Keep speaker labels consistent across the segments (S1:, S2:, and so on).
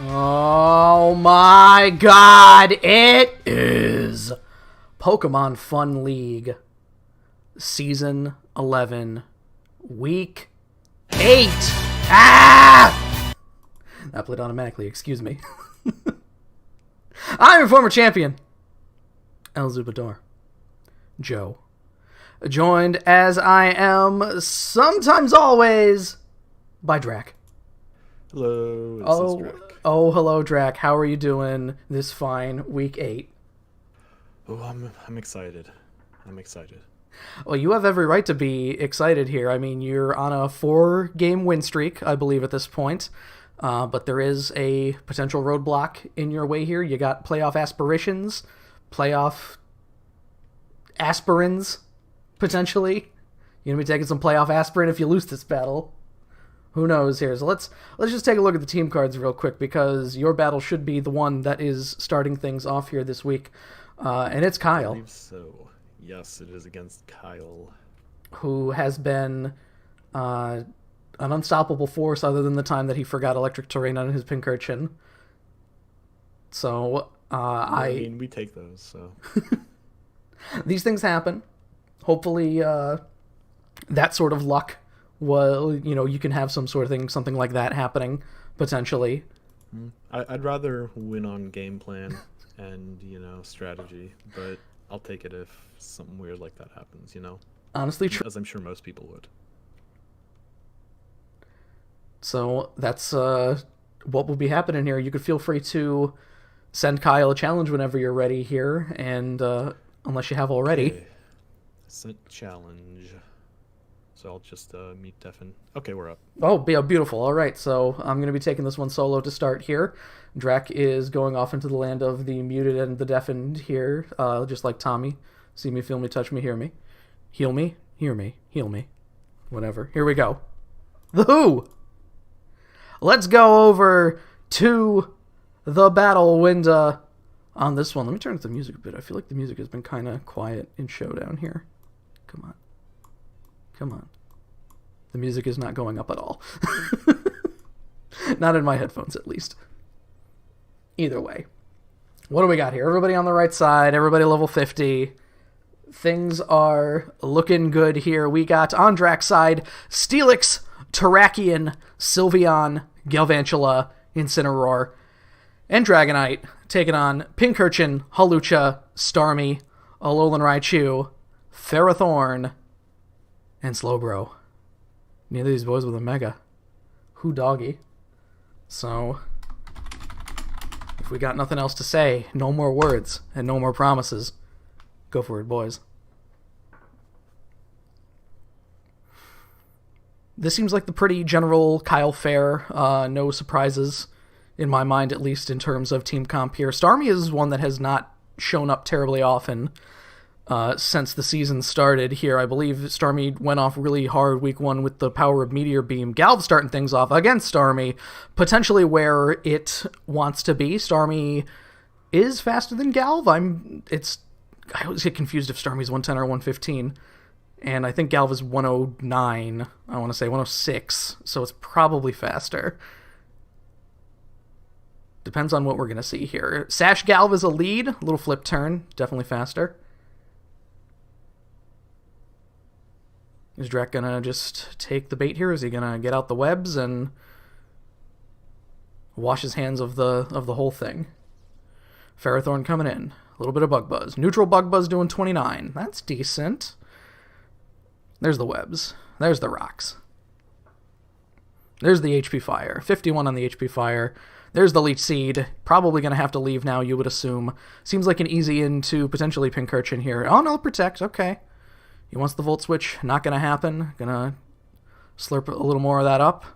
S1: Oh my god, it is Pokemon Fun League Season 11, Week 8. Ah! That played automatically, excuse me. I'm your former champion, El Zubador, Joe. Joined as I am, sometimes always, by Drac.
S2: Hello, this is Drac.
S1: Hello, Drac. How are you doing this fine Week 8?
S2: Oh, I'm excited. I'm excited.
S1: Well, you have every right to be excited here. I mean, you're on a 4-game win streak, I believe, at this point. But there is a potential roadblock in your way here. You got playoff aspirations, playoff aspirins, potentially. You're going to be taking some playoff aspirin if you lose this battle. Who knows here? So let's just take a look at the team cards real quick, because your battle should be the one that is starting things off here this week. And it's Kyle.
S2: I believe so. Yes, it is against Kyle,
S1: who has been an unstoppable force other than the time that he forgot electric terrain on his Pincurchin. So,
S2: I mean, we take those, so.
S1: These things happen. Hopefully, that sort of luck, well, you can have some sort of thing, something like that happening, potentially.
S2: I'd rather win on game plan and, strategy, but I'll take it if something weird like that happens,
S1: Honestly, true.
S2: As I'm sure most people would.
S1: So that's what will be happening here. You could feel free to send Kyle a challenge whenever you're ready here, and unless you have already.
S2: Okay. Sent challenge. So I'll just meet Defin. Okay, we're up.
S1: Oh, yeah, beautiful. All right, so I'm going to be taking this one solo to start here. Drac is going off into the land of the muted and the deafened here, just like Tommy. See me, feel me, touch me, hear me. Heal me, hear me, heal me. Whatever. Here we go. The Who! Let's go over to the battle window on this one. Let me turn up the music a bit. I feel like the music has been kind of quiet in Showdown here. Come on. Come on. The music is not going up at all. Not in my headphones, at least. Either way. What do we got here? Everybody on the right side. Everybody level 50. Things are looking good here. We got, on Drac's side, Steelix, Terrakion, Sylveon, Galvantula, Incineroar, and Dragonite, taking on Pincurchin, Hawlucha, Starmie, Alolan Raichu, Ferrothorn, and Slowbro. Neither of these boys with a Mega. Who doggy? So, if we got nothing else to say, no more words and no more promises. Go for it, boys. This seems like the pretty general Kyle fare. No surprises, in my mind at least, in terms of team comp here. Starmie is one that has not shown up terribly often since the season started here. I believe Starmie went off really hard week 1 with the power of Meteor Beam. Galv starting things off against Starmie, potentially where it wants to be. Starmie is faster than Galv. I always get confused if Starmie's 110 or 115. And I think Galv is 109, I want to say 106, so it's probably faster. Depends on what we're going to see here. Sash Galv is a lead, a little flip turn, definitely faster. Is Drac going to just take the bait here? Is he going to get out the webs and wash his hands of the whole thing? Ferrothorn coming in. A little bit of Bug Buzz. Neutral Bug Buzz doing 29. That's decent. There's the webs. There's the rocks. There's the HP Fire. 51 on the HP Fire. There's the Leech Seed. Probably going to have to leave now, you would assume. Seems like an easy into potentially Pincurchin here. Oh, no, Protect. Okay. He wants the Volt Switch. Not going to happen. Going to slurp a little more of that up.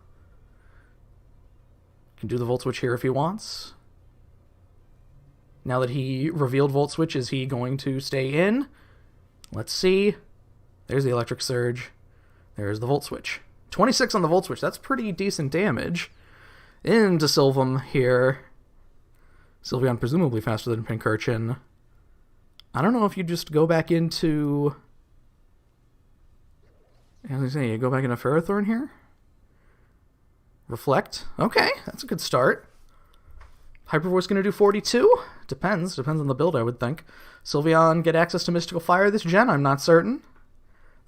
S1: Can do the Volt Switch here if he wants. Now that he revealed Volt Switch, is he going to stay in? Let's see. There's the Electric Surge. There's the Volt Switch. 26 on the Volt Switch. That's pretty decent damage. Into Sylveon here. Sylveon presumably faster than Pincurchin. I don't know if you just go back into... As I say, you go back into Ferrothorn here? Reflect. Okay, that's a good start. Hyper Voice going to do 42? Depends on the build, I would think. Sylveon get access to Mystical Fire this gen? I'm not certain.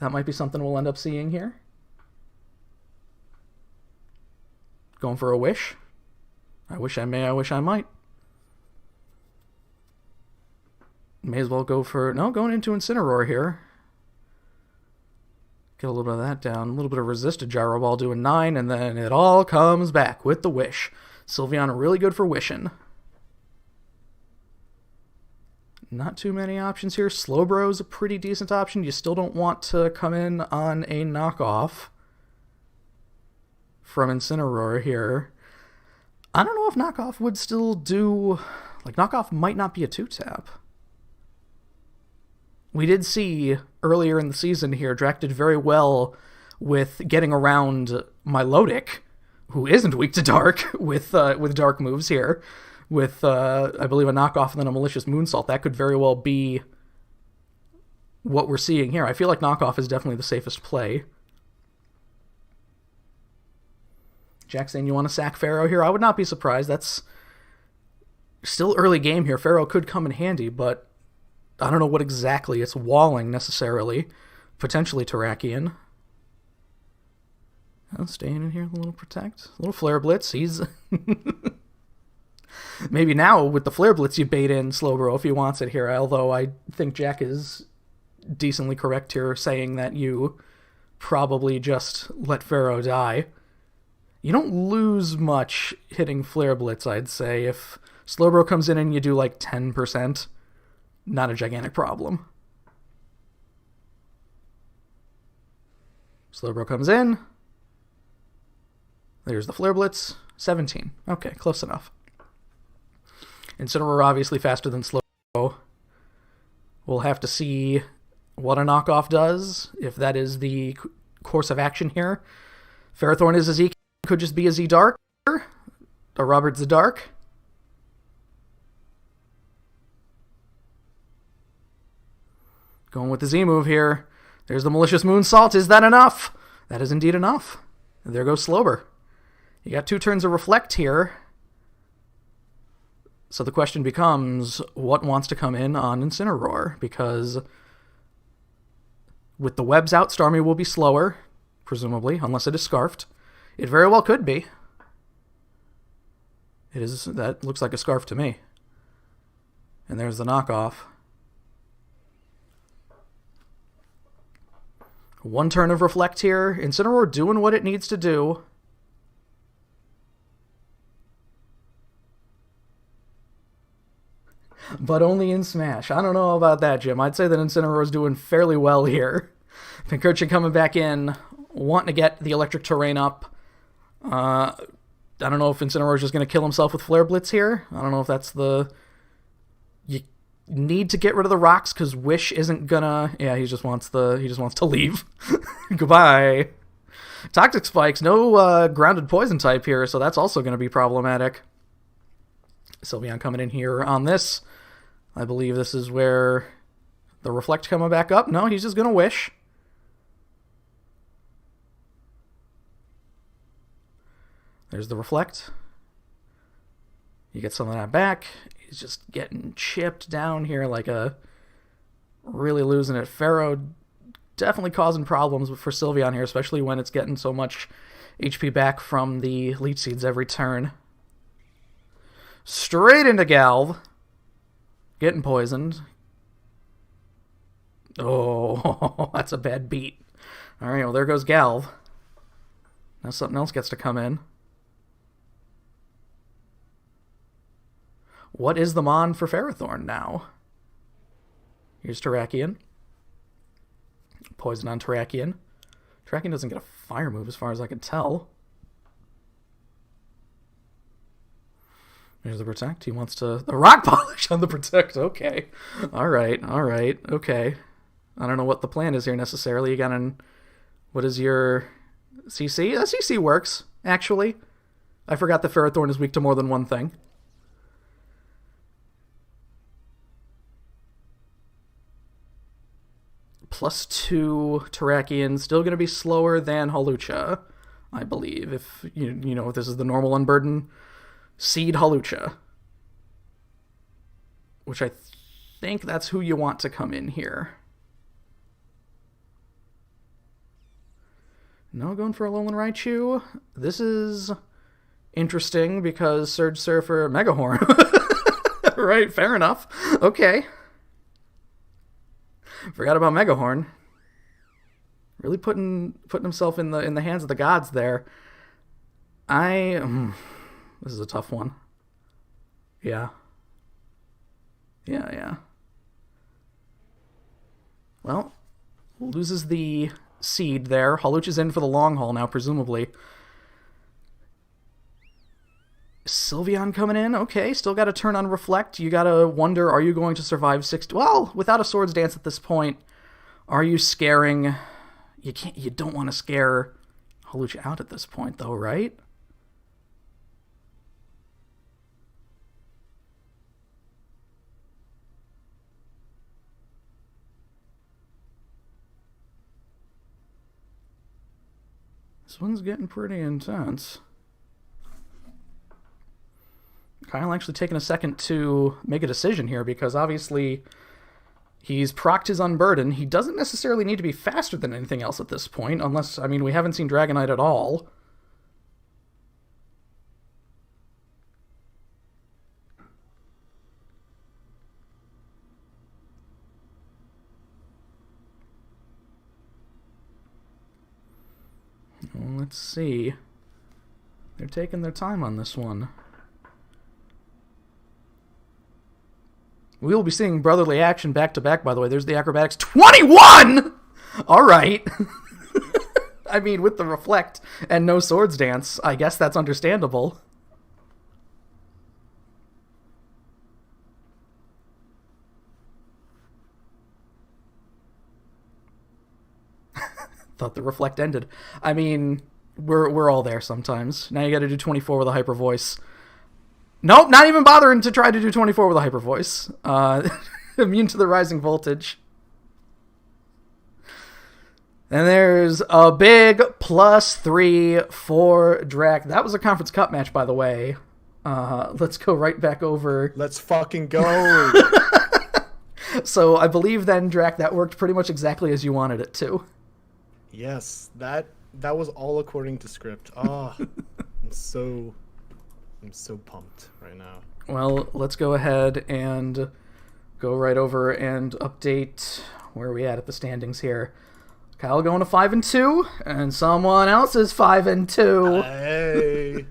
S1: That might be something we'll end up seeing here. Going for a Wish? I wish I may, I wish I might. May as well go for... No, going into Incineroar here. Get a little bit of that down. A little bit of resisted Gyro Ball doing 9, and then it all comes back with the Wish. Sylveon really good for wishing. Not too many options here. Slowbro's a pretty decent option. You still don't want to come in on a knockoff from Incineroar here. I don't know if knockoff would still do... Like, knockoff might not be a 2-tap. We did see earlier in the season here, Drac did very well with getting around Milotic, who isn't weak to Dark, with Dark moves here. With, I believe, a knockoff and then a Malicious Moonsault. That could very well be what we're seeing here. I feel like knockoff is definitely the safest play. Jack saying you want to sack Pharaoh here? I would not be surprised. That's still early game here. Pharaoh could come in handy, but I don't know what exactly it's walling necessarily. Potentially Terrakion. Oh, staying in here, a little Protect. A little Flare Blitz. He's... Maybe now, with the Flare Blitz, you bait in Slowbro if he wants it here, although I think Jack is decently correct here, saying that you probably just let Pharaoh die. You don't lose much hitting Flare Blitz, I'd say. If Slowbro comes in and you do like 10%, not a gigantic problem. Slowbro comes in. There's the Flare Blitz. 17. Okay, close enough. Incineroar obviously faster than Slowbro. We'll have to see what a knockoff does, if that is the course of action here. Ferrothorn is a Z, could just be a Z Dark, a Robert Z Dark. Going with the Z move here. There's the Malicious Moonsault. Is that enough? That is indeed enough. And there goes Slowbro. You got 2 turns of Reflect here. So the question becomes, what wants to come in on Incineroar? Because with the webs out, Starmie will be slower, presumably, unless it is Scarfed. It very well could be. It is. That looks like a Scarf to me. And there's the knockoff. 1 turn of Reflect here. Incineroar doing what it needs to do. But only in Smash. I don't know about that, Jim. I'd say that Incineroar's doing fairly well here. Pincurchin coming back in, wanting to get the electric terrain up. I don't know if Incineroar's just going to kill himself with Flare Blitz here. I don't know if that's the... You need to get rid of the rocks because Wish isn't gonna... Yeah, he just wants to leave. Goodbye. Toxic Spikes, no grounded poison type here, so that's also going to be problematic. Sylveon coming in here on this. I believe this is where the Reflect coming back up. No, he's just going to Wish. There's the Reflect. You get some of that back. He's just getting chipped down here like a... Really losing it. Pharaoh definitely causing problems for Sylveon here, especially when it's getting so much HP back from the Leech Seeds every turn. Straight into Galv. Getting poisoned. Oh, that's a bad beat. Alright, well there goes Galv. Now something else gets to come in. What is the Mon for Ferrothorn now? Here's Terrakion. Poison on Terrakion. Terrakion doesn't get a fire move as far as I can tell. There's the Protect. He wants to... The Rock Polish on the Protect. Okay. Alright. Okay. I don't know what the plan is here necessarily. You got an... What is your... CC? CC works, actually. I forgot that Ferrothorn is weak to more than one thing. +2 Terrakion. Still going to be slower than Hawlucha, I believe. If, you know, if this is the normal Unburden... Seed Hawlucha. which I think that's who you want to come in here. No, going for a Alolan Raichu. This is interesting because Surge Surfer Megahorn. Right, fair enough. Okay. Forgot about Megahorn. Really putting himself in the hands of the gods there. This is a tough one. Yeah. Yeah. Well, loses the seed there. Hawluch is in for the long haul now, presumably. Sylveon coming in. Okay, still got to turn on Reflect. You got to wonder, are you going to survive 6... Well, without a Swords Dance at this point, are you scaring... You don't want to scare Hawluch out at this point, though, right? This one's getting pretty intense. Kyle actually taking a second to make a decision here because obviously he's procced his Unburden. He doesn't necessarily need to be faster than anything else at this point, unless, I mean, we haven't seen Dragonite at all. Let's see. They're taking their time on this one. We will be seeing brotherly action back-to-back, by the way. There's the acrobatics. 21! All right. I mean, with the Reflect and no Swords Dance, I guess that's understandable. Thought the Reflect ended. I mean, we're all there sometimes. Now you gotta do 24 with a Hyper Voice. Nope, not even bothering to try to do 24 with a Hyper Voice. Immune to the Rising Voltage. And there's a big +3 for Drac. That was a Conference Cup match, by the way. Let's go right back over.
S2: Let's fucking go!
S1: So I believe then, Drac, that worked pretty much exactly as you wanted it to.
S2: Yes, that was all according to script. Oh, I'm so pumped right now.
S1: Well, let's go ahead and go right over and update where are we at the standings here. Kyle going to 5-2, and someone else is 5-2.
S2: Hey.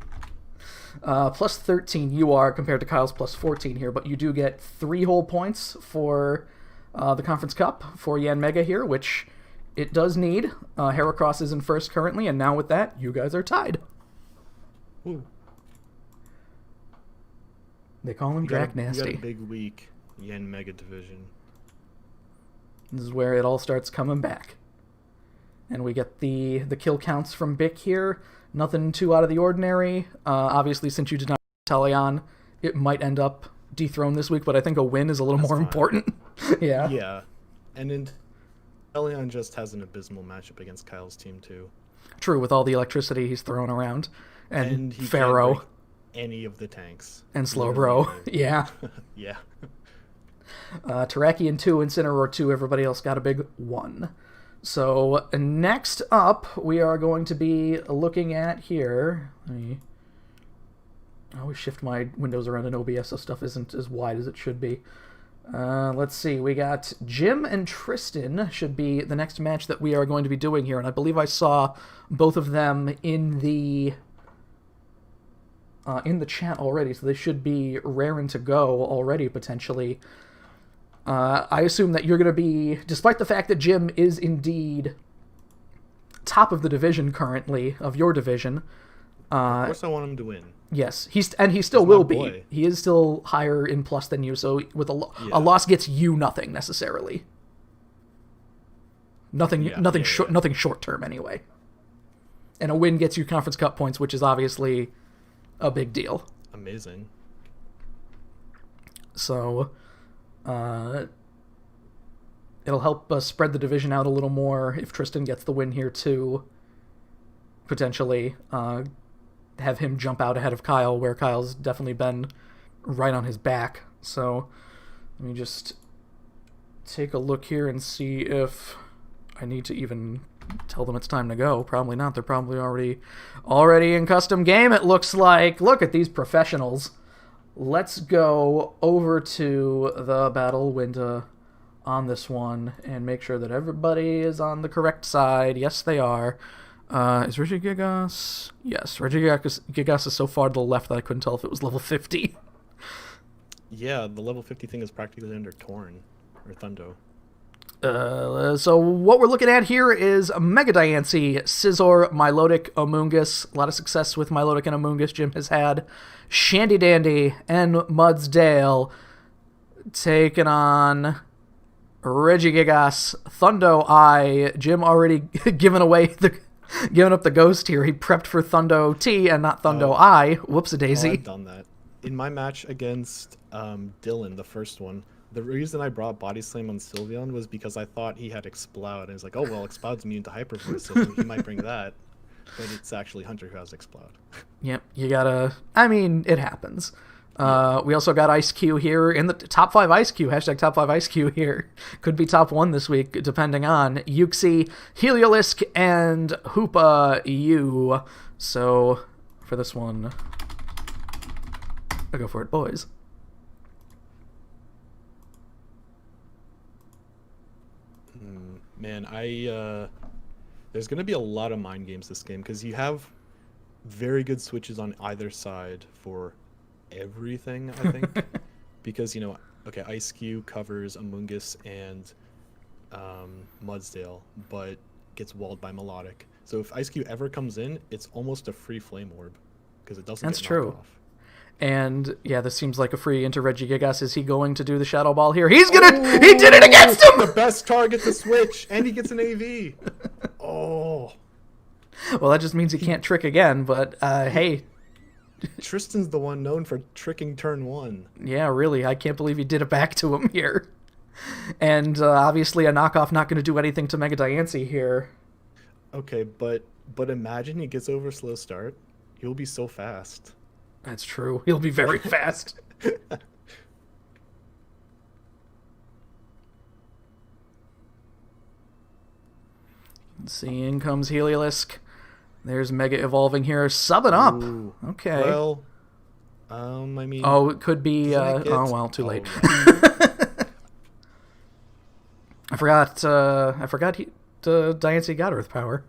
S1: +13 you are compared to Kyle's +14 here, but you do get 3 whole points for the Conference Cup for Yanmega here, which it does need. Heracross is in first currently, and now with that, you guys are tied.
S2: Ooh.
S1: They call him Drac Nasty.
S2: You got a big week, Yanmega division.
S1: This is where it all starts coming back. And we get the kill counts from Bick here. Nothing too out of the ordinary. Obviously, since you did not Teleon, it might end up dethroned this week, but I think a win is a little more important. Yeah.
S2: Yeah. And then Teleon just has an abysmal matchup against Kyle's team, too.
S1: True, with all the electricity he's throwing around. And
S2: he
S1: Pharaoh.
S2: can't break any of the tanks.
S1: And Slowbro. Yeah.
S2: Yeah.
S1: Terrakion 2, Incineroar 2, everybody else got a big 1. So next up, we are going to be looking at here. I always shift my windows around in OBS so stuff isn't as wide as it should be. Let's see. We got Jim and Tristan should be the next match that we are going to be doing here, and I believe I saw both of them in the chat already, so they should be raring to go already potentially. I assume that you're going to be, despite the fact that Jim is indeed top of the division currently, of your division.
S2: Of course I want him to win.
S1: Yes, he still will be. He is still higher in plus than you, so with a loss gets you nothing necessarily. Nothing short term anyway. And a win gets you Conference Cup points, which is obviously a big deal.
S2: Amazing.
S1: So it'll help spread the division out a little more if Tristan gets the win here too. Potentially have him jump out ahead of Kyle, where Kyle's definitely been right on his back. So Let me just take a look here and see if I need to even tell them it's time to go. Probably not. They're probably already in custom game, it looks like. Look at these professionals. Let's go over to the battle window on this one and make sure that everybody is on the correct side. Yes, they are. Is Regigigas? Yes, Regigigas is so far to the left that I couldn't tell if it was level 50.
S2: Yeah, the level 50 thing is practically under Torn or Thundo.
S1: So what we're looking at here is Mega Diancie, Scizor, Milotic, Amoonguss. A lot of success with Milotic and Amoonguss Jim has had. Shandy Dandy and Mudsdale taking on Regigigas, Thundo I. Jim already giving up the ghost here. He prepped for Thundo T and not Thundo I. Whoops-a-daisy.
S2: I've done that. In my match against Dylan, the first one, the reason I brought Body Slam on Sylveon was because I thought he had Exploud. And I was like, oh, well, Exploud's immune to Hyper Voice, so he might bring that. But it's actually Hunter who has Exploud.
S1: Yep, you gotta... I mean, it happens. We also got Ice Q here in the top 5 Ice Q. Hashtag top 5 Ice Q here. Could be top 1 this week, depending on Uxie, Heliolisk, and Hoopa U. So, for this one, I'll go for it, boys.
S2: Man, there's going to be a lot of mind games this game because you have very good switches on either side for everything, I think. Because, okay, Ice Cube covers Amoonguss and Mudsdale, but gets walled by Melodic. So if Ice Cube ever comes in, it's almost a free Flame Orb because it doesn't
S1: That's
S2: get
S1: true.
S2: knocked off.
S1: And, yeah, this seems like a free into Regigigas. Is he going to do the Shadow Ball here? He did it against him!
S2: The best target to switch, and he gets an AV. Oh.
S1: Well, that just means he can't trick again, but, hey.
S2: Tristan's the one known for tricking turn 1.
S1: Yeah, really. I can't believe he did it back to him here. And, obviously, a knockoff not going to do anything to Mega Diancie here.
S2: Okay, but imagine he gets over slow start. He'll be so fast.
S1: That's true. He'll be very fast. Let's see, in comes Heliolisk. There's Mega evolving here, subbing up.
S2: Ooh.
S1: Okay.
S2: Well, I mean...
S1: Oh, it could be... oh, well, too late.
S2: Yeah.
S1: I forgot Diancie got Earth Power.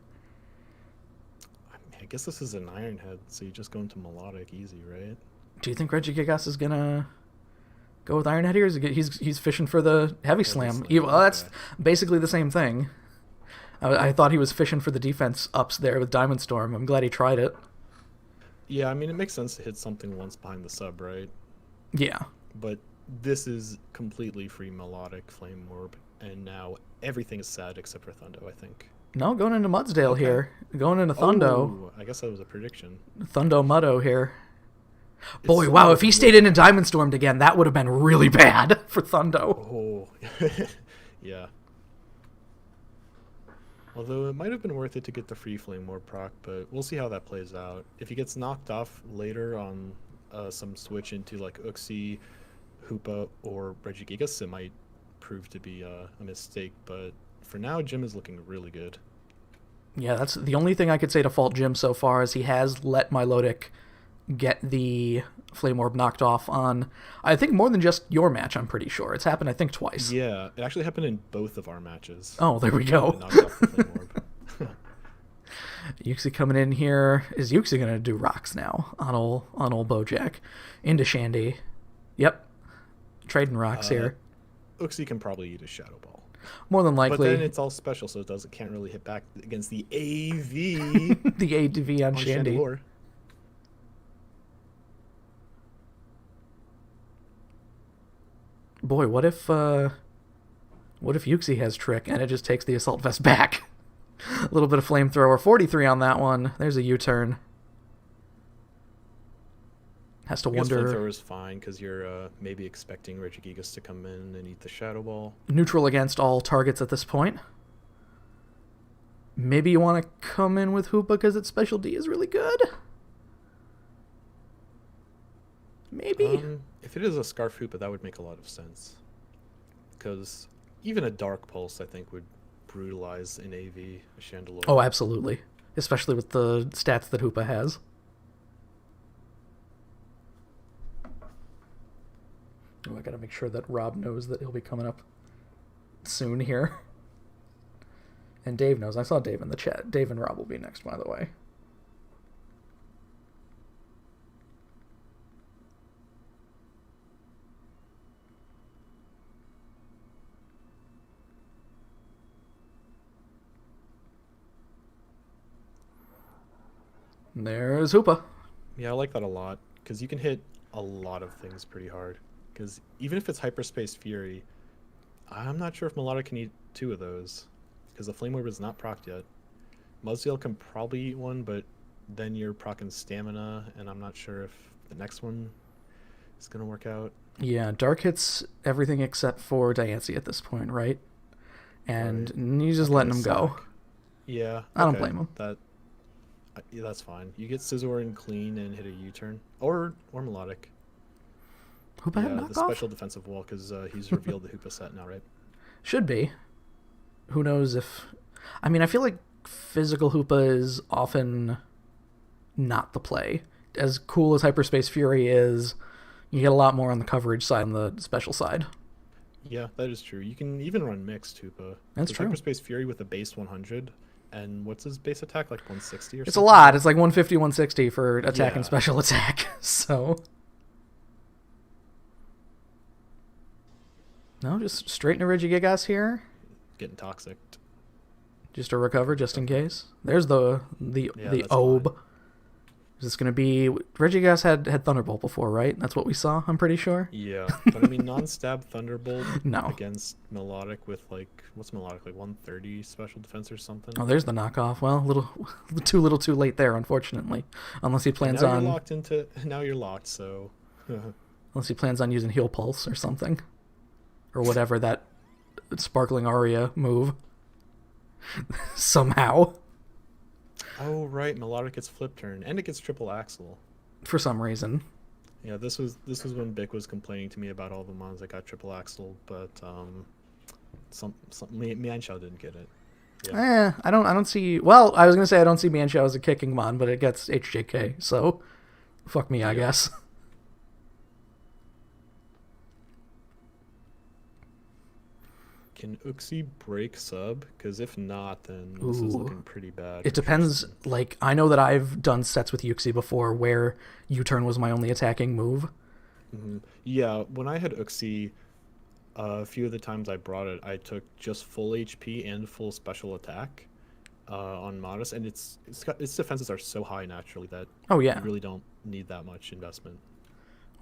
S2: I guess this is an Iron Head, so you just go into Melodic easy, right?
S1: Do you think Regigigas is gonna go with Iron Head here? He's fishing for the Heavy Slam. Well, that's basically the same thing. I thought he was fishing for the defense ups there with Diamond Storm. I'm glad he tried it.
S2: Yeah, I mean, it makes sense to hit something once behind the sub, right?
S1: Yeah.
S2: But this is completely free Melodic Flame Orb, and now everything is sad except for Thundo, I think.
S1: No, going into Mudsdale here. Going into Thundo.
S2: Oh, I guess that was a prediction.
S1: Thundo Muddo here. Boy, wow, if he stayed in and Diamond Stormed again, that would have been really bad for Thundo.
S2: Oh, yeah. Although it might have been worth it to get the free Flame Orb proc, but we'll see how that plays out. If he gets knocked off later on some switch into like Uxie, Hoopa, or Regigigas, it might prove to be a mistake, but for now, Jim is looking really good.
S1: Yeah, that's the only thing I could say to fault Jim so far is he has let Milotic get the Flame Orb knocked off on, I think, more than just your match, I'm pretty sure. It's happened, I think, twice.
S2: Yeah, it actually happened in both of our matches.
S1: Oh, there we go.
S2: Knocked off the Flame Orb.
S1: Uxie coming in here. Is Uxie going to do rocks now on old Bojack? Into Shandy. Yep. Trading rocks here.
S2: Uxie can probably eat a Shadow Ball.
S1: More than likely.
S2: But then it's all special, so it can't really hit back against the AV.
S1: The AV on Shandy.
S2: Chandelure.
S1: Boy, what if Uxie has Trick and it just takes the Assault Vest back? A little bit of Flamethrower. 43 on that one. There's a U-turn. Has to wonder.
S2: Flamethrower is fine because you're maybe expecting Regigigas to come in and eat the Shadow Ball.
S1: Neutral against all targets at this point. Maybe you want to come in with Hoopa because its Special D is really good? Maybe.
S2: If it is a Scarf Hoopa, that would make a lot of sense. because even a Dark Pulse, I think, would brutalize an AV, a Chandelure.
S1: Oh, absolutely. Especially with the stats that Hoopa has. Oh, I gotta make sure that Rob knows that he'll be coming up soon here. And Dave knows. I saw Dave in the chat. Dave and Rob will be next, by the way. There's Hoopa.
S2: Yeah, I like that a lot, because you can hit a lot of things pretty hard. Because even if it's Hyperspace Fury, I'm not sure if Melodic can eat 2 of those, because the Flame Orb is not procced yet. Muzdale can probably eat 1, but then you're proccing Stamina, and I'm not sure if the next one is going to work out.
S1: Yeah, Dark hits everything except for Diancie at this point, right? And he's just letting him go.
S2: Yeah.
S1: I don't blame him.
S2: Yeah, that's fine. You get Scizor and Clean and hit a U-turn. Or Melodic.
S1: Hoopa had
S2: the
S1: knockoff?
S2: special defensive wall, because he's revealed the Hoopa set now, right?
S1: Should be. Who knows if... I mean, I feel like physical Hoopa is often not the play. As cool as Hyperspace Fury is, you get a lot more on the coverage side and the special side.
S2: Yeah, that is true. You can even run mixed Hoopa.
S1: That's true.
S2: Hyperspace Fury with a base 100, and what's his base attack, like 160 or something?
S1: It's a lot. It's like 150, 160 for attack and
S2: Yeah.
S1: special attack. So... No, just straighten a Regigigas here.
S2: Getting toxic.
S1: Just to recover, just in case. There's the
S2: that's
S1: Obe.
S2: fine.
S1: Is this going to be... Regigas had Thunderbolt before, right? That's what we saw, I'm pretty sure.
S2: Yeah, but I mean, non-stab Thunderbolt
S1: No.
S2: against Melodic with, like, what's Melodic, like 130 special defense or something?
S1: Oh, there's the knockoff. Well, too little too late there, unfortunately. Unless he plans
S2: now
S1: on...
S2: Now you're locked, so...
S1: Unless he plans on using Heal Pulse or something. Or whatever that Sparkling Aria move. Somehow.
S2: Oh, right, Melodic gets Flip Turn, and it gets Triple Axle.
S1: For some reason.
S2: Yeah, this was when Bick was complaining to me about all the mons that got Triple Axle, but Mianxiao didn't get it. Yeah.
S1: I don't see... Well, I was going to say I don't see Mianxiao as a kicking mon, but it gets HJK, so... Fuck me, I guess.
S2: Can Uxie break sub? Because if not, then this is looking pretty bad.
S1: It depends. Like, I know that I've done sets with Uxie before where U-turn was my only attacking move.
S2: Mm-hmm. Yeah, when I had Uxie, a few of the times I brought it, I took just full HP and full special attack on Modest, and its defenses are so high naturally that you really don't need that much investment.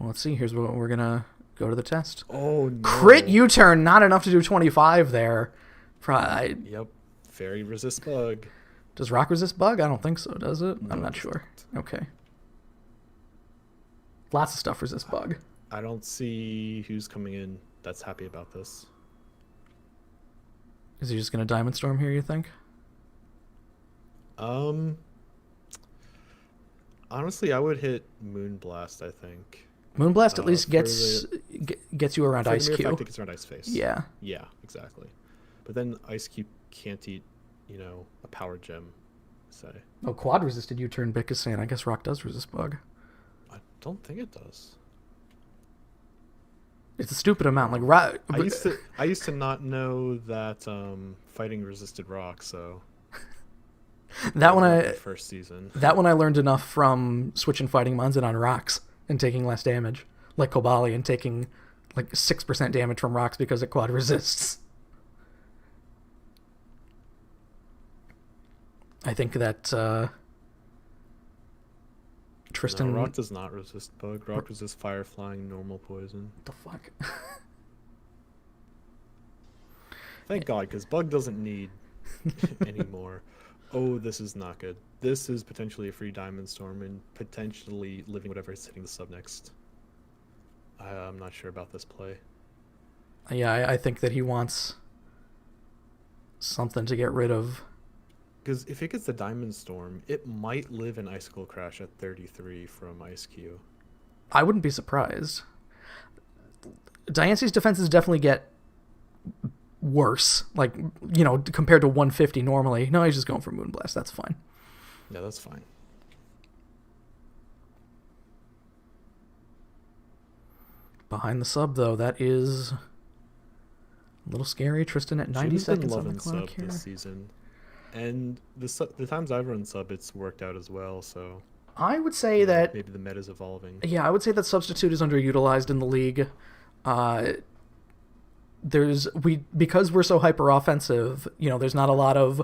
S1: Well, let's see. Here's what we're going to go to the test.
S2: Oh, no.
S1: Crit U-turn, not enough to do 25 there.
S2: Yep. Fairy resist bug.
S1: Does Rock resist bug? I don't think so, does it?
S2: No,
S1: I'm not sure. Okay. Lots of stuff resist bug.
S2: I don't see who's coming in that's happy about this.
S1: Is he just going to Diamond Storm here, you think?
S2: Honestly, I would hit Moonblast, I think.
S1: Moonblast at least gets you around Ice Cube.
S2: It gets around Ice Face.
S1: Yeah.
S2: Yeah, exactly. But then Ice Cube can't eat, a power gem, say.
S1: Oh, quad resisted U-turn, Bick is saying. I guess Rock does resist bug.
S2: I don't think it does.
S1: It's a stupid amount. Like Rock.
S2: I used to not know that fighting resisted Rock, so
S1: that one
S2: first season.
S1: That one I learned enough from switching fighting Monzin on Rocks and taking less damage, like Kobali, and taking like 6% damage from Rocks because it quad resists. I think that Tristan...
S2: No, Rock does not resist bug. Rock resists fire, flying, normal poison.
S1: What the fuck?
S2: Thank God, because bug doesn't need anymore. Oh, this is not good. This is potentially a free Diamond Storm and potentially living whatever is hitting the sub next. I'm not sure about this play.
S1: Yeah, I think that he wants something to get rid of.
S2: Because if it gets the Diamond Storm, it might live an Icicle Crash at 33 from Ice Q.
S1: I wouldn't be surprised. Diancie's defenses definitely get worse, like, compared to 150 normally. No, he's just going for Moonblast. That's fine.
S2: Yeah, that's fine.
S1: Behind the sub, though, that is a little scary. Tristan at 90 seconds on the clock here.
S2: This season. And the times I've run sub, it's worked out as well, so...
S1: I would say that...
S2: Maybe the meta's evolving.
S1: Yeah, I would say that Substitute is underutilized in the league. Because we're so hyper-offensive, there's not a lot of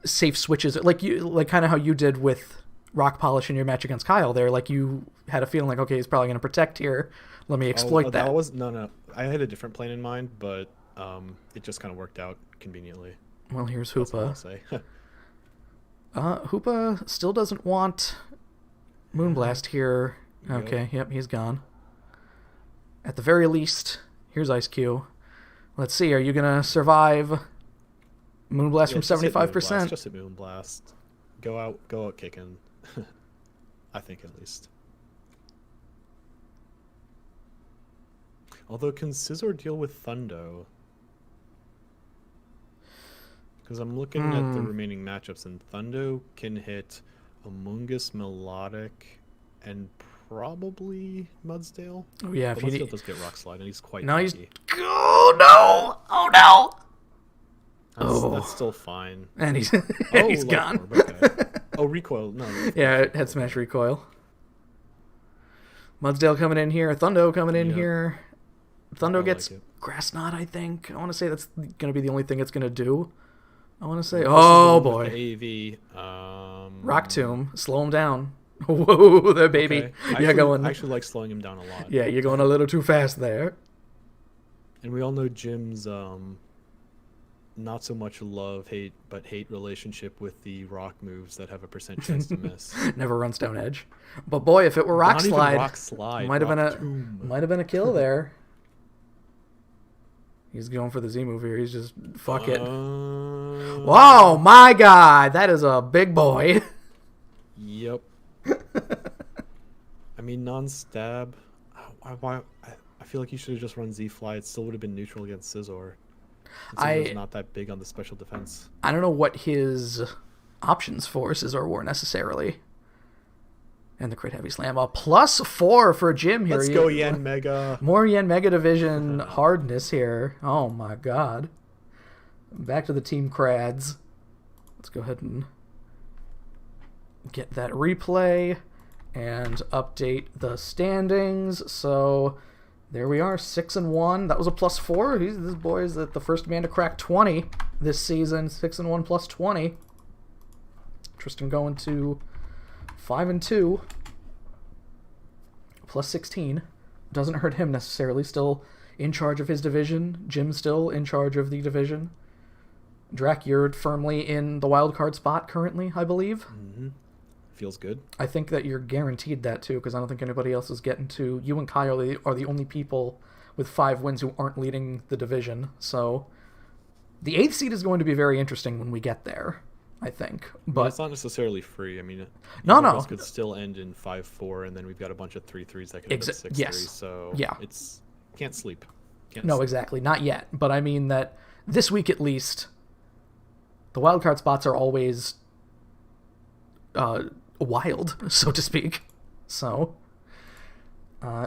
S1: safe switches. Like kind of how you did with Rock Polish in your match against Kyle there. Like, you had a feeling like, okay, he's probably going to protect here. Let me exploit that.
S2: No. I had a different plan in mind, but it just kind of worked out conveniently.
S1: Well, here's Hoopa. Hoopa still doesn't want Moonblast here. Okay, yep, he's gone. At the very least, here's Ice Cube. Let's see, are you going to survive Moonblast from 75%?
S2: Just hit Moonblast. Go out kicking. I think at least. Although, can Scizor deal with Thundo? Because I'm looking at the remaining matchups, and Thundo can hit Amoonguss, Melodic, and probably Mudsdale.
S1: Oh, yeah.
S2: But Mudsdale does get Rock Slide, and he's quite lucky.
S1: Oh, no! Oh, no!
S2: That's still fine.
S1: And he's gone.
S2: Okay. Oh, recoil. No.
S1: Yeah, head smash recoil. Mudsdale coming in here. Thundo coming in here. Thundo gets Grass Knot, I think. I want to say that's going to be the only thing it's going to do. I want to say, oh boy.
S2: AV.
S1: Rock Tomb. Slow him down. Whoa there, baby.
S2: Okay. I actually like slowing him down a lot.
S1: Yeah, you're going a little too fast there.
S2: And we all know Jim's not so much love-hate, but hate relationship with the rock moves that have a % chance to miss.
S1: Never runs down edge. But boy, if it were Rock Slide,
S2: Rock Slide
S1: might have been a kill there. He's going for the Z move here. He's just fuck it. Wow, my God, that is a big boy.
S2: Yep. I mean, non-stab. I feel like you should have just run Z-Fly. It still would have been neutral against Scizor. Scizor's not that big on the special defense.
S1: I don't know what his options for Scizor were necessarily. And the crit heavy slam. A +4 for Jim here.
S2: Let's go Yen Mega.
S1: More Yen Mega Division hardness here. Oh my God. Back to the Team Crads. Let's go ahead and get that replay and update the standings. So there we are, 6-1. That was a +4. This boy is the first man to crack 20 this season. 6-1 +20. Tristan going to 5-2. +16. Doesn't hurt him necessarily. Still in charge of his division. Jim's still in charge of the division. Drac, you're firmly in the wild card spot currently, I believe.
S2: Mm-hmm. Feels good.
S1: I think that you're guaranteed that too, because I don't think anybody else is getting to. You and Kyle are the only people with 5 wins who aren't leading the division. So the 8th seed is going to be very interesting when we get there, I think. But
S2: it's not necessarily free. I mean,
S1: no,
S2: could still end in 5-4, and then we've got a bunch of 3-3s that could end at 6-3.
S1: Yes.
S2: So
S1: yeah,
S2: it's can't sleep.
S1: Exactly, not yet. But I mean that this week at least, the wildcard spots are always wild, so to speak. So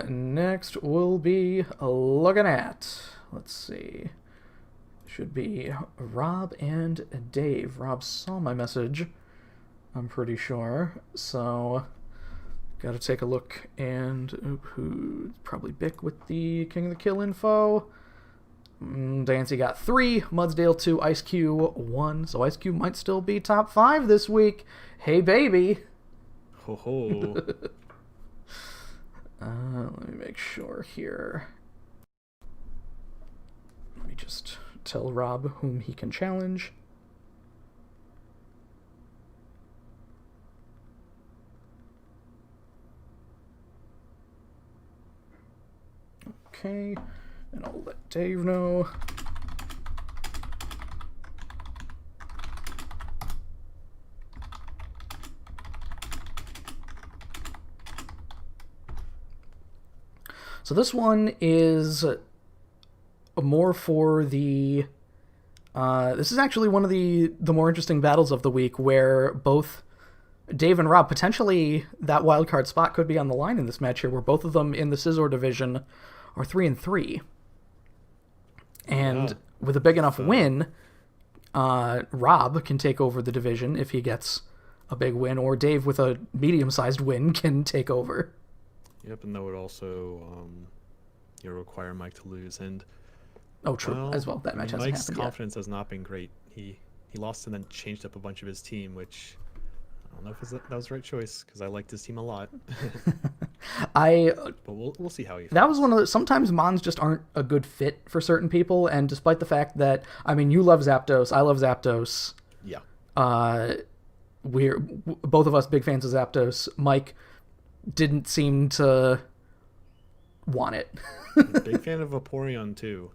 S1: next we'll be looking at, let's see, should be Rob and Dave. Rob saw my message, I'm pretty sure, so gotta take a look. And who probably Bick with the King of the Kill info. Dancy got 3, Mudsdale 2, Ice Cube 1, so Ice Cube might still be top 5 this week. Hey baby.
S2: Ho ho.
S1: Let me make sure here. Let me just tell Rob whom he can challenge. Okay, and I'll let Dave know. So this one is more for the... this is actually one of the more interesting battles of the week, where both Dave and Rob, potentially that wildcard spot could be on the line in this match here, where both of them in the Scizor division are 3-3. And with a big enough win, Rob can take over the division if he gets a big win, or Dave with a medium-sized win can take over.
S2: Yep, and that would also require Mike to lose. And
S1: true, as well. That match hasn't
S2: Mike's
S1: happened
S2: confidence has not been great. He lost and then changed up a bunch of his team, which I don't know if that was the right choice, because I liked his team a lot. But we'll see how he feels.
S1: That was one of the... Sometimes Mons just aren't a good fit for certain people, and despite the fact that, I mean, you love Zapdos, I love Zapdos.
S2: Yeah.
S1: We're both of us big fans of Zapdos. Mike didn't seem to want it.
S2: Big fan of Vaporeon, too.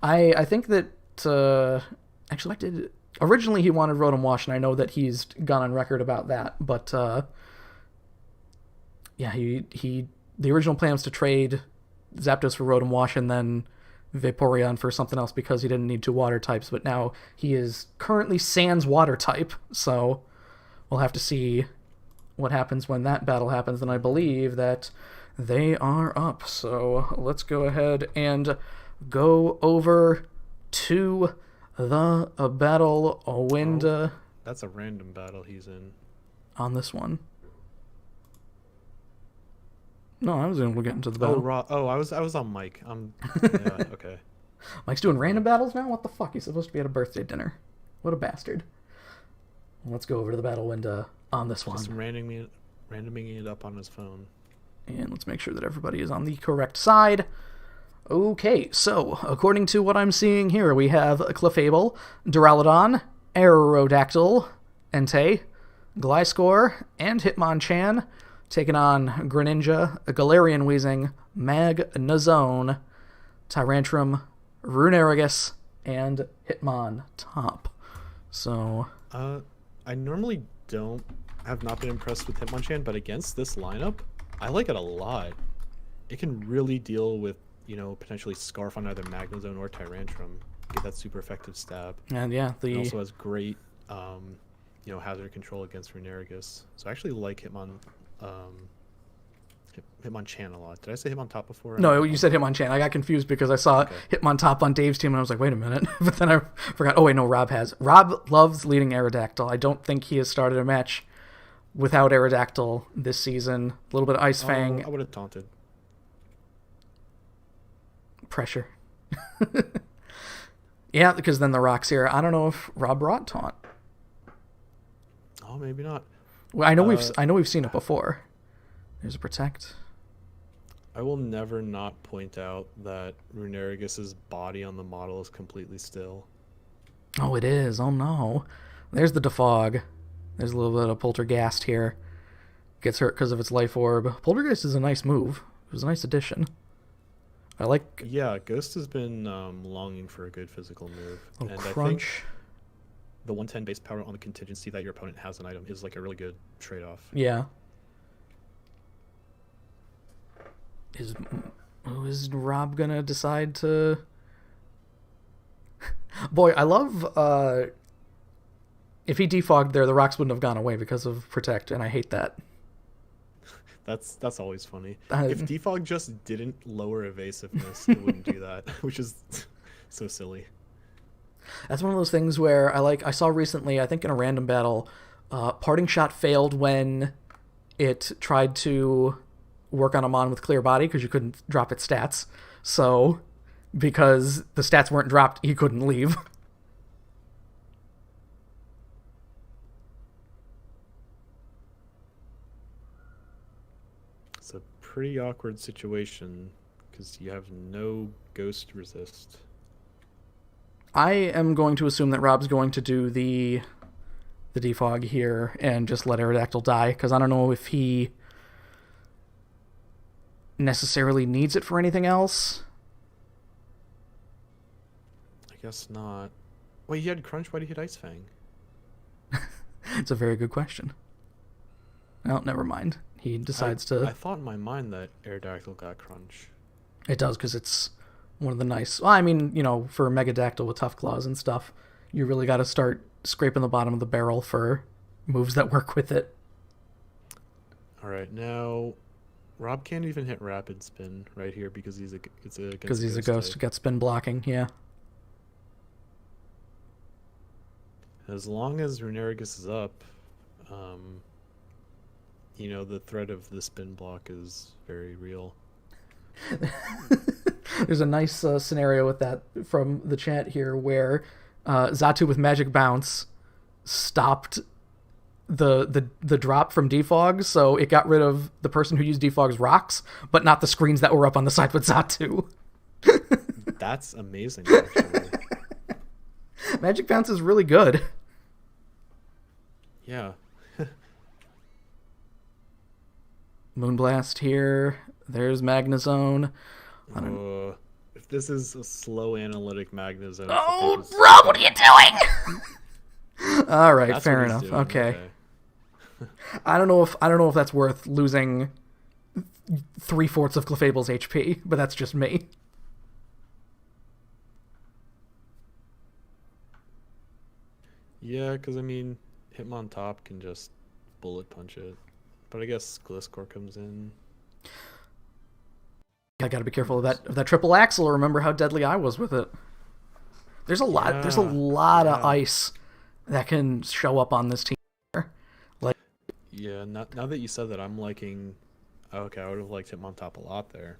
S1: I think that... actually, I did... Originally, he wanted Rotom Wash, and I know that he's gone on record about that. But, yeah, the original plan was to trade Zapdos for Rotom Wash and then Vaporeon for something else because he didn't need 2 water types. But now he is currently Sans water type, so we'll have to see what happens when that battle happens. And I believe that they are up. So let's go ahead and go over to the battle window.
S2: That's a random battle he's in.
S1: On this one. No, I was able to get into the battle.
S2: I was on Mike. Yeah, okay.
S1: Mike's doing random battles now? What the fuck? He's supposed to be at a birthday dinner. What a bastard. Let's go over to the battle window on this one.
S2: Just randoming it up on his phone.
S1: And let's make sure that everybody is on the correct side. Okay, so according to what I'm seeing here, we have Clefable, Duraludon, Aerodactyl, Entei, Gliscor, and Hitmonchan, taking on Greninja, Galarian Weezing, Magnezone, Tyrantrum, Runerigus, and Hitmontop. So...
S2: I normally have not been impressed with Hitmonchan, but against this lineup, I like it a lot. It can really deal with, potentially Scarf on either Magnezone or Tyrantrum. Get that super effective stab.
S1: And yeah,
S2: it also has great, hazard control against Runerigus. So I actually like Hitmonchan a lot. Did I say Hitmontop before?
S1: No, you said Hitmonchan. I got confused because I saw Hitmontop on Dave's team and I was like, wait a minute. But then I forgot. Oh, wait, no, Rob has. Rob loves leading Aerodactyl. I don't think he has started a match without Aerodactyl this season. A little bit of Ice Fang.
S2: I would have taunted.
S1: Pressure. Yeah, because then the Rock's here. I don't know if Rob brought taunt.
S2: Oh, maybe not.
S1: Well, I know we've seen it before. There's a Protect.
S2: I will never not point out that Runerigus' body on the model is completely still.
S1: Oh, it is. Oh, no. There's the Defog. There's a little bit of Poltergeist here. Gets hurt because of its Life Orb. Poltergeist is a nice move. It was a nice addition. I like...
S2: Yeah, Ghost has been longing for a good physical move.
S1: And
S2: Crunch.
S1: I think
S2: the 110 base power on the contingency that your opponent has an item is like a really good trade-off.
S1: Yeah. Is Rob gonna decide to... Boy, I love... If he defogged there, the rocks wouldn't have gone away because of Protect, and I hate that.
S2: That's always funny. If defog just didn't lower evasiveness, it wouldn't do that, which is so silly.
S1: That's one of those things where I saw recently, I think in a random battle, Parting Shot failed when it tried to work on a Mon with Clear Body because you couldn't drop its stats. So, because the stats weren't dropped, he couldn't leave.
S2: It's a pretty awkward situation because you have no Ghost resist.
S1: I am going to assume that Rob's going to do the defog here and just let Aerodactyl die, because I don't know if he necessarily needs it for anything else.
S2: I guess not. Wait, he had Crunch, why did he hit Ice Fang?
S1: It's a very good question. Well, never mind. He decides to...
S2: I thought in my mind that Aerodactyl got Crunch.
S1: It does, because it's One of the nice. Well, I mean, for Megadactyl with Tough Claws and stuff, you really got to start scraping the bottom of the barrel for moves that work with it.
S2: All right, now Rob can't even hit Rapid Spin right here because
S1: Because he's a ghost to get spin blocking, yeah.
S2: As long as Runerigus is up, the threat of the spin block is very real.
S1: There's a nice scenario with that from the chat here where Xatu with Magic Bounce stopped the drop from Defog, so it got rid of the person who used Defog's rocks, but not the screens that were up on the side with Xatu.
S2: That's amazing, actually.
S1: Magic Bounce is really good.
S2: Yeah.
S1: Moonblast here. There's Magnezone.
S2: If this is a slow analytic Magnezone...
S1: Oh, Rob, what are you doing? All right, that's fair enough. Okay. I don't know if that's worth losing 3/4 of Clefable's HP, but that's just me.
S2: Yeah, because I mean, Hitmontop can just bullet punch it, but I guess Gliscor comes in.
S1: I gotta be careful of that triple axle. Remember how deadly I was with it. There's a lot. There's a lot of ice that can show up on this team.
S2: Yeah. Now that you said that, I'm liking. Okay, I would have liked Hitmontop a lot there,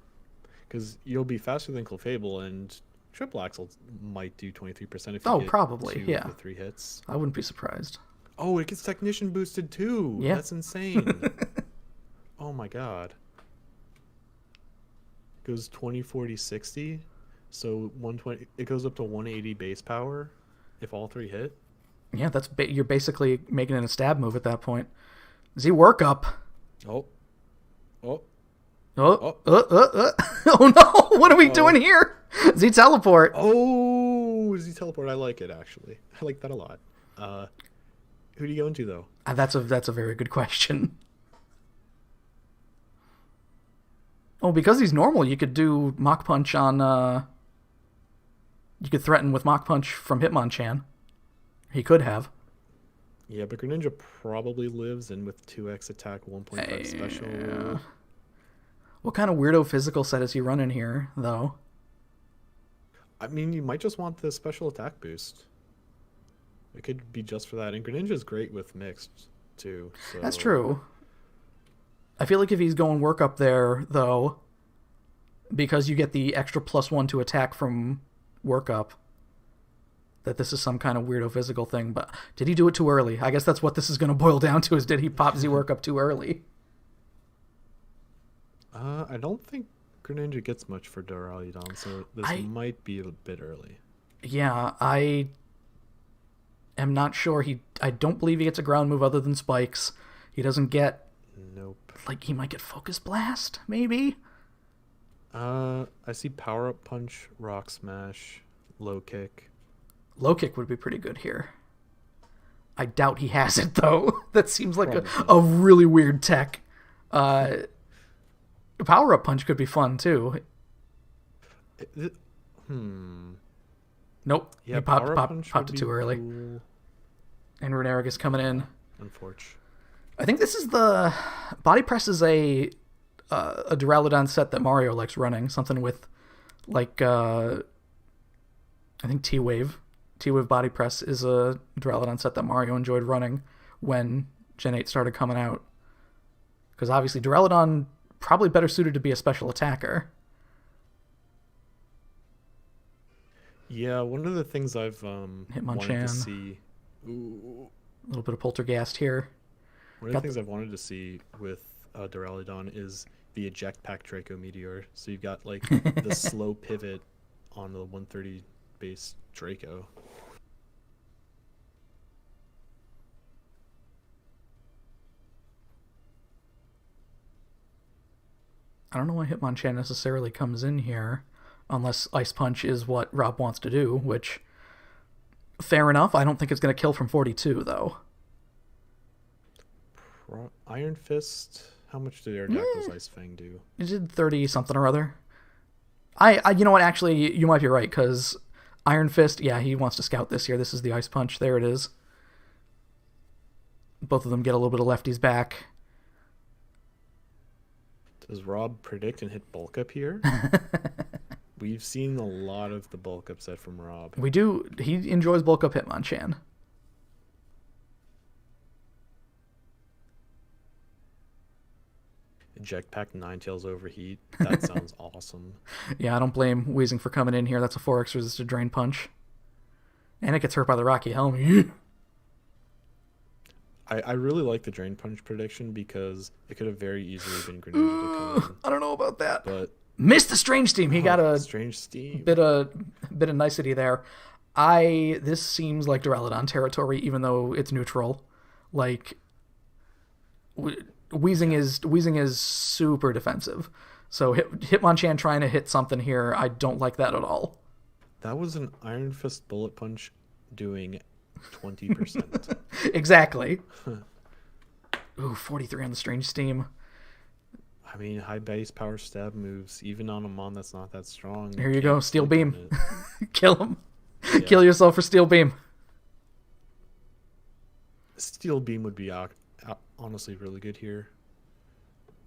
S2: because you'll be faster than Clefable, and triple axle might do 23% if you get
S1: probably,
S2: 2
S1: yeah.
S2: of the 3 hits.
S1: I wouldn't be surprised.
S2: Oh, it gets Technician boosted too. Yeah. That's insane. Oh my god. Goes 20, 40, 60. So 120. It goes up to 180 base power if all 3 hit.
S1: Yeah, you're basically making it a stab move at that point. Z work up.
S2: Oh no!
S1: What are we doing here? Z teleport.
S2: Oh, Z teleport. I like it actually. I like that a lot. Who do you go into though?
S1: That's a very good question. Oh, because he's normal, you could do Mach Punch on. You could threaten with Mach Punch from Hitmonchan. He could have.
S2: Yeah, but Greninja probably lives in with 2x attack, 1.5 special.
S1: What kind of weirdo physical set is he running here, though?
S2: I mean, you might just want the special attack boost. It could be just for that. And Greninja's great with mixed, too. So.
S1: That's true. I feel like if he's going work up there, though, because you get the extra +1 to attack from work up, that this is some kind of weirdo physical thing. But did he do it too early? I guess that's what this is going to boil down to, is did he pop Z work up too early?
S2: I don't think Greninja gets much for Duraludon, so this might be a bit early.
S1: Yeah, I am not sure. I don't believe he gets a ground move other than Spikes. He doesn't get...
S2: Nope.
S1: Like, he might get Focus Blast, maybe?
S2: I see Power Up Punch, Rock Smash, Low Kick.
S1: Low Kick would be pretty good here. I doubt he has it, though. That seems like a really weird tech. Power Up Punch could be fun, too. Nope.
S2: Yeah,
S1: he popped it too early. Cool. And Runerigus coming in.
S2: Unfortunate.
S1: I think this is the... Body Press is a Duraludon set that Mario likes running. Something with, like, I think T-Wave. T-Wave Body Press is a Duraludon set that Mario enjoyed running when Gen 8 started coming out. Because obviously Duraludon probably better suited to be a special attacker.
S2: Yeah, one of the things I've wanted to see... Ooh.
S1: A little bit of Poltergeist here.
S2: One of the things I've wanted to see with Duraludon is the Eject Pack Draco Meteor. So you've got like the slow pivot on the 130 base Draco.
S1: I don't know why Hitmonchan necessarily comes in here, unless Ice Punch is what Rob wants to do, which, fair enough. I don't think it's going to kill from 42, though.
S2: Iron Fist, how much did Aerodactyl's Ice Fang do?
S1: It did 30-something or other. You know what? Actually, you might be right because Iron Fist. Yeah, he wants to scout this here. This is the Ice Punch. There it is. Both of them get a little bit of lefties back.
S2: Does Rob predict and hit bulk up here? We've seen a lot of the bulk up set from Rob.
S1: We do. He enjoys bulk up Hitmonchan.
S2: Eject Pack Ninetales Overheat. That sounds awesome.
S1: Yeah, I don't blame Weezing for coming in here. That's a 4x resisted Drain Punch. And it gets hurt by the Rocky Helm.
S2: I really like the Drain Punch prediction because it could have very easily been Greninja to come in.
S1: I don't know about that.
S2: But
S1: missed the Strange Steam. He got a
S2: Strange Steam.
S1: Bit of nicety there. This seems like Duraludon territory, even though it's neutral. Like Weezing is super defensive. So Hitmonchan trying to hit something here, I don't like that at all.
S2: That was an Iron Fist Bullet Punch doing 20%.
S1: Exactly. Ooh, 43 on the Strange Steam.
S2: I mean, high base power stab moves, even on a mon that's not that strong.
S1: Here you go, Steel Beam. Kill him. Yeah. Kill yourself for Steel Beam.
S2: Steel Beam would be honestly really good here.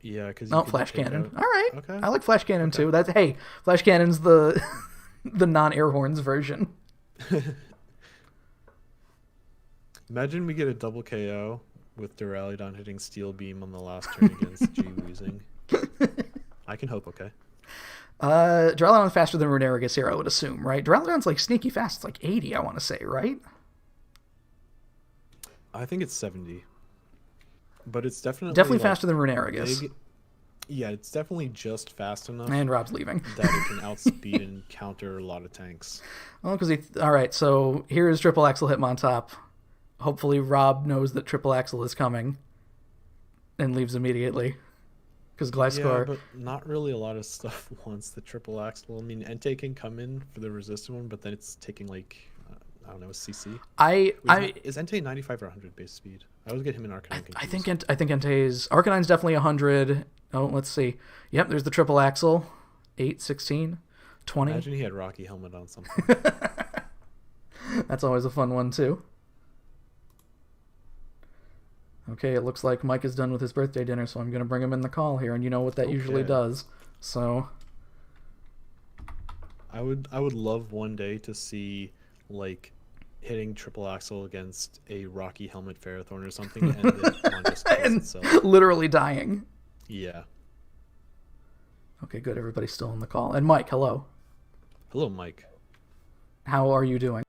S2: Yeah, because
S1: Flash Cannon. All right.
S2: Okay.
S1: I like Flash Cannon too. Flash Cannon's the the non-air horns version.
S2: Imagine we get a double KO with Duraludon hitting Steel Beam on the last turn against G Weezing. I can hope, okay?
S1: Duraludon's faster than Runerigus here, I would assume, right? Duraludon's like sneaky fast. It's like 80, I want to say, right?
S2: I think it's 70. But it's definitely
S1: faster than Runerigus.
S2: Yeah, it's definitely just fast enough.
S1: And Rob's leaving.
S2: That it can outspeed and counter a lot of tanks.
S1: Well, all right, so here's Triple Axle Hitmontop. Hopefully Rob knows that Triple Axle is coming and leaves immediately. Because Gliscor...
S2: Yeah, but not really a lot of stuff wants the Triple Axle. I mean, Entei can come in for the resistant one, but then it's taking like, I don't know, a CC. Is Entei 95 or 100 base speed? I always get him in Arcanine confused.
S1: I think Entei's... Arcanine's definitely 100. Oh, let's see. Yep, there's the Triple Axle. 8, 16, 20.
S2: Imagine he had Rocky Helmet on something.
S1: That's always a fun one, too. Okay, it looks like Mike is done with his birthday dinner, so I'm going to bring him in the call here, and you know what that usually does. So
S2: I would love one day to see, like, hitting Triple Axle against a Rocky Helmet Ferrothorn or something, and then on just kills itself.
S1: Literally dying.
S2: Yeah.
S1: Okay, good. Everybody's still on the call. And Mike, hello.
S2: Hello, Mike.
S1: How are you doing?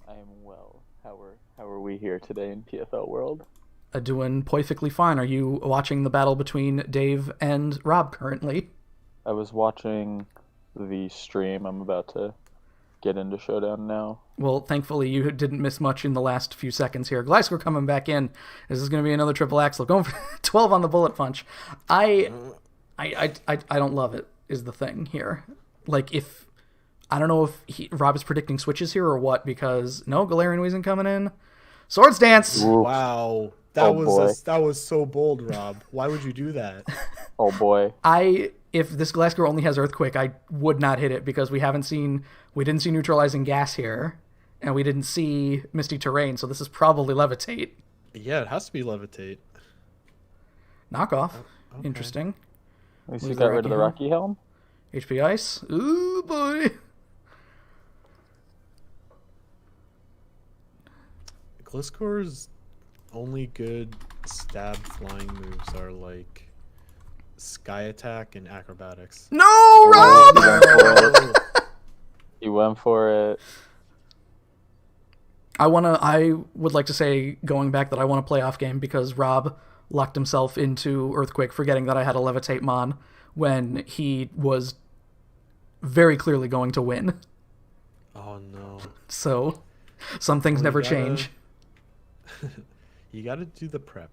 S3: I am well. How are we here today in PFL World?
S1: Doing perfectly fine. Are you watching the battle between Dave and Rob currently?
S3: I was watching the stream. I'm about to get into Showdown now.
S1: Well, thankfully you didn't miss much in the last few seconds here. Gliscor coming back in. This is going to be another Triple Axle. Going for 12 on the Bullet Punch. I don't love it, is the thing here. Like, I don't know if Rob is predicting switches here or what, because no, Galarian Weezing coming in. Swords Dance!
S3: Oof.
S2: Wow. That was so bold, Rob. Why would you do that?
S3: Oh boy.
S1: If this Gliscor only has Earthquake, I would not hit it because we didn't see Neutralizing Gas here, and we didn't see Misty Terrain, so this is probably Levitate.
S2: Yeah, it has to be Levitate.
S1: Knockoff.
S2: Okay.
S1: Interesting.
S3: At least you got rid of the Rocky Helm.
S1: HP Ice. Ooh, boy.
S2: Gliscor's only good stab flying moves are like Sky Attack and Acrobatics.
S1: No, Rob!
S3: He went for it.
S1: I would like to say, going back, that I want to play off game because Rob locked himself into Earthquake, forgetting that I had a Levitate Mon when he was very clearly going to win.
S2: Oh no.
S1: So, some things never change.
S2: You gotta do the prep.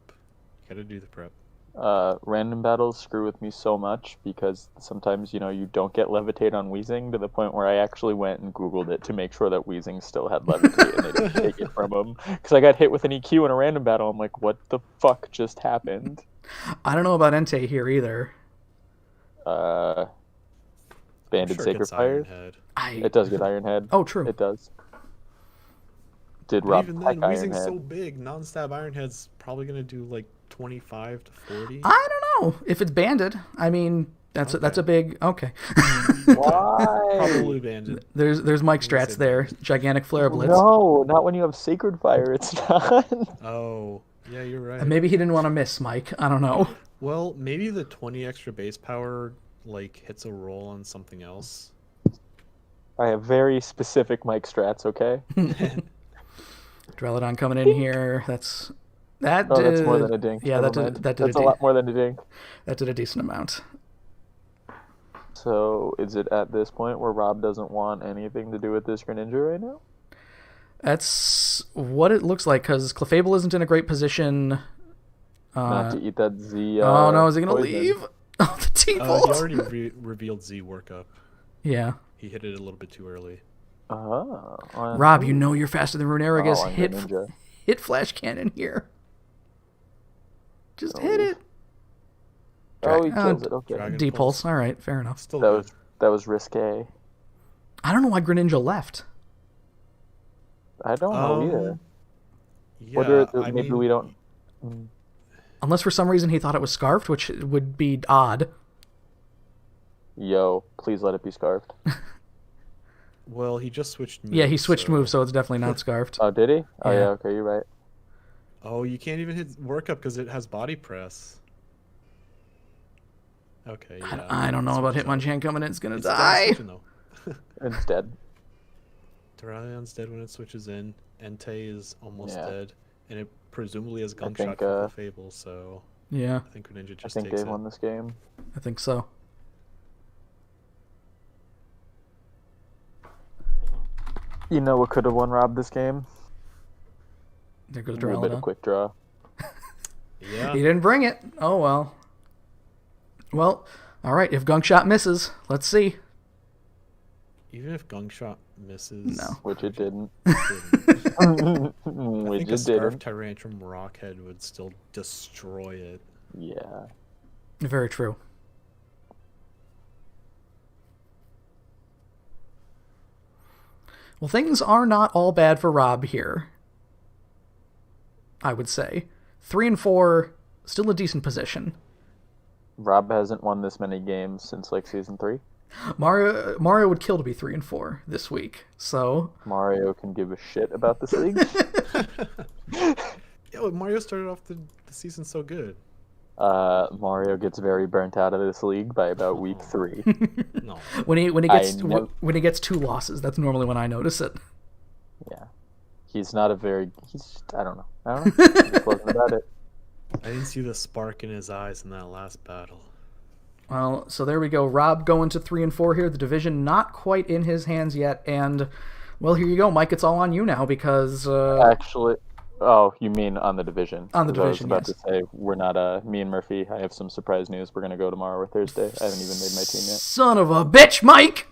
S3: Random battles screw with me so much because sometimes, you don't get Levitate on Weezing to the point where I actually went and Googled it to make sure that Weezing still had Levitate and they didn't take it from him. Because I got hit with an EQ in a random battle. I'm like, what the fuck just happened?
S1: I don't know about Entei here either.
S3: banded
S2: sure it
S3: Sacred
S2: gets
S3: Fires.
S2: Ironhead.
S3: It does get Ironhead.
S1: Oh, true.
S3: It does. Did
S2: But
S3: Rob
S2: even
S3: pack
S2: then, Weezing's
S3: Ironhead?
S2: so big, non-stab Ironhead's probably gonna do like 25 to 40.
S1: I don't know if it's banded. I mean, that's a big okay.
S3: Why?
S2: Probably banded.
S1: There's Mike
S2: I'm gonna
S1: Strats
S2: say
S1: there.
S2: banded.
S1: Gigantic flare blitz.
S3: No, not when you have Sacred Fire. It's not.
S2: Oh, yeah, you're right.
S1: And maybe he didn't want to miss Mike. I don't know.
S2: Well, maybe the 20 extra base power like hits a roll on something else.
S3: I have very specific Mike Strats. Okay.
S1: Drelodon coming in here. That's
S3: more than a dink.
S1: Yeah,
S3: Never mind.
S1: That's
S3: a lot more than a dink.
S1: That did a decent amount.
S3: So is it at this point where Rob doesn't want anything to do with this Greninja right now?
S1: That's what it looks like, because Clefable isn't in a great position.
S3: Not to eat that Z.
S1: Oh no, is he gonna
S3: poison.
S1: leave? Oh, the
S2: He
S1: T-Bolt.
S2: already revealed Z workup.
S1: Yeah.
S2: He hit it a little bit too early.
S1: Rob, you know you're faster than Runerigus.
S3: on Greninja.
S1: Hit Flash Cannon here. Just hit it.
S3: Oh, he kills it. Okay.
S2: Dragon
S1: D-Pulse. All right, fair enough.
S2: Still
S3: That
S2: good.
S3: was risque.
S1: I don't know why Greninja left.
S3: I don't know either.
S2: Yeah,
S3: Maybe we don't.
S1: Unless for some reason he thought it was Scarfed, which would be odd.
S3: Yo, please let it be Scarfed.
S2: Well, he just switched moves.
S1: Yeah, he switched moves, so it's definitely not Scarfed.
S3: Oh, did he? Oh,
S1: Yeah.
S3: yeah. Okay, you're right.
S2: Oh, you can't even hit workup because it has body press. Okay, yeah.
S1: I don't know about Hitmonchan coming in. It's going to
S2: It's
S1: die.
S2: switching, though.
S3: It's dead.
S2: Duraludon's dead when it switches in. Entei is almost
S3: Yeah.
S2: dead. And it presumably has Gunk
S3: think,
S2: Shot for Fable, so
S1: Yeah,
S2: I think Greninja
S3: I
S2: just
S3: think
S2: takes
S3: they
S2: it.
S3: won this game.
S1: I think so.
S3: You know what could have won Rob this game?
S1: There goes
S3: A little bit of
S1: Duraludon.
S3: quick draw.
S2: Yeah.
S1: He didn't bring it. Oh, well. Well, all right. If Gunk Shot misses, let's see.
S2: Even if Gunk Shot misses.
S1: No.
S3: Which it didn't.
S2: it didn't. I
S3: Which
S2: think a
S3: it
S2: Scarf
S3: didn't.
S2: Tyrantrum Rockhead would still destroy it.
S3: Yeah.
S1: Very true. Well, things are not all bad for Rob here, I would say. 3 and 4, still a decent position.
S3: Rob hasn't won this many games since like season 3.
S1: Mario would kill to be 3 and 4 this week. So
S3: Mario can give a shit about this league.
S2: Yeah, but Mario started off the season so good.
S3: Mario gets very burnt out of this league by about week 3.
S2: No.
S1: when he
S3: know.
S1: when he gets 2 losses, that's normally when I notice it.
S3: Yeah. He's not a very. I don't know. He just wasn't about it.
S2: I didn't see the spark in his eyes in that last battle.
S1: Well, so there we go. Rob going to 3 and 4 here. The division not quite in his hands yet, and well, here you go, Mike. It's all on you now because
S3: Actually, oh, you mean on the division?
S1: On the
S3: 'Cause
S1: division,
S3: I was
S1: yes.
S3: about to say we're not. Me and Murphy. I have some surprise news. We're gonna go tomorrow or Thursday. I haven't even made my team yet.
S1: son of a bitch, Mike.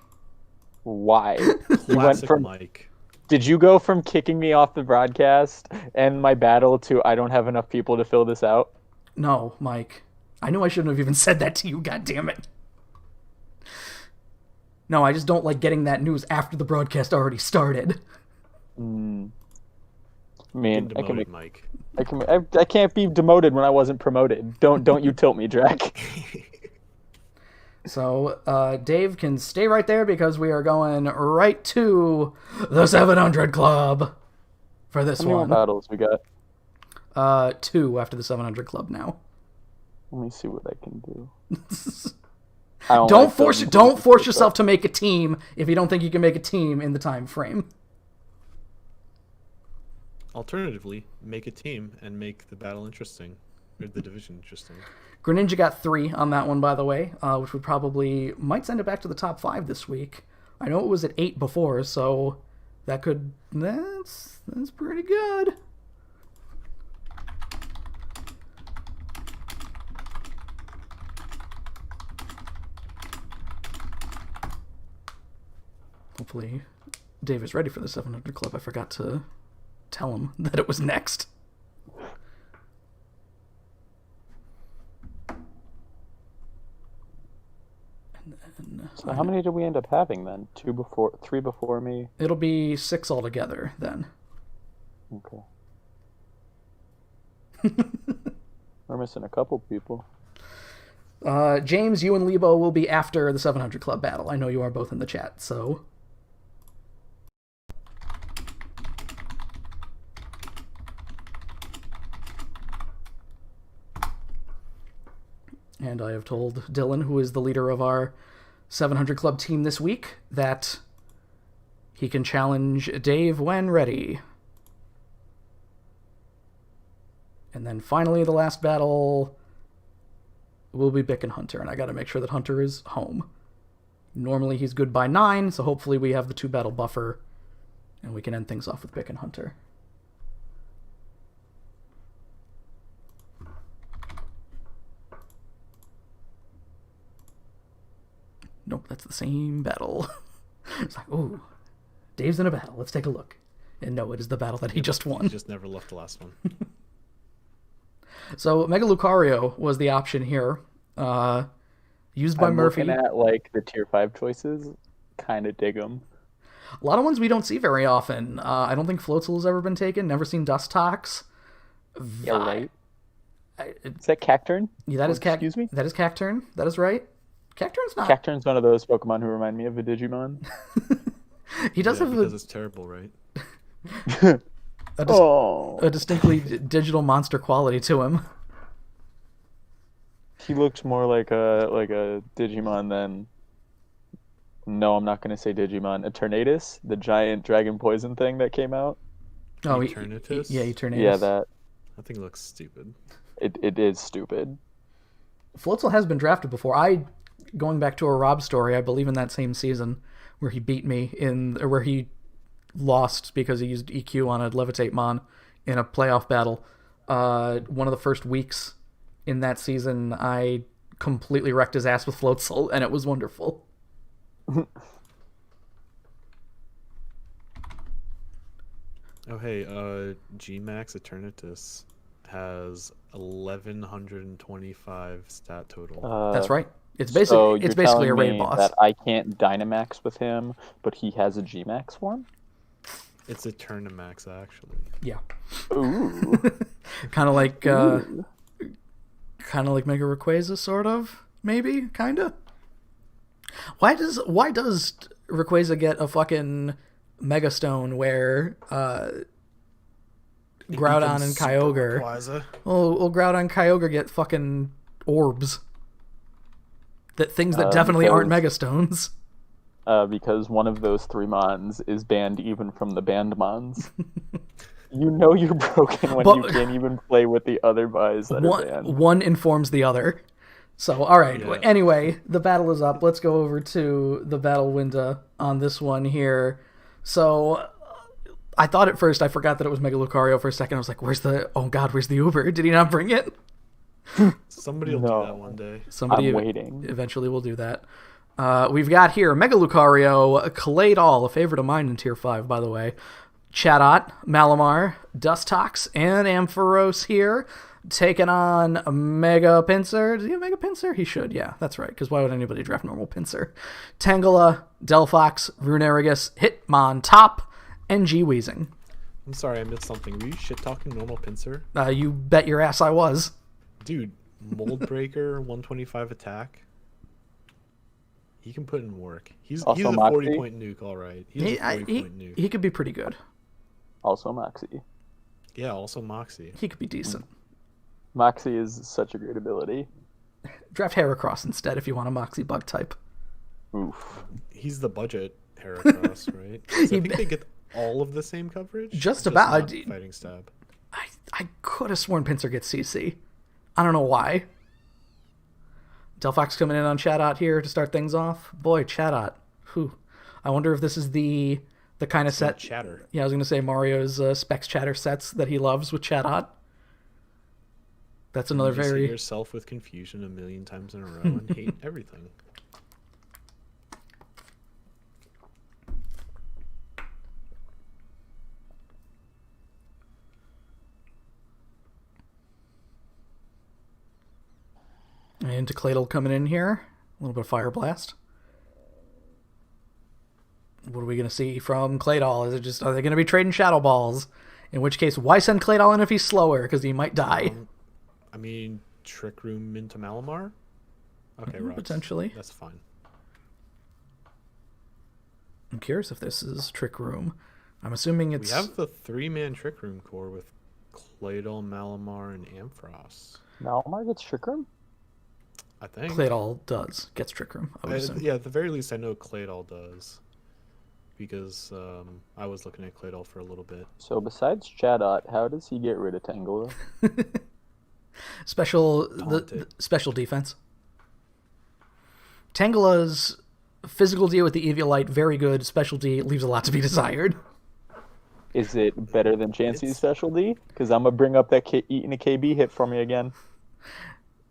S3: Why? You went
S2: Classic
S3: from.
S2: Mike.
S3: Did you go from kicking me off the broadcast and my battle to I don't have enough people to fill this out?
S1: No, Mike. I knew I shouldn't have even said that to you. God damn it. No, I just don't like getting that news after the broadcast already started.
S3: Man,
S2: Demoted Mike.
S3: I can't be demoted when I wasn't promoted. Don't you tilt me, Drac.
S1: So, Dave can stay right there because we are going right to the 700 Club for this
S3: How many more
S1: one.
S3: battles we got?
S1: 2 after the 700 Club now.
S3: Let me see what I can do.
S1: Don't force yourself to make a team if you don't think you can make a team in the time frame.
S2: Alternatively, make a team and make the battle interesting. Or the division interesting.
S1: Greninja got 3 on that one, by the way, which would probably might send it back to the top 5 this week. I know it was at 8 before, so that's pretty good. Hopefully Dave is ready for the 700 Club. I forgot to tell him that it was next.
S3: So how many did we end up having then? 3 before me?
S1: It'll be 6 altogether then.
S3: Okay. We're missing a couple people.
S1: James, you and Lebo will be after the 700 Club battle. I know you are both in the chat, so... And I have told Dylan, who is the leader of our 700 Club team this week, that he can challenge Dave when ready. And then finally, the last battle will be Bick and Hunter, and I gotta make sure that Hunter is home. Normally he's good by 9, so hopefully we have the 2 battle buffer, and we can end things off with Bick and Hunter. Nope, that's the same battle. It's like, ooh, Dave's in a battle. Let's take a look. And no, it is the battle that he just won.
S2: He just never left the last one.
S1: So Mega Lucario was the option here. Used by Murphy.
S3: Looking at like the tier 5 choices, kind of dig them.
S1: A lot of ones we don't see very often. I don't think Floatzel has ever been taken. Never seen Dustox.
S3: Yeah, right. Is that Cacturn?
S1: Yeah, that is
S3: Excuse me?
S1: That is Cacturn. That is right. Cacturn's not.
S3: Cacturn's one of those Pokemon who remind me of a Digimon.
S1: He does have
S2: because it's terrible, right?
S1: a distinctly digital monster quality to him.
S3: He looked more like a Digimon than... No, I'm not going to say Digimon. Eternatus, the giant dragon poison thing that came out.
S1: Oh,
S2: Eternatus?
S1: Yeah, Eternatus.
S3: Yeah, that.
S2: That thing looks stupid.
S3: It is stupid.
S1: Floatzel has been drafted before. Going back to a Rob story, I believe in that same season where he beat me where he lost because he used EQ on a Levitate Mon in a playoff battle. One of the first weeks in that season, I completely wrecked his ass with Floatzel, and it was wonderful.
S2: Oh, hey, Gmax Eternatus has 1125 stat total.
S1: That's right. It's basically a raid boss.
S3: That I can't Dynamax with him, but he has a Gmax form?
S2: It's Eternamax, actually.
S1: Yeah.
S3: Ooh.
S1: kind of like Mega Rayquaza, sort of, maybe, kind of. Why does Rayquaza get a fucking Mega Stone where Groudon and Kyogre? Well, Groudon and Kyogre get fucking orbs. Things that definitely aren't Mega Stones.
S3: Because one of those 3 Mons is banned even from the banned Mons. You know you're broken when you can't even play with the other buys that are banned.
S1: One informs the other. So, all right. Yeah. Anyway, the battle is up. Let's go over to the battle window on this one here. So, I thought at first, I forgot that it was Mega Lucario for a second. I was like, where's the Uber? Did he not bring it?
S2: Somebody will do that one day.
S3: I'm waiting.
S1: Eventually will do that. We've got here Mega Lucario, Claydol, a favorite of mine in Tier 5, by the way. Chatot, Malamar, Dustox, and Ampharos here, taking on Mega Pinsir. Does he have Mega Pinsir? He should, yeah, that's right, because why would anybody draft normal Pinsir? Tangela, Delphox, Runerigus, Hitmontop, and G-Weezing.
S2: I'm sorry, I missed something. Were you shit-talking normal Pinsir?
S1: You bet your ass I was.
S2: Dude, Mold Breaker, 125 attack. He can put in work. He's a 40-point nuke, all right. He's a 40-point nuke.
S1: He could be pretty good.
S3: Also Moxie.
S2: Yeah, also Moxie.
S1: He could be decent.
S3: Moxie is such a great ability.
S1: Draft Heracross instead if you want a Moxie bug type.
S3: Oof.
S2: He's the budget Heracross, right? I think they get all of the same coverage?
S1: Just about.
S2: Fighting Stab.
S1: I could have sworn Pinsir gets CC. I don't know why. Delphox coming in on Chatot here to start things off. Boy, Chatot. Whew. I wonder if this is the kind of set...
S2: Chatter.
S1: Yeah, I was going to say Mario's Specs Chatter sets that he loves with Chatot. That's another
S2: you
S1: very...
S2: see yourself with confusion a million times in a row and hate everything. And Claydol coming in here.
S1: little bit of Fire Blast. What are we going to see from Claydol? Is it just, are they going to be trading Shadow Balls? In which case, why send Claydol in if he's slower? Because he might die.
S2: I mean, Trick Room into Malamar? Okay, Rocks.
S1: Potentially.
S2: That's fine.
S1: I'm curious if this is Trick Room. I'm assuming it's...
S2: We have the 3-man Trick Room core with Claydol, Malamar, and Ampharos.
S3: Malamar gets Trick Room?
S2: I think.
S1: Claydol does. Gets Trick Room, I would assume.
S2: Yeah, at the very least, I know Claydol does. Because I was looking at Claydol for a little bit.
S3: So besides Chatot, how does he get rid of Tangela?
S1: Special defense. Tangela's physical D with the Eviolite, very good. Special D leaves a lot to be desired.
S3: Is it better than Chansey's special D? Because I'm going to bring up that eating a KB hit for me again.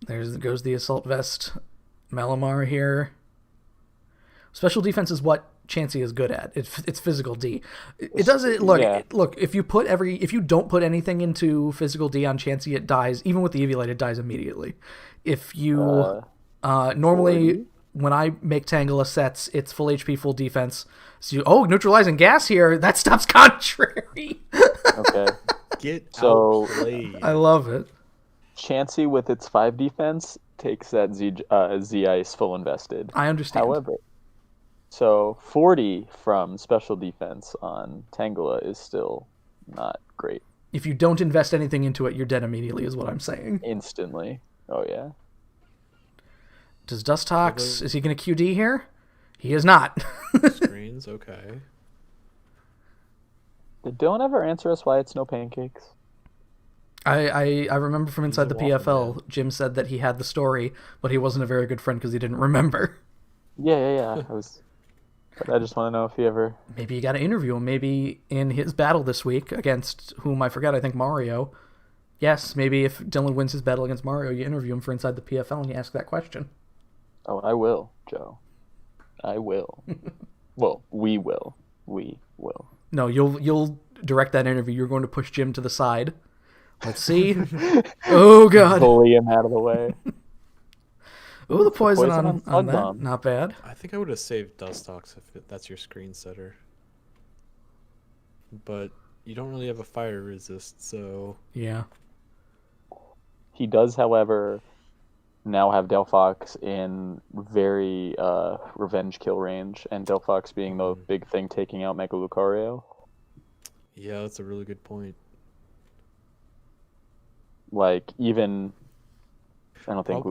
S1: There goes the Assault Vest Malamar here. Special defense is what Chansey is good at. It's physical D. It doesn't look.
S3: Yeah.
S1: Look, if you don't put anything into physical D on Chansey, it dies. Even with the Eviolite, it dies immediately. If you normally
S3: 40?
S1: when I make Tangela sets, it's full HP, full defense. So neutralizing gas here, that stops contrary.
S3: Okay.
S2: Get
S3: So-
S2: outplayed.
S1: I love it.
S3: Chansey with its 5 defense takes that Z Ice full invested.
S1: I understand.
S3: However, so 40 from special defense on Tangela is still not great.
S1: If you don't invest anything into it, you're dead immediately, is what I'm saying.
S3: Instantly. Oh, yeah.
S1: Does Dustox, is he going to QD here? He is not.
S2: Screens, okay.
S3: Did Dylan ever answer us why it's no pancakes?
S1: I remember from inside the
S2: He's a waffle
S1: PFL, Jim said that he had the story, but he wasn't a very good friend because he didn't remember.
S3: Yeah. But I just want to know if he ever...
S1: Maybe you got to interview him. Maybe in his battle this week against whom I forget, I think Mario. Yes, maybe if Dylan wins his battle against Mario, you interview him for inside the PFL and you ask that question.
S3: Oh, I will, Joe. I will. Well, we will. We will.
S1: No, you'll direct that interview. You're going to push Jim to the side. Let's see. Oh, God.
S3: Bully him out of the way.
S1: Oh, the poison on
S3: Slug
S1: that.
S3: Bomb.
S1: Not bad.
S2: I think I would have saved Dustox if that's your screen setter. But you don't really have a fire resist, so...
S1: Yeah.
S3: He does, however, now have Delphox in very revenge kill range, and Delphox being the big thing taking out Mega Lucario.
S2: Yeah, that's a really good point.
S3: Like, even... I don't think...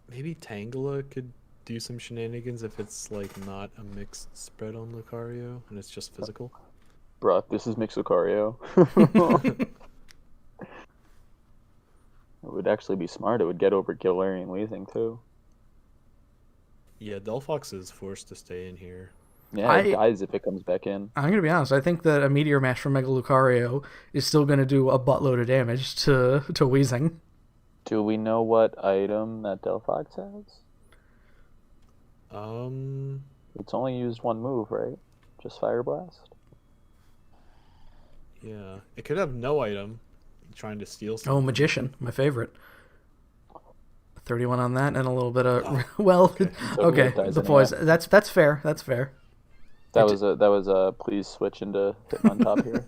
S2: Maybe Tangela could do some shenanigans if it's, like, not a mixed spread on Lucario, and it's just physical.
S3: Bruh, this is Mix Lucario. It would actually be smart. It would get over Galarian Weezing, too.
S2: Yeah, Delphox is forced to stay in here.
S3: Yeah, it dies if it comes back in.
S1: I'm going to be honest. I think that a Meteor Mash from Mega Lucario is still going to do a buttload of damage to Weezing.
S3: Do we know what item that Delphox has? It's only used one move, right? Just Fire Blast?
S2: Yeah. It could have no item trying to steal something.
S1: Oh, Magician, my favorite. 31 on that and a little bit of... well, okay, the poison. That's fair. That's fair.
S3: That was a please switch into Hitmontop here.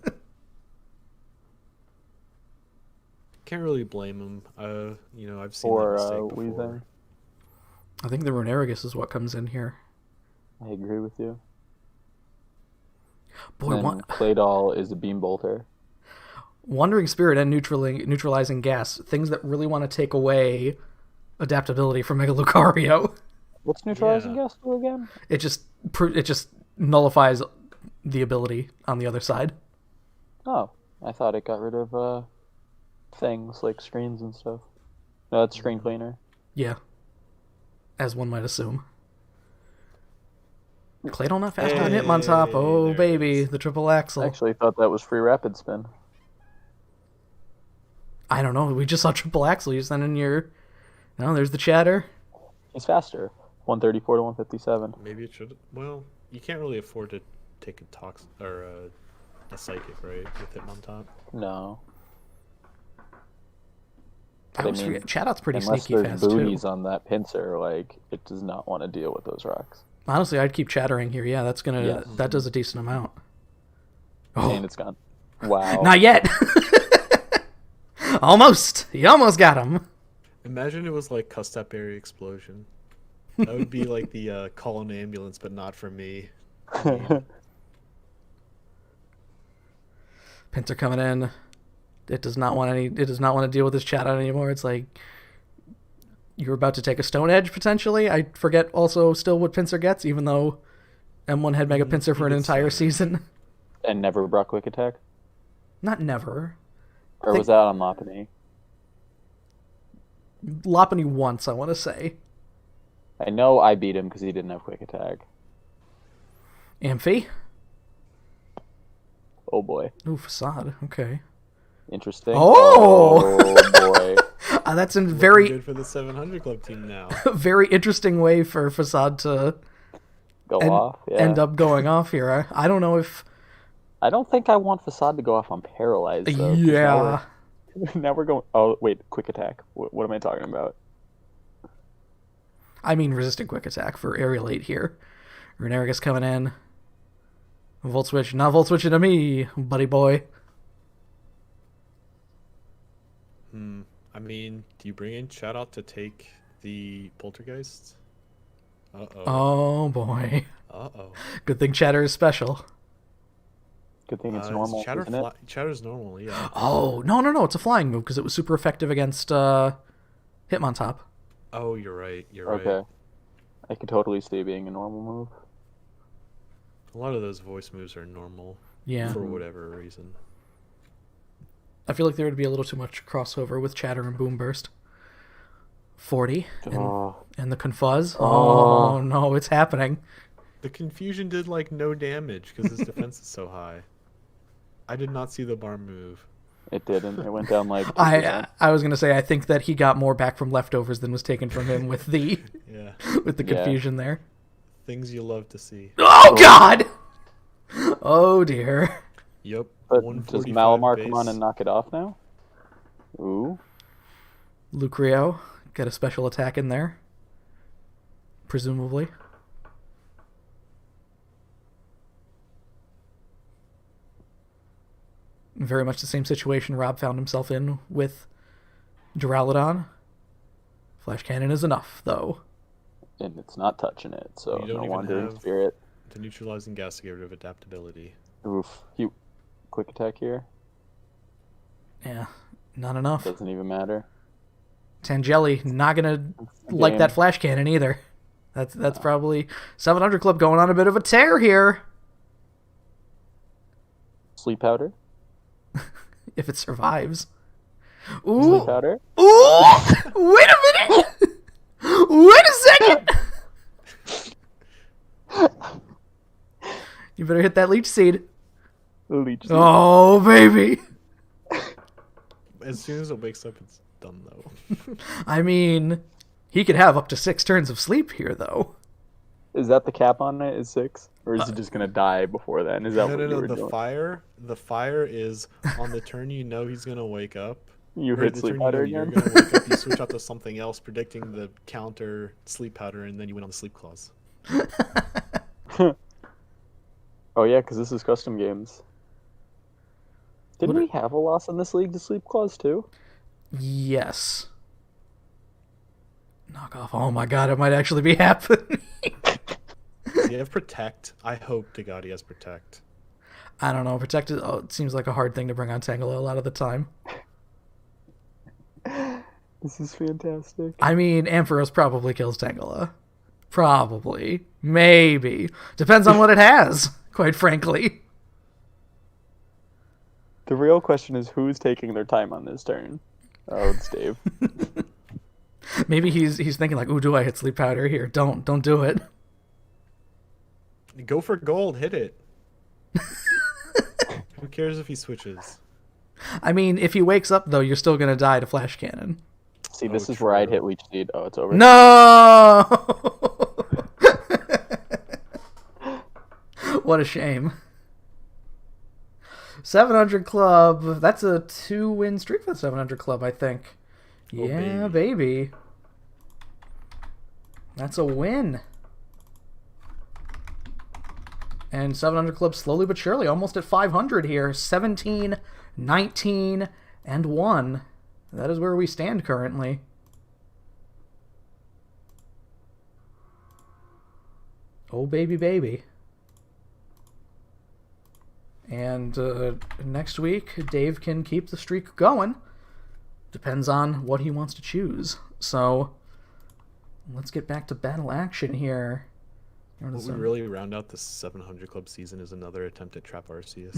S2: Can't really blame him. I've seen
S3: Or
S2: that mistake before.
S3: Weezing.
S1: I think the Runerigus is what comes in here.
S3: I agree with you.
S1: Boy,
S3: And Claydol is a Beam Bolter.
S1: Wandering Spirit and neutralizing gas, things that really want to take away adaptability from Mega Lucario.
S3: What's neutralizing gas do again?
S1: It just nullifies the ability on the other side.
S3: Oh, I thought it got rid of things like screens and stuff. No, that's screen cleaner.
S1: Yeah, as one might assume. Claydol not fast on Hitmontop. Oh, baby, the triple axle.
S3: I actually thought that was free rapid spin.
S1: I don't know. We just saw triple axle. You send in your... No, there's the chatter.
S3: He's faster. 134 to 157.
S2: Maybe it should... Well, you can't really afford to take a psychic, right? With Hitmontop.
S3: No.
S1: I always forget. Chatot pretty
S3: unless
S1: sneaky
S3: there's
S1: fast,
S3: boonies
S1: too.
S3: on that pincer, like, it does not want to deal with those rocks.
S1: Honestly, I'd keep chattering here. Yeah,
S3: Yes.
S1: that does a decent amount.
S3: And it's gone. Wow.
S1: Not yet. Almost. You almost got him.
S2: Imagine it was like Custap Area Explosion. That would be like the call an ambulance, but not for me. I mean,
S1: Pincer coming in. It does not want to deal with this chat out anymore. It's like you're about to take a Stone Edge potentially. I forget also still what Pincer gets, even though M1 had Mega Pincer for an entire season.
S3: And never brought quick attack?
S1: Not never.
S3: Or was that on Lopunny?
S1: Lopunny once, I want to say.
S3: I know I beat him because he didn't have quick attack.
S1: Amphi?
S3: Oh boy.
S1: Ooh, Facade. Okay.
S3: Interesting.
S1: Oh!
S3: Oh boy.
S1: That's a
S2: looking
S1: very
S2: good for the 700 Club team now.
S1: very interesting way for Facade to
S3: Go off? Yeah.
S1: end up going off here. I don't know if...
S3: I don't think I want Facade to go off on Paralyzed, though. 'cause
S1: Yeah.
S3: Now we're going... Oh, wait. Quick attack. What am I talking about?
S1: I mean resistant quick attack for Aerial 8 here. Runerigus coming in. Volt Switch. Not Volt Switching to me, buddy boy.
S2: I mean, do you bring in Chatot to take the Poltergeist? Uh-oh.
S1: Oh, boy.
S2: Uh-oh.
S1: Good thing Chatter is special.
S3: Good thing it's normal, isn't it?
S2: Chatter's normal, yeah.
S1: Oh, no. It's a flying move because it was super effective against Hitmontop.
S2: Oh, you're right. You're
S3: Okay.
S2: right.
S3: I could totally see it being a normal move.
S2: A lot of those voice moves are normal.
S1: Yeah.
S2: For whatever reason.
S1: I feel like there would be a little too much crossover with Chatter and Boom Burst. 40. And the Confuzz. Oh, no, it's happening.
S2: The Confusion did, like, no damage because his defense is so high. I did not see the bar move.
S3: It didn't. It went down like 2%.
S1: I was going to say, I think that he got more back from leftovers than was taken from him with the
S2: Yeah.
S1: with the confusion there.
S2: Things you love to see.
S1: Oh, God! Oh, dear.
S2: Yep.
S3: But does
S2: 145
S3: Malamar
S2: base.
S3: come on and knock it off now? Ooh.
S1: Lucrio, get a special attack in there. Presumably. Very much the same situation Rob found himself in with Duraludon. Flash Cannon is enough, though.
S3: And it's not touching it, so
S2: You don't
S3: no
S2: even
S3: Wandering
S2: have-
S3: Spirit.
S2: The neutralizing gas to get rid of adaptability.
S3: Oof. Quick attack here.
S1: Yeah, not enough.
S3: Doesn't even matter.
S1: Tangeli, not gonna like
S3: Game.
S1: that Flash Cannon either. That's probably 700 Club going on a bit of a tear here.
S3: Sleep Powder.
S1: If it survives.
S3: Sleep
S1: Ooh.
S3: Powder.
S1: Ooh! Wait a minute! Wait a second! You better hit that Leech Seed.
S3: Leech Seed.
S1: Oh, baby!
S2: As soon as it wakes up, it's done, though.
S1: I mean, he could have up to 6 turns of sleep here, though.
S3: Is that the cap on it? Is 6? Or is he just going to die before then? Is that
S2: No,
S3: what you
S2: no,
S3: were
S2: no.
S3: doing?
S2: The fire is on the turn you know he's going to wake up.
S3: You
S2: Or
S3: hit
S2: the
S3: Sleep
S2: turn
S3: Powder
S2: you're
S3: again?
S2: going to wake up, you switch out to something else, predicting the counter sleep powder, and then you win on the sleep clause.
S3: Oh yeah, because this is custom games. Didn't
S1: What
S3: we have a loss in this league to Sleep Clause too?
S1: Yes. Knock off. Oh my god, it might actually be happening.
S2: Does he have Protect? I hope to God he has Protect.
S1: I don't know. Protected. Oh, it seems like a hard thing to bring on Tangela a lot of the time.
S3: This is fantastic.
S1: I mean, Ampharos probably kills Tangela. Probably. Maybe. Depends on what it has, quite frankly.
S3: The real question is who's taking their time on this turn? Oh, it's Dave.
S1: Maybe he's thinking like, ooh, do I hit Sleep Powder here? Don't do it.
S2: Go for gold, hit it. Who cares if he switches?
S1: I mean, if he wakes up, though, you're still going to die to Flash Cannon.
S3: See, this
S2: Oh,
S3: is where I'd
S2: true.
S3: hit Leech Seed. Oh, it's over.
S1: No! What a shame. 700 Club. That's a 2-win streak for the 700 Club, I think. Yeah, baby. That's a win. And 700 Club slowly but surely, almost at 500 here. 17, 19, and 1. That is where we stand currently. Oh, baby, baby. And next week, Dave can keep the streak going. Depends on what he wants to choose. So, let's get back to battle action here.
S2: What we really round out the 700 Club season is another attempt at Trap Arceus.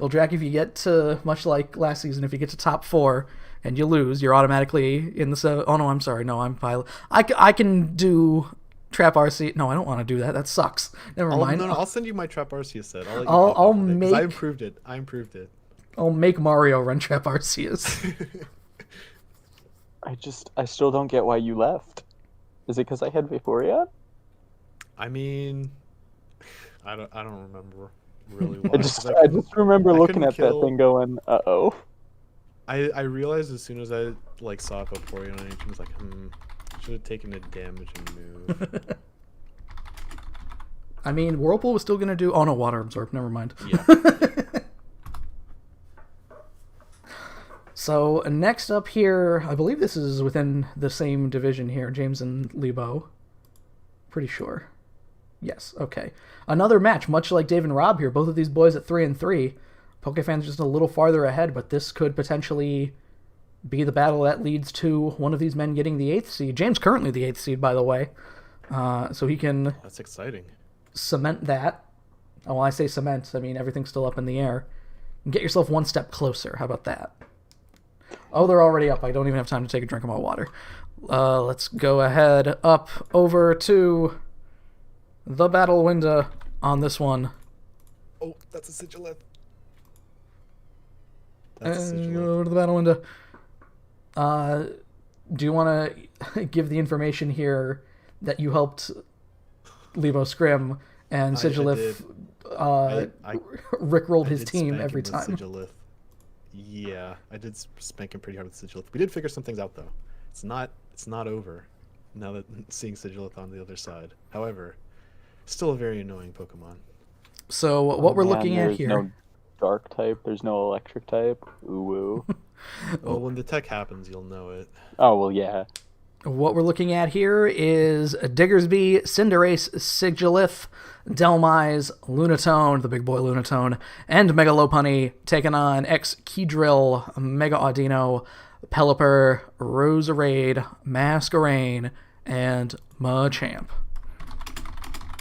S1: Well, Jack, if you get to, much like last season, if you get to top 4 and you lose, you're automatically in the... Oh, no, I'm sorry. No, I'm pilot. I can do Trap Arceus. No, I don't want to do that. That sucks. Never mind.
S2: No, I'll send you my Trap Arceus set.
S1: I'll make...
S2: I improved it.
S1: I'll make Mario run Trap Arceus.
S3: I still don't get why you left. Is it because I had Vaporeon?
S2: I mean, I don't remember really why.
S3: I just remember looking at that thing going, uh-oh.
S2: I realized as soon as I saw Vaporeon and I was like, should have taken a damaging move.
S1: I mean, Whirlpool was still gonna do... Oh no, Water Absorb. Never mind.
S2: Yeah.
S1: So next up here, I believe this is within the same division here, James and Lebo. Pretty sure. Yes, okay. Another match, much like Dave and Rob here, both of these boys at 3-3. PokeFans just a little farther ahead, but this could potentially be the battle that leads to one of these men getting the 8th seed. James currently the 8th seed, by the way. So he can...
S2: That's exciting.
S1: Cement that. Oh, well, I say cement, I mean everything's still up in the air. And get yourself one step closer. How about that? Oh, they're already up. I don't even have time to take a drink of my water. Let's go ahead up over to the battle window on this one.
S2: Oh, that's a Sigilith.
S1: Go over to the battle window. Do you want to give the information here that you helped Lebo Scrim and Sigilith rickrolled his team every time?
S2: Yeah, I did spank him pretty hard with Sigilith. We did figure some things out though. It's not over now that seeing Sigilith on the other side. However, still a very annoying Pokemon.
S1: So what we're looking at here...
S3: There's no dark type. There's no electric type. Ooh.
S2: Well, when the tech happens, you'll know it.
S3: Oh well, yeah.
S1: What we're looking at here is Diggersby, Cinderace, Sigilith, Delmise, Lunatone, the big boy Lunatone, and Mega Lopunny taking on Excadrill, Mega Audino, Pelipper, Roserade, Masquerain, and Machamp.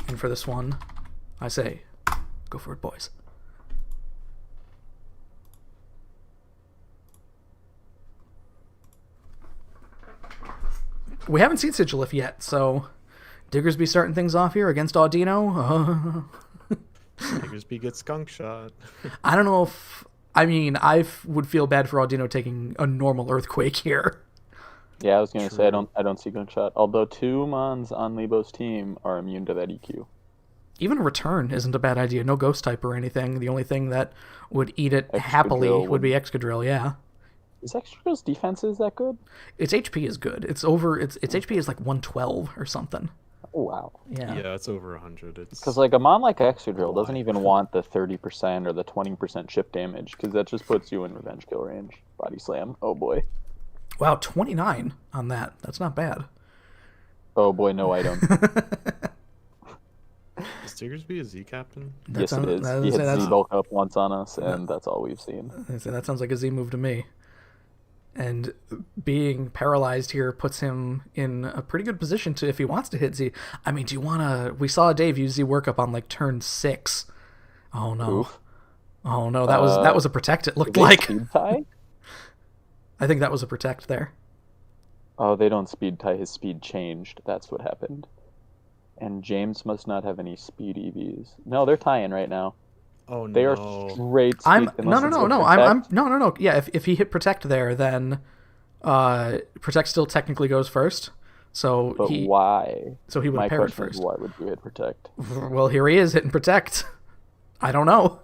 S1: And for this one, I say, go for it, boys. We haven't seen Sigilith yet, so Diggersby starting things off here against Audino.
S2: Diggersby gets skunk shot.
S1: I don't know if... I mean, I would feel bad for Audino taking a normal Earthquake here.
S3: Yeah, I was going to say, I don't see skunk shot. Although 2 Mons on Lebo's team are immune to that EQ.
S1: Even a return isn't a bad idea. No Ghost type or anything. The only thing that would eat it happily would be Excadrill, yeah.
S3: Is Excadrill's defense that good?
S1: Its HP is good. Its HP is like 112 or something.
S3: Oh, wow.
S1: Yeah,
S2: it's over 100.
S3: Because a Mon like Excadrill doesn't even want the 30% or the 20% chip damage, because that just puts you in revenge kill range. Body slam. Oh boy.
S1: Wow, 29 on that. That's not bad.
S3: Oh boy, no item.
S2: Is Diggersby a Z captain?
S3: Yes, it is. He hit Z bulk up once on us, and that's all we've seen.
S1: That sounds like a Z move to me. And being paralyzed here puts him in a pretty good position to, if he wants to hit Z. I mean, do you want to... We saw Dave use Z workup on turn 6. Oh no. Oof. Oh no, that was a protect, it looked like.
S3: Speed tie?
S1: I think that was a protect there.
S3: Oh, they don't speed tie. His speed changed. That's what happened. And James must not have any speed EVs. No, they're tying right now.
S2: Oh no.
S3: They are straight speed.
S1: No. Yeah, if he hit protect there, then protect still technically goes first. So
S3: why?
S1: So he would pair it first.
S3: Why would you hit protect?
S1: Well, here he is hitting protect. I don't know.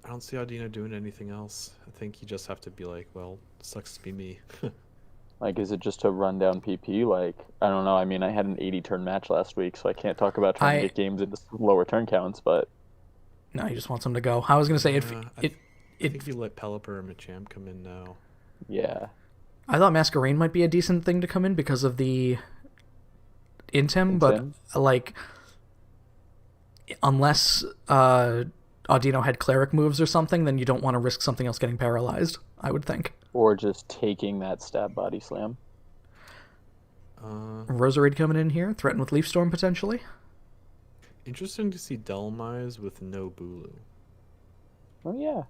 S2: I don't see Audino doing anything else. I think you just have to be like, well, sucks to be me.
S3: Like, is it just to run down PP? Like, I don't know. I mean, I had an 80 turn match last week, so I can't talk about trying to get games into lower turn counts, but...
S1: No, he just wants him to go. I was going to say,
S2: I think you let Pelipper or Machamp come in now.
S3: Yeah.
S1: I thought Masquerain might be a decent thing to come in because of the Intim, but, like, unless Audino had Cleric moves or something, then you don't want to risk something else getting paralyzed, I would think.
S3: Or just taking that stab body slam.
S1: Roserade coming in here, threatened with Leaf Storm potentially.
S2: Interesting to see Delmise with no Bulu.
S3: Oh yeah.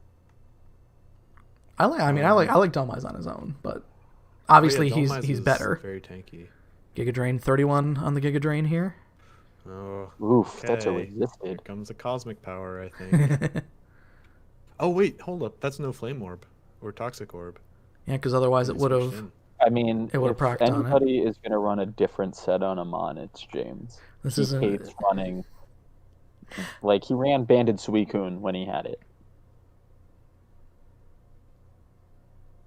S1: I like Delmise on his own, but obviously he's better.
S2: Very tanky.
S1: Giga Drain 31 on the Giga Drain here.
S2: Oh,
S3: oof,
S2: okay.
S3: that's a resisted.
S2: Here comes a Cosmic Power, I think. Oh wait, hold up, that's no Flame Orb or Toxic Orb.
S1: Yeah, because otherwise it would have.
S3: I mean, if
S1: anybody
S3: is going to run a different set on Amon, it's James. He hates running. Like, he ran Banded Suicune when he had it.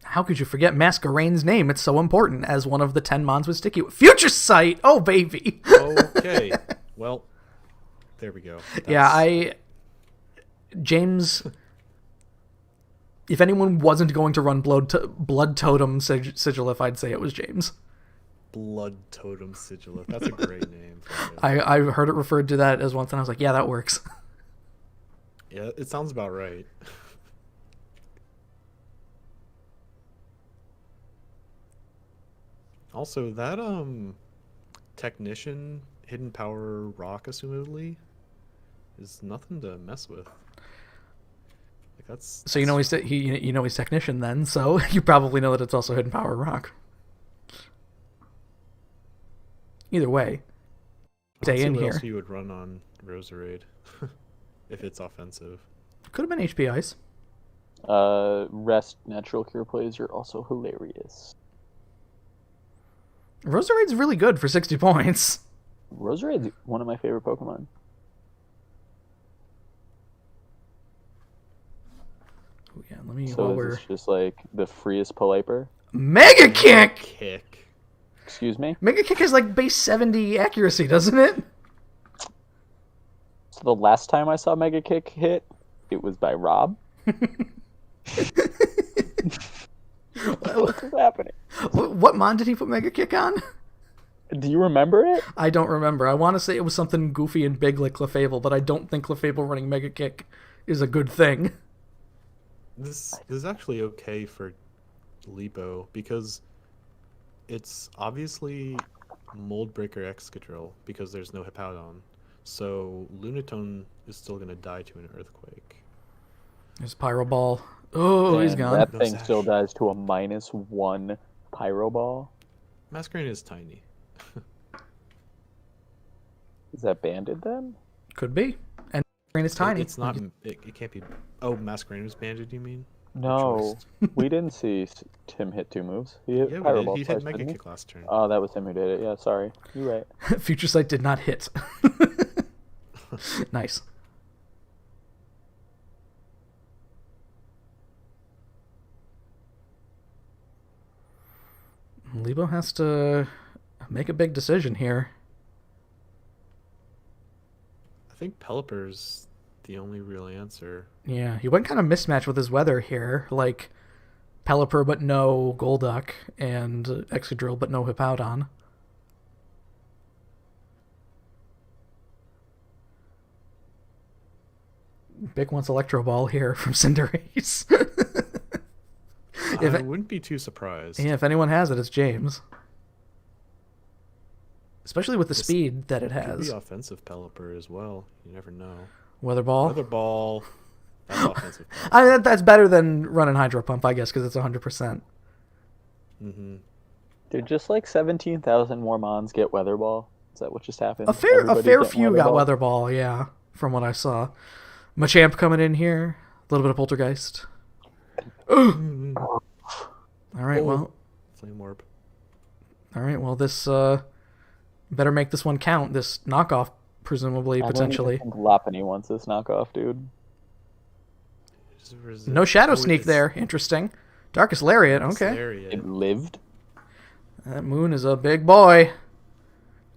S1: How could you forget Masquerain's name? It's so important as one of the 10 mons with Sticky. Future Sight! Oh, baby!
S2: Okay. Well, there we go.
S1: Yeah, James... If anyone wasn't going to run Blood Totem Sigilif, I'd say it was James.
S2: Blood Totem Sigilif. That's a great name.
S1: I heard it referred to that as once, and I was like, yeah, that works.
S2: Yeah, it sounds about right. Also, that Technician Hidden Power Rock, assumedly, is nothing to mess with. Like, that's
S1: so you know he's Technician then, so you probably know that it's also Hidden Power Rock. Either way, stay in here.
S2: What else you would run on Roserade if it's offensive?
S1: Could have been HP Ice.
S3: Rest Natural Cure plays are also hilarious.
S1: Roserade's really good for 60 points.
S3: Roserade's one of my favorite Pokemon.
S1: Oh, yeah, let me.
S3: So is this just like the freest Pelipper?
S1: Mega Kick.
S3: Excuse me?
S1: Mega Kick has like base 70 accuracy, doesn't it?
S3: So the last time I saw Mega Kick hit, it was by Rob. What's happening?
S1: What mon did he put Mega Kick on?
S3: Do you remember it?
S1: I don't remember. I want to say it was something goofy and big like Clefable, but I don't think Clefable running Mega Kick is a good thing.
S2: This is actually okay for Lipo because it's obviously Mold Breaker Excadrill because there's no Hippowdon. So Lunatone is still going to die to an Earthquake.
S1: There's Pyro Ball. Oh,
S3: and
S1: he's gone.
S3: That thing still dies to a -1 Pyro Ball.
S2: Masquerain is tiny.
S3: Is that banded then?
S1: Could be. And Masquerain is tiny.
S2: It's not. It can't be. Oh, Masquerain was banded, you mean?
S3: No. We didn't see Tim hit 2 moves. He hit Pyro Ball
S2: he
S3: twice,
S2: hit Mega
S3: didn't he?
S2: Kick last turn.
S3: Oh, that was him who did it. Yeah, sorry. You're right.
S1: Future Sight did not hit. Nice. Lebo has to make a big decision here.
S2: I think Pelipper's the only real answer.
S1: Yeah, he went kind of mismatched with his weather here. Like, Pelipper but no Golduck, and Excadrill but no Hippowdon. Bick wants Electro Ball here from Cinderace.
S2: I wouldn't be too surprised.
S1: Yeah, if anyone has it, it's James. Especially with the speed that it has.
S2: Could be offensive Pelipper as well. You never know.
S1: Weather Ball?
S2: Weather Ball. That's offensive.
S1: That's better than running Hydro Pump, I guess, because it's 100%.
S2: Mm-hmm.
S3: Did just like 17,000 more Mons get Weather Ball? Is that what just happened?
S1: A fair few got Weather Ball, yeah, from what I saw. Machamp coming in here. A little bit of Poltergeist. All right, well.
S2: Flame Orb.
S1: All right, well, this better make this one count. This knockoff, presumably, potentially.
S3: I don't even think Lopunny wants this knockoff, dude.
S1: No Shadow Sneak there. Interesting. Darkest Lariat. Okay.
S3: It lived.
S1: That moon is a big boy.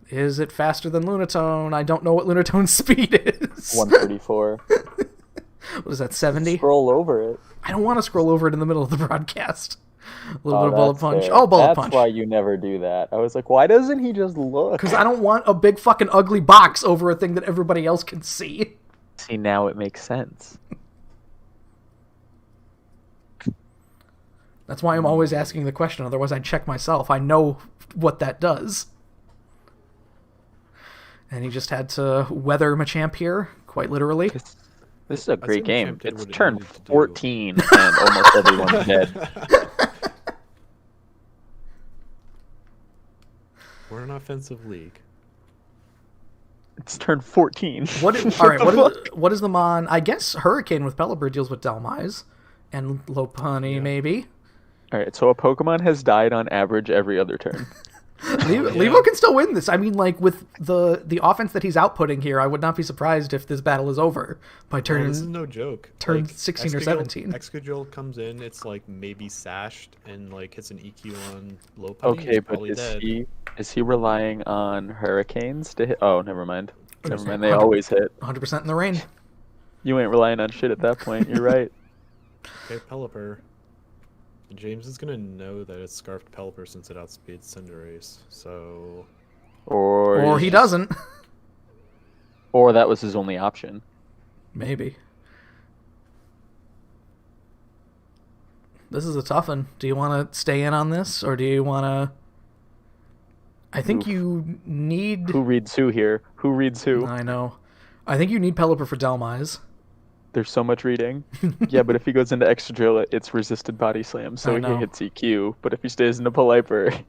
S1: Is it faster than Lunatone? I don't know what Lunatone's speed is.
S3: 134.
S1: What is that, 70?
S3: Scroll over it.
S1: I don't want to scroll over it in the middle of the broadcast. A little bit of
S3: that's
S1: Bullet Punch.
S3: fair.
S1: Oh, Bullet
S3: That's
S1: Punch.
S3: why you never do that. I was like, why doesn't he just look?
S1: Because I don't want a big fucking ugly box over a thing that everybody else can see.
S3: See, now it makes sense.
S1: That's why I'm always asking the question. Otherwise, I'd check myself. I know what that does. And he just had to weather Machamp here, quite literally.
S3: This is a great game.
S2: Machamp did
S3: It's
S2: what it
S3: turned
S2: needed to do.
S3: 14 and almost everyone's dead.
S2: We're an offensive league.
S3: It's turned 14.
S1: All right, what is the Mon? I guess Hurricane with Pelipper deals with Delmise. And Lopunny, maybe.
S3: Alright, so a Pokemon has died on average every other turn.
S1: Levo can still win this. I mean, like, with the offense that he's outputting here, I would not be surprised if this battle is over by turn...
S2: This is no joke.
S1: Turn 16 or 17.
S2: Excadrill comes in, it's like maybe sashed and like hits an EQ on Lopunny.
S3: Okay, but is he relying on Hurricanes to hit? Oh, never mind. Never mind, they always hit.
S1: 100% in the rain.
S3: You ain't relying on shit at that point, you're right.
S2: Okay, Pelipper. James is gonna know that it's Scarfed Pelipper since it outspeeds Cinderace, so...
S1: Or he doesn't.
S3: Or that was his only option.
S1: Maybe. This is a tough one. Do you want to stay in on this, or do you want to... I think you need...
S3: Who reads who here? Who reads who?
S1: I know. I think you need Pelipper for Delmise.
S3: There's so much reading. Yeah, but if he goes into Excadrill, it's resisted Body Slam, so he hits EQ. But if he stays into Pelipper...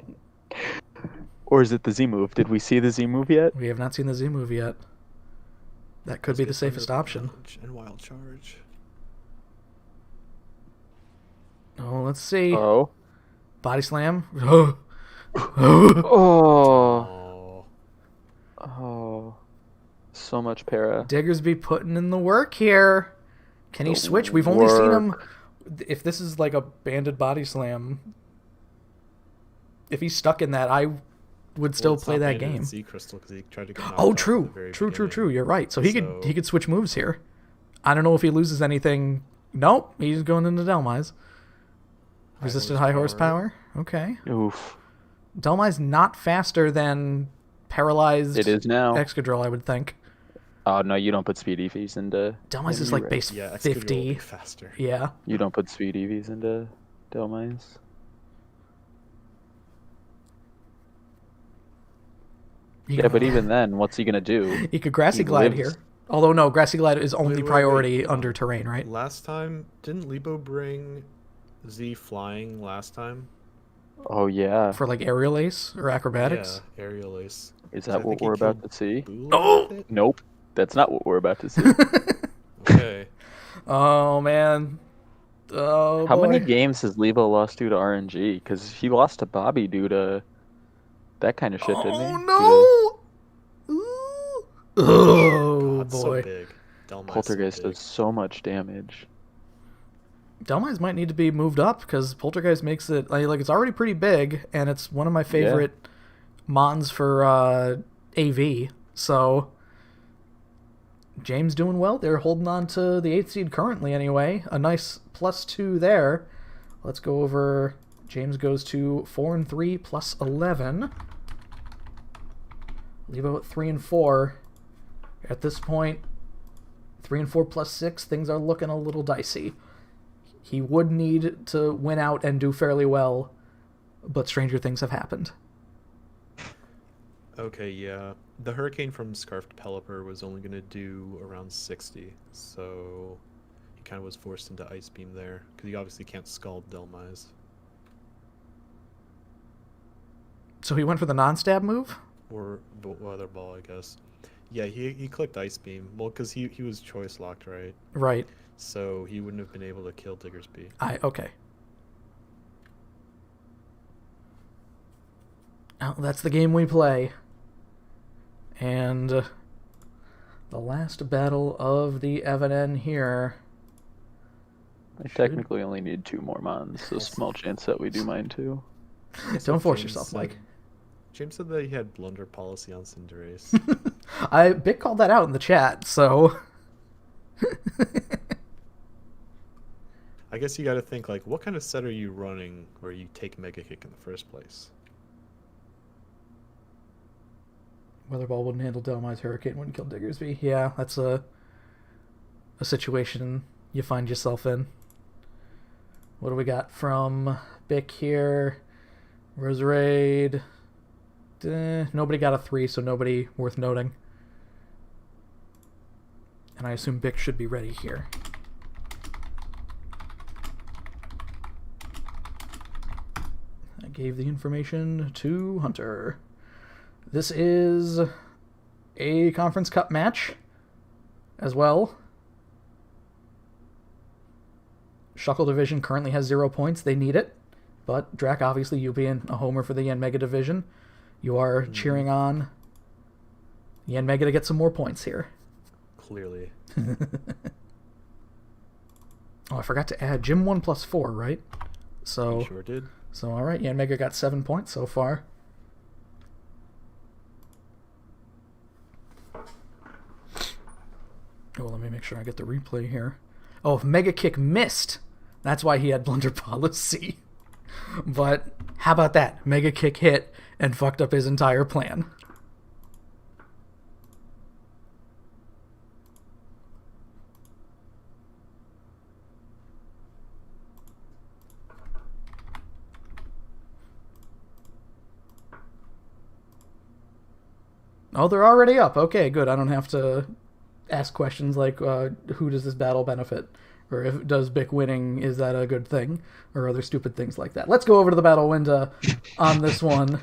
S3: Or is it the Z move? Did we see the Z move yet?
S1: We have not seen the Z move yet. That could be the safest option.
S2: And Wild Charge.
S1: Oh, let's see.
S3: Oh.
S1: Body Slam.
S3: Oh. Oh. So much para.
S1: Diggersby putting in the work here. Can he switch? We've only seen him... If this is like a banded Body Slam... If he's stuck in that, I would still play that game.
S2: Z Crystal, 'cause he tried to get
S1: Oh, true. True. You're right. So he could switch moves here. I don't know if he loses anything. Nope. He's going into Delmise. Resisted high horsepower. Okay.
S3: Oof.
S1: Delmise not faster than paralyzed
S3: It is now.
S1: Excadrill, I would think.
S3: Oh, no, you don't put speed EVs into...
S1: Delmise is like base
S2: Yeah, Excadrill will
S1: 50.
S2: be faster.
S1: Yeah.
S3: You don't put speed EVs into Delmise. Yeah, but even then, what's he going to do?
S1: He could Grassy
S3: He
S1: Glide
S3: lives.
S1: here. Although, no, Grassy Glide is only
S2: Wait.
S1: priority under terrain, right?
S2: Last time, didn't Lebo bring Z flying last time?
S3: Oh, yeah.
S1: For like Aerial Ace or Acrobatics?
S2: Yeah, Aerial Ace.
S3: Is
S2: I
S3: that what
S2: think he
S3: we're about
S2: killed
S3: to see?
S2: Boo
S1: Oh!
S2: with it?
S3: Nope. That's not what we're about to see.
S2: Okay.
S1: Oh, man. Oh,
S3: How
S1: boy.
S3: many games has Levo lost due to RNG? Because he lost to Bobby due to that kind of shit, didn't he?
S1: Oh, no! Ooh. Oh,
S2: God, so
S1: boy.
S2: big. Delmice
S3: Poltergeist
S2: so big.
S3: does so much damage.
S1: Delmise might need to be moved up because Poltergeist makes it like it's already pretty big, and it's one of my favorite mons for AV. So James doing well. They're holding on to the 8th seed currently anyway. A nice +2 there. Let's go over. James goes to 4 and 3 plus 11. Levo at 3 and 4. At this point, 3 and 4 plus 6, things are looking a little dicey. He would need to win out and do fairly well, but stranger things have happened.
S2: Okay, yeah. The Hurricane from Scarfed Pelipper was only going to do around 60, so he kind of was forced into Ice Beam there, because he obviously can't Scald Delmise.
S1: So he went for the non-stab move?
S2: Or Weather Ball, I guess. Yeah, he clicked Ice Beam. Well, because he was choice locked, right?
S1: Right.
S2: So he wouldn't have been able to kill Diggersby.
S1: Okay. Oh, that's the game we play. And the last battle of the Evan N here.
S3: I technically only need 2 more mons, so
S2: Also-
S3: small chance that we do mine too.
S1: Don't force
S2: James
S1: yourself,
S2: said-
S1: Mike.
S2: James said that he had blunder policy on Cinderace.
S1: Bic called that out in the chat, so
S2: I guess you got to think like, what kind of set are you running where you take Mega Kick in the first place?
S1: Weather Ball wouldn't handle Dolomites, Hurricane wouldn't kill Diggersby. Yeah, that's a situation you find yourself in. What do we got from Bic here? Roserade. Nobody got a 3, so nobody worth noting. And I assume Bic should be ready here. I gave the information to Hunter. This is a Conference Cup match as well. Shuckle Division currently has 0 points. They need it. But Drac, obviously, you being a homer for the Yen Mega Division, you are cheering on Yen Mega to get some more points here.
S2: Clearly.
S1: Oh, I forgot to add Gym 1 plus 4, right? So,
S2: You sure did.
S1: so all right, Yen Mega got 7 points so far. Oh, let me make sure I get the replay here. Oh, if Mega Kick missed, that's why he had blunder policy. But how about that? Mega Kick hit and fucked up his entire plan. Oh, they're already up. Okay, good. I don't have to ask questions like who does this battle benefit? Or if does Bic winning, is that a good thing? Or other stupid things like that. Let's go over to the battle window on this one.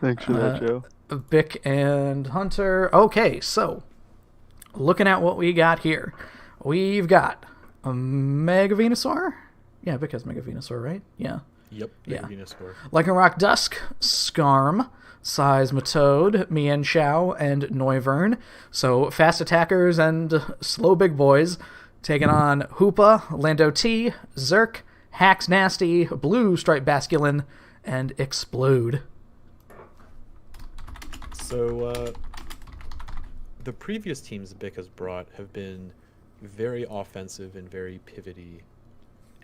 S3: Thanks for that, Joe.
S1: Bic and Hunter. Okay, so looking at what we got here. We've got a Mega Venusaur. Yeah, Bic has Mega Venusaur, right? Yeah.
S2: Yep.
S1: Yeah.
S2: Venusaur.
S1: Lycanroc Dusk, Skarm, Seismitoad, Mienshao, and Noivern. So fast attackers and slow big boys taking on Hoopa, Lando T, Zerk, Hax Nasty, Blue Stripe Basculin, and Explode.
S2: So, the previous teams Bic has brought have been very offensive and very pivoty,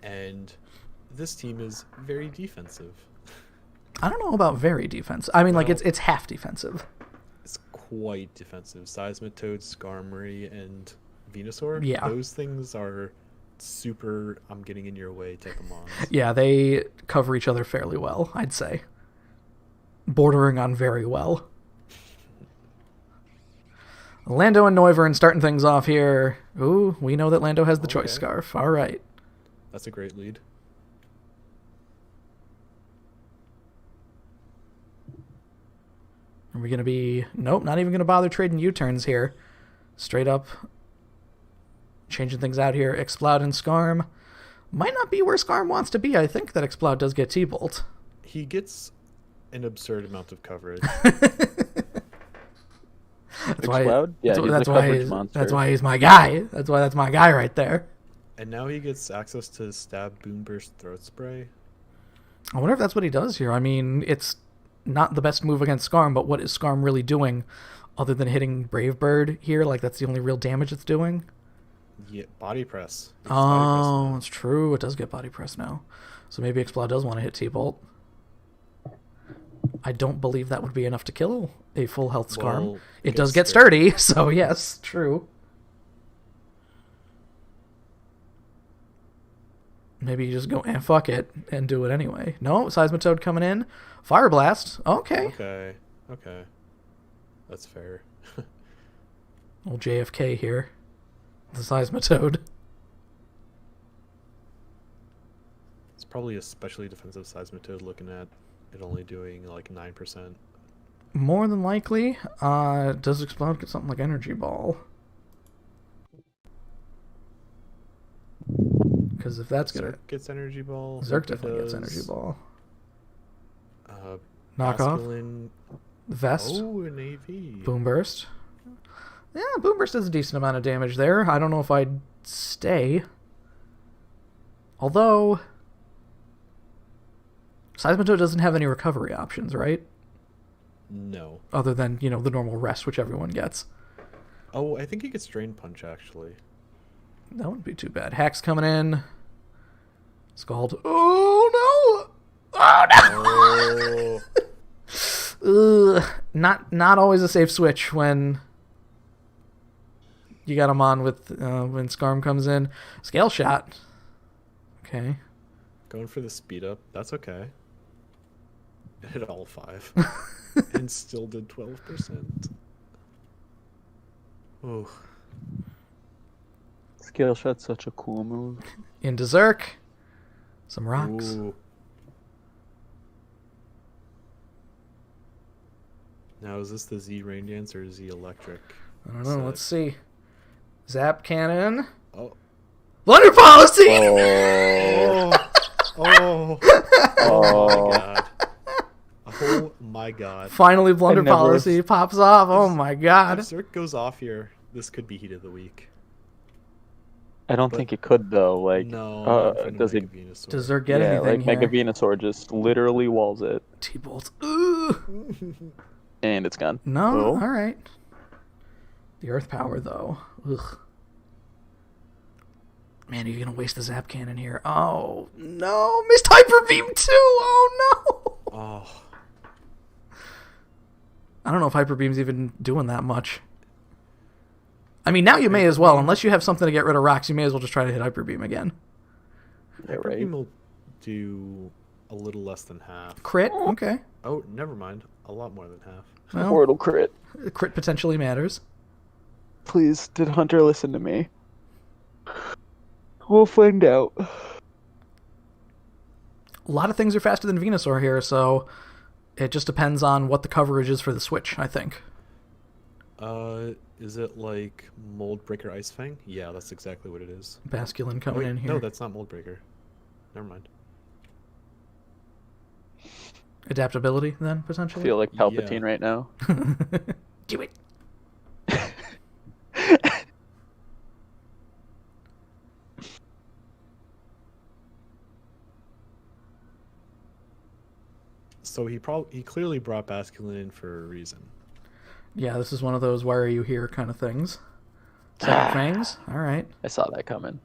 S2: and this team is very defensive.
S1: I don't know about very defensive. I mean, like,
S2: Well-
S1: it's half defensive.
S2: It's quite defensive. Seismitoad, Skarmory, and Venusaur.
S1: Yeah.
S2: Those things are super I'm getting in your way type of mons.
S1: Yeah, they cover each other fairly well, I'd say. Bordering on very well. Lando and Noivern starting things off here. Ooh, we know that Lando has the choice
S2: Okay.
S1: scarf. All right.
S2: That's a great lead.
S1: Are we going to be... Nope, not even going to bother trading U-turns here. Straight up changing things out here. Exploud and Skarm. Might not be where Skarm wants to be. I think that Exploud does get T-Bolt.
S2: He gets an absurd amount of coverage.
S1: That's why,
S3: Explode? Yeah, he's
S1: that's
S3: a
S1: why
S3: coverage
S1: he's,
S3: monster.
S1: that's why he's my guy. That's my guy right there.
S2: And now he gets access to Stab, Boomburst, Throat Spray.
S1: I wonder if that's what he does here. I mean, it's not the best move against Skarm, but what is Skarm really doing other than hitting Brave Bird here? Like, that's the only real damage it's doing?
S2: Yeah, body press. He gets body
S1: Oh, it's true. It does get body press now. So maybe Explode does want to hit T-Bolt. I don't believe that would be enough to kill a full health Skarm.
S2: Well,
S1: it
S2: it
S1: does
S2: gets
S1: get sturdy, so yes, true. Maybe you just go, fuck it, and do it anyway. No, Seismitoad coming in. Fire Blast. Okay.
S2: Okay. Okay. That's fair.
S1: Old JFK here. The Seismitoad.
S2: It's probably a specially defensive Seismitoad looking at it only doing like 9%.
S1: More than likely. Does Explode get something like Energy Ball? Because if that's gonna...
S2: Zerk gets Energy Ball.
S1: Zerk
S2: Hoopa
S1: definitely gets
S2: does,
S1: Energy Ball. Knock off.
S2: Basculin.
S1: Vest.
S2: Oh, an AV.
S1: Boom Burst. Yeah, Boom Burst does a decent amount of damage there. I don't know if I'd stay. Although, Seismitoad doesn't have any recovery options, right?
S2: No.
S1: Other than, the normal rest, which everyone gets.
S2: Oh, I think he gets Drain Punch, actually.
S1: That wouldn't be too bad. Hack's coming in. Scald. Oh, no! Oh, no!
S2: Oh.
S1: Ugh. Not always a safe switch when you got him on with when Scarm comes in. Scale Shot. Okay.
S2: Going for the speed up. That's okay. It hit all 5. And still did 12%. Oh.
S3: Scale Shot's such a cool move.
S1: Into Zerk. Some rocks.
S2: Ooh. Now, is this the Z Rain Dance or Z Electric?
S1: I don't know. Let's see. Zap Cannon.
S2: Oh.
S1: Blunder Policy!
S2: Oh. Oh. Oh my god. Oh my god.
S1: Finally, Blunder Policy pops off. Oh my god.
S2: If Zerk goes off here, this could be Heat of the Week.
S3: I don't think it could though. Like,
S2: No.
S3: does it?
S1: Does Zerk get anything
S3: like Mega
S1: here?
S3: Venusaur just literally walls it,
S1: T-Bolt.
S3: and it's gone.
S1: No,
S3: Oh.
S1: all right. The Earth Power, though. Ugh. Man, are you going to waste the Zap Cannon here? Oh, no. Missed Hyper Beam, too. Oh, no.
S2: Oh.
S1: I don't know if Hyper Beam's even doing that much. I mean, now you may as well. Unless you have something to get rid of rocks, you may as well just try to hit Hyper Beam again.
S3: Yeah,
S2: Hyper
S3: right.
S2: Beam will do a little less than half.
S1: Crit? Okay.
S2: Oh, never mind. A lot more than half.
S1: Well,
S3: Mortal crit.
S1: crit potentially matters.
S3: Please, did Hunter listen to me? We'll find out.
S1: A lot of things are faster than Venusaur here, so it just depends on what the coverage is for the switch, I think.
S2: Is it like Mold Breaker Ice Fang? Yeah, that's exactly what it is.
S1: Basculin coming in here.
S2: No, that's not Mold Breaker. Never mind.
S1: Adaptability, then,
S3: I
S1: potentially?
S3: feel like Palpatine right now.
S1: Do it.
S2: So he clearly brought Basculin in for a reason.
S1: Yeah, this is one of those why are you here kind of things. Second Fangs? All right.
S3: I saw that coming.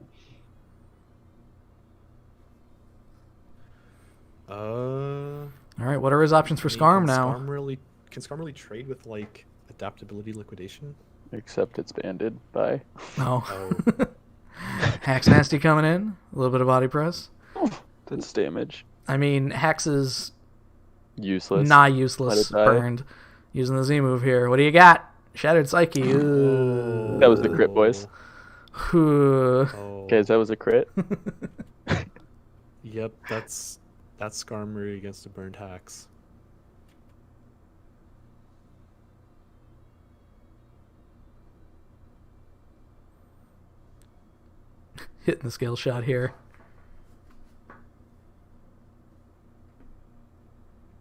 S1: All right, what are his options for Scarm now?
S2: Can Scarm really trade with like Adaptability Liquidation?
S3: Except it's banded by.
S1: No.
S2: Oh.
S1: Hack's Nasty coming in. A little bit of body press.
S3: That's damage.
S1: I mean, Hax is
S3: Useless.
S1: useless.
S3: Let it die.
S1: Burned. Using the Z move here. What do you got? Shattered Psyche. Ooh.
S3: That was the crit, boys.
S1: Ooh.
S2: Oh.
S3: Guys, that was a crit.
S2: Yep, that's Skarmory against a burned Hax.
S1: Hitting the scale shot here.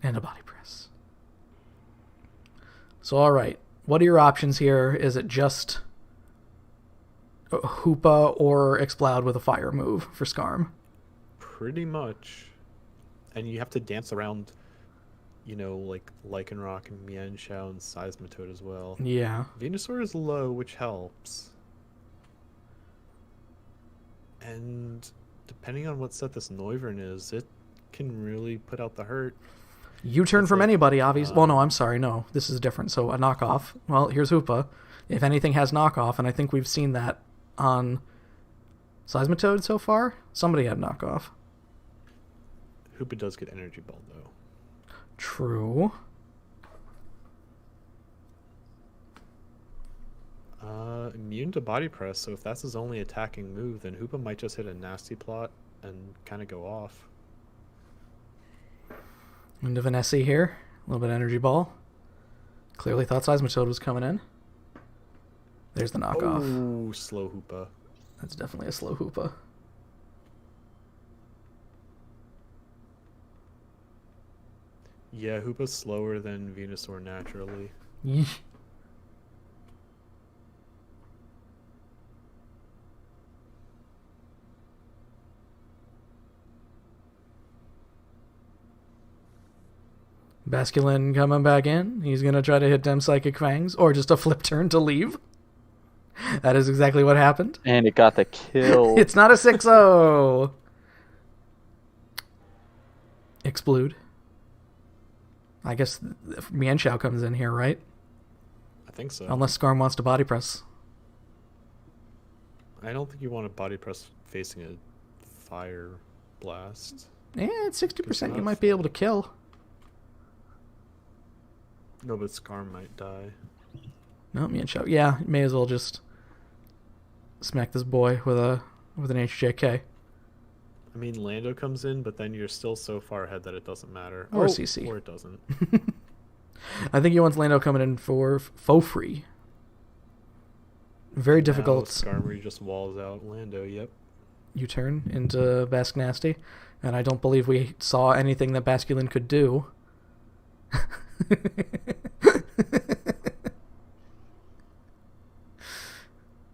S1: And a body press. So, all right. What are your options here? Is it just Hoopa or Exploud with a fire move for Scarm?
S2: Pretty much. And you have to dance around, like Lycanroc and Mienshao and Seismitoad as well.
S1: Yeah.
S2: Venusaur is low, which helps. And depending on what set this Noivern is, it can really put out the hurt.
S1: U-turn
S2: It's
S1: from
S2: like,
S1: anybody, obviously. Well, no, I'm sorry. No, this is different. So a knockoff. Well, here's Hoopa. If anything has knockoff, and I think we've seen that on Seismitoad so far. Somebody had knockoff.
S2: Hoopa does get Energy Ball, though.
S1: True.
S2: Immune to Body Press, so if that's his only attacking move, then Hoopa might just hit a Nasty Plot and kind of go off.
S1: Into Vanessa here. A little bit of Energy Ball. Clearly thought Seismitoad was coming in. There's the knockoff.
S2: Oh, slow Hoopa.
S1: That's definitely a slow Hoopa.
S2: Yeah, Hoopa's slower than Venusaur naturally.
S1: Basculin coming back in. He's going to try to hit them Psychic Fangs, or just a flip turn to leave. That is exactly what happened.
S3: And it got the kill.
S1: It's not a 6-0. Explode. I guess Mian Xiao comes in here, right?
S2: I think so.
S1: Unless Skarm wants to body press.
S2: I don't think you want to body press facing a fire blast.
S1: Yeah, at 60% you
S2: enough.
S1: might be able to kill.
S2: No, but Scar might die.
S1: No, Mian Xiao. Yeah, may as well just smack this boy with an HJK.
S2: I mean, Lando comes in, but then you're still so far ahead that it doesn't matter.
S1: Or CC.
S2: Or it doesn't.
S1: I think he wants Lando coming in for faux free. Very difficult.
S2: Skarmory just walls out Lando, yep.
S1: U-turn into Basque Nasty. And I don't believe we saw anything that Basculin could do.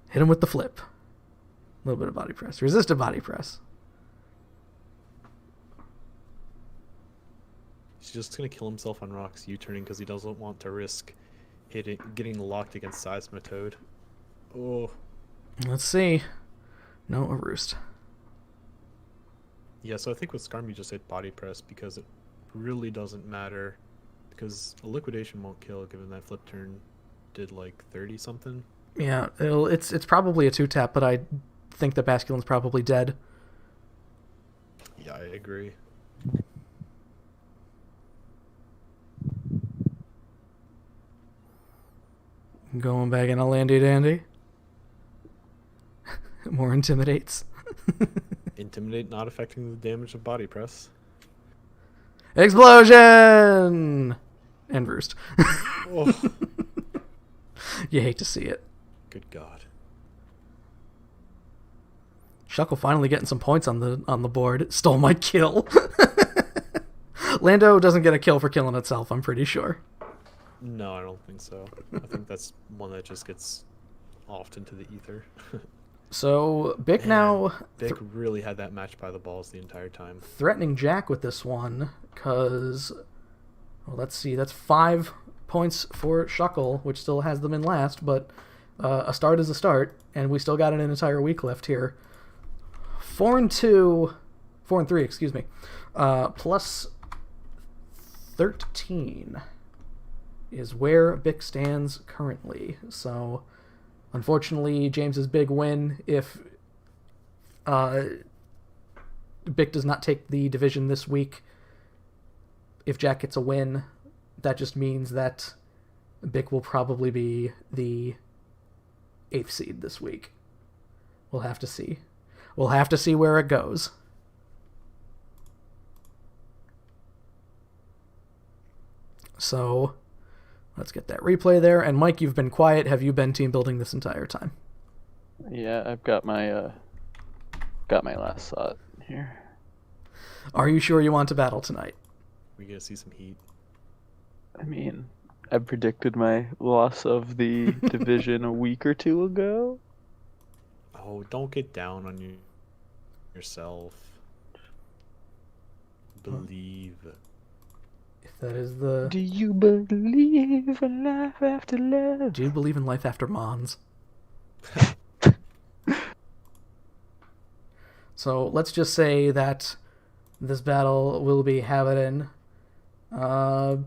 S1: Hit him with the flip. A little bit of body press. Resisted body press.
S2: He's just going to kill himself on rocks U-turning because he doesn't want to risk getting locked against Seismitoad. Oh.
S1: Let's see. No, a roost.
S2: Yeah, so I think with Skarm you just hit body press because it really doesn't matter. Because a liquidation won't kill given that flip turn did like 30 something.
S1: Yeah, it's probably a 2-tap, but I think that Basculin's probably dead.
S2: Yeah, I agree.
S1: Going back in a Landy Dandy. More intimidates.
S2: Intimidate not affecting the damage of body press.
S1: Explosion! And roost.
S2: Oh.
S1: You hate to see it.
S2: Good God.
S1: Shuckle finally getting some points on the board. Stole my kill. Lando doesn't get a kill for killing itself, I'm pretty sure.
S2: No, I don't think so. I think that's one that just gets offed into the ether.
S1: So, Bick now...
S2: Bick really had that match by the balls the entire time.
S1: Threatening Jack with this one, because... Well, let's see, that's 5 points for Shuckle, which still has them in last, but a start is a start, and we still got an entire week left here. 4-2... 4-3, excuse me. Plus 13 is where Bick stands currently, so... Unfortunately, James's big win, if Bick does not take the division this week, if Jack gets a win, that just means that Bick will probably be the 8th seed this week. We'll have to see. We'll have to see where it goes. So... Let's get that replay there. And Mike, you've been quiet. Have you been team building this entire time?
S3: Yeah, I've got my last thought here.
S1: Are you sure you want to battle tonight?
S2: We gonna see some heat.
S3: I mean, I predicted my loss of the division a week or two ago.
S2: Oh, don't get down on yourself. Believe.
S1: If that is the...
S3: Do you believe in life after love?
S1: Do you believe in life after Mons? So let's just say that this battle will be having not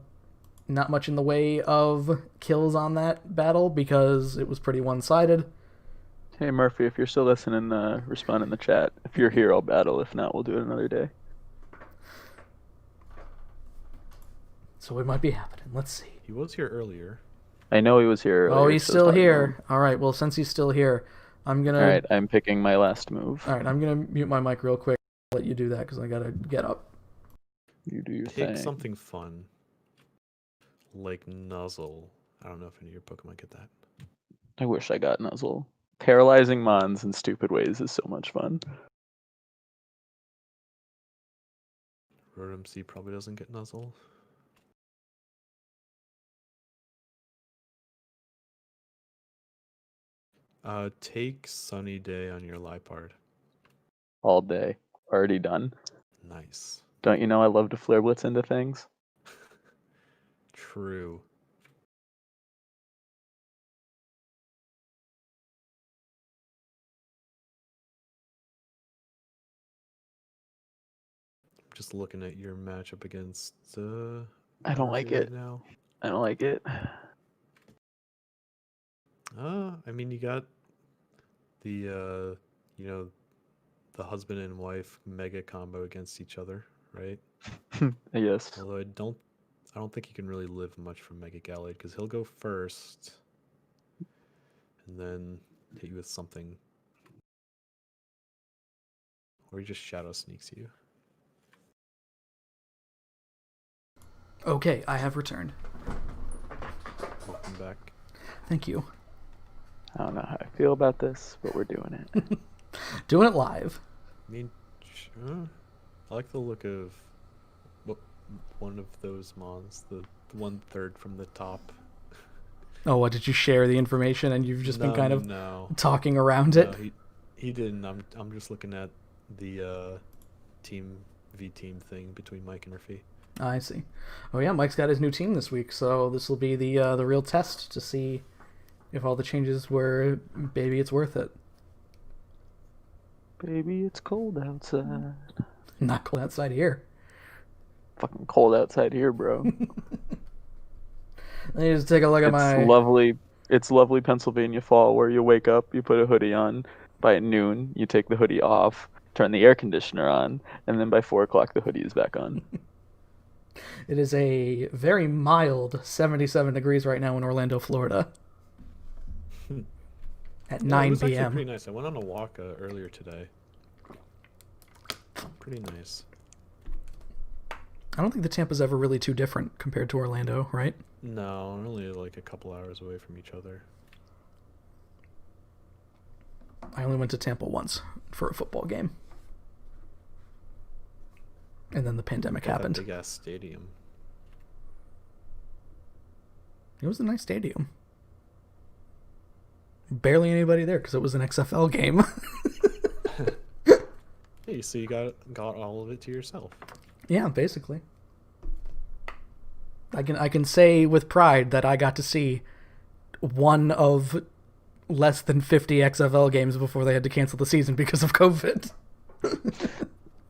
S1: much in the way of kills on that battle because it was pretty one-sided.
S3: Hey Murphy, if you're still listening, respond in the chat. If you're here, I'll battle. If not, we'll do it another day.
S1: So it might be happening. Let's see.
S2: He was here earlier.
S3: I know he was here earlier.
S1: Oh, he's
S3: so
S1: still
S3: it's not
S1: here.
S3: him.
S1: All right. Well, since he's still here, I'm gonna.
S3: All right, I'm picking my last move.
S1: All right, I'm gonna mute my mic real quick. I'll let you do that because I gotta get up.
S3: You do your
S2: Pick
S3: thing.
S2: something fun. Like Nuzzle. I don't know if any of your Pokemon get that.
S3: I wish I got Nuzzle. Paralyzing Mons in stupid ways is so much fun.
S2: Rotom C probably doesn't get Nuzzle. Take Sunny Day on your Liepard.
S3: All day. Already done.
S2: Nice.
S3: Don't you know I love to flare blitz into things?
S2: True. Just looking at your matchup against
S4: I don't like
S2: Marty
S4: it.
S2: right now.
S4: I don't like it.
S2: I mean, you got the the husband and wife mega combo against each other, right?
S4: Yes.
S2: Although I don't think he can really live much from Mega Gallade because he'll go first, and then hit you with something, or he just Shadow Sneaks you.
S1: Okay, I have returned.
S2: Welcome back.
S1: Thank you.
S4: I don't know how I feel about this, but we're doing it.
S1: Doing it live.
S2: I mean, I like the look of one of those mons, the 1/3 from the top.
S1: Oh, what, did you share the information and you've just been kind of
S2: no.
S1: talking around it?
S2: No, he didn't. I'm just looking at the team v team thing between Mike and Rafi.
S1: I see. Oh yeah, Mike's got his new team this week, so this will be the real test to see if all the changes were, baby, it's worth it.
S4: Baby, it's cold outside.
S1: Not cold outside here.
S4: Fucking cold outside here, bro.
S1: Let me just take a look at my...
S4: It's lovely Pennsylvania fall where you wake up, you put a hoodie on. By noon, you take the hoodie off, turn the air conditioner on, and then by 4 o'clock, the hoodie is back on.
S1: It is a very mild 77 degrees right now in Orlando, Florida. At 9
S2: it was
S1: p.m.
S2: actually pretty nice. I went on a walk earlier today. Pretty nice.
S1: I don't think the Tampa's ever really too different compared to Orlando, right?
S2: No, we're only like a couple hours away from each other.
S1: I only went to Tampa once for a football game. And then the pandemic happened.
S2: Big ass stadium.
S1: It was a nice stadium. Barely anybody there because it was an XFL game.
S2: Hey, so you got all of it to yourself.
S1: Yeah, basically. I can say with pride that I got to see one of less than 50 XFL games before they had to cancel the season because of COVID.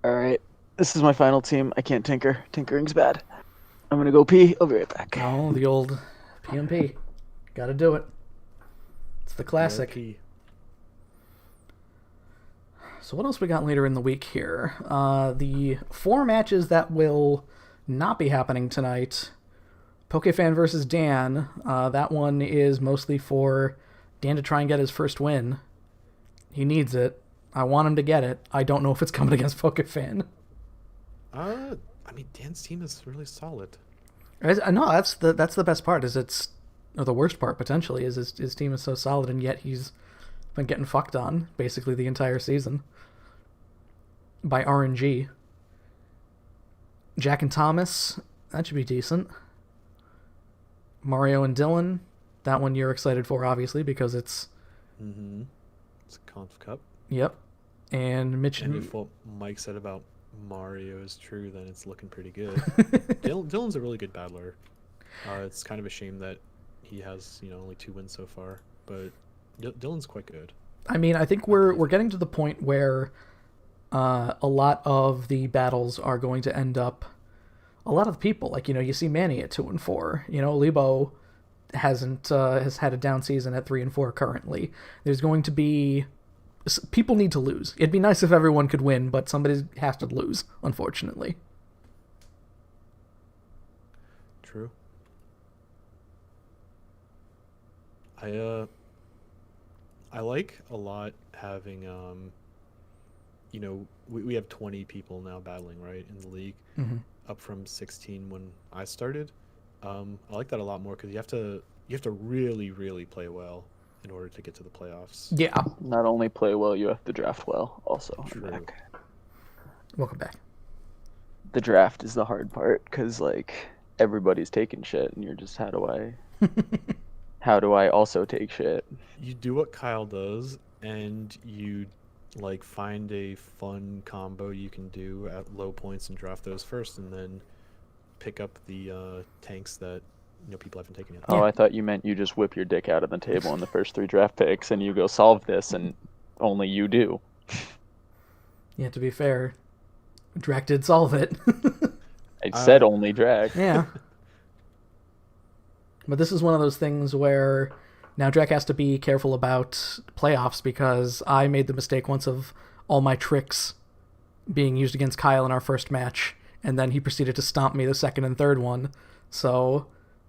S4: All right. This is my final team. I can't tinker. Tinkering's bad. I'm going to go pee. I'll be right back.
S1: Oh, the old PMP. Gotta do it. It's the classic.
S2: RP.
S1: So what else we got later in the week here? The 4 matches that will not be happening tonight. PokeFan versus Dan. That one is mostly for Dan to try and get his first win. He needs it. I want him to get it. I don't know if it's coming against PokeFan.
S2: I mean, Dan's team is really solid.
S1: No, that's the best part. Or the worst part potentially is his team is so solid, and yet he's been getting fucked on basically the entire season by RNG. Jack and Thomas, that should be decent. Mario and Dylan, that one you're excited for obviously because it's
S2: It's a Conf Cup.
S1: Yep. And Mitch
S2: And if what Mike said about Mario is true, then it's looking pretty good. Dylan's a really good battler. It's kind of a shame that he has only 2 wins so far, but Dylan's quite good.
S1: I mean, I think we're getting to the point where a lot of the battles are going to end up. A lot of the people, like you see Manny at 2 and 4. Lebo has had a down season at 3 and 4 currently. There's going to be people need to lose. It'd be nice if everyone could win, but somebody has to lose, unfortunately.
S2: True. I like a lot having we have 20 people now battling right in the league, up from 16 when I started. I like that a lot more because you have to really really play well in order to get to the playoffs.
S1: Yeah.
S4: Not only play well, you have to draft well also.
S2: True.
S1: Welcome back.
S4: The draft is the hard part because everybody's taking shit and you're just how do I also take shit?
S2: You do what Kyle does and you find a fun combo you can do at low points and draft those first, and then pick up the tanks that people haven't taken yet.
S4: Oh,
S1: Yeah.
S4: I thought you meant you just whip your dick out of the table in the first 3 draft picks and you go solve this, and only you do.
S1: Yeah, to be fair, Drac did solve it.
S4: I said only Drac.
S1: Yeah. But this is one of those things where now Drac has to be careful about playoffs, because I made the mistake once of all my tricks being used against Kyle in our first match, and then he proceeded to stomp me the second and third one. So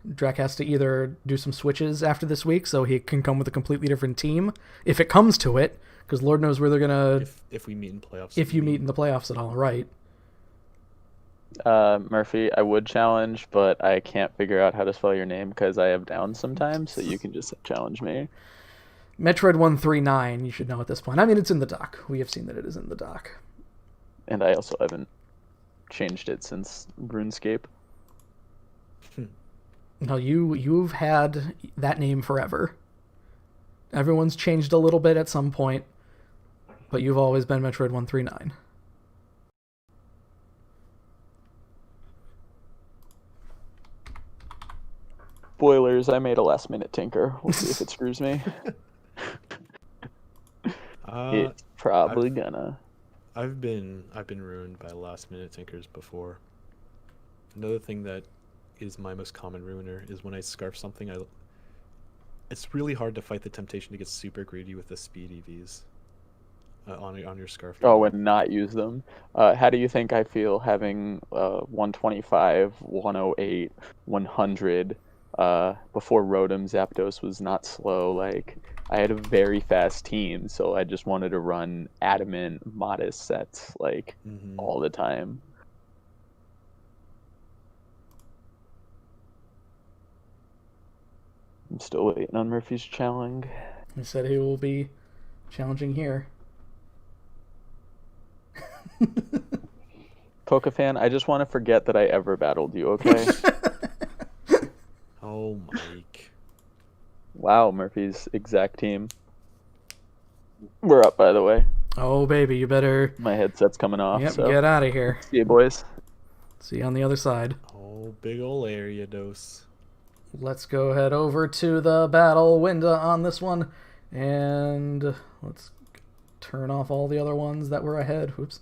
S1: Drac has to either do some switches after this week so he can come with a completely different team, if it comes to it, because Lord knows where they're going to...
S2: If we meet in playoffs.
S1: If you meet in the playoffs at all, right.
S4: Murphy, I would challenge, but I can't figure out how to spell your name because I have Downs sometimes, so you can just challenge me.
S1: Metroid139, you should know at this point. I mean, it's in the doc. We have seen that it is in the doc.
S4: And I also haven't changed it since RuneScape.
S1: No, you've had that name forever. Everyone's changed a little bit at some point, but you've always been Metroid139.
S4: Spoilers, I made a last minute tinker. We'll see if it screws me. It's probably gonna.
S2: I've been ruined by last minute tinkers before. Another thing that is my most common ruiner is when I scarf something. It's really hard to fight the temptation to get super greedy with the speed EVs on your scarf.
S4: Oh, and not use them. How do you think I feel having 125, 108, 100? Before Rotom, Zapdos was not slow. Like, I had a very fast team, so I just wanted to run adamant, modest sets, like, all the time. I'm still waiting on Murphy's challenge.
S1: He said he will be challenging here.
S4: Pokefan, I just want to forget that I ever battled you, okay?
S2: Oh, Mike.
S4: Wow, Murphy's exact team. We're up, by the way.
S1: Oh, baby, you better...
S4: My headset's coming off.
S1: Yep,
S4: so.
S1: get out of here.
S4: See you, boys.
S1: See you on the other side.
S2: Oh, big ol' area dose.
S1: Let's go head over to the battle window on this one, and let's turn off all the other ones that were ahead. Oops.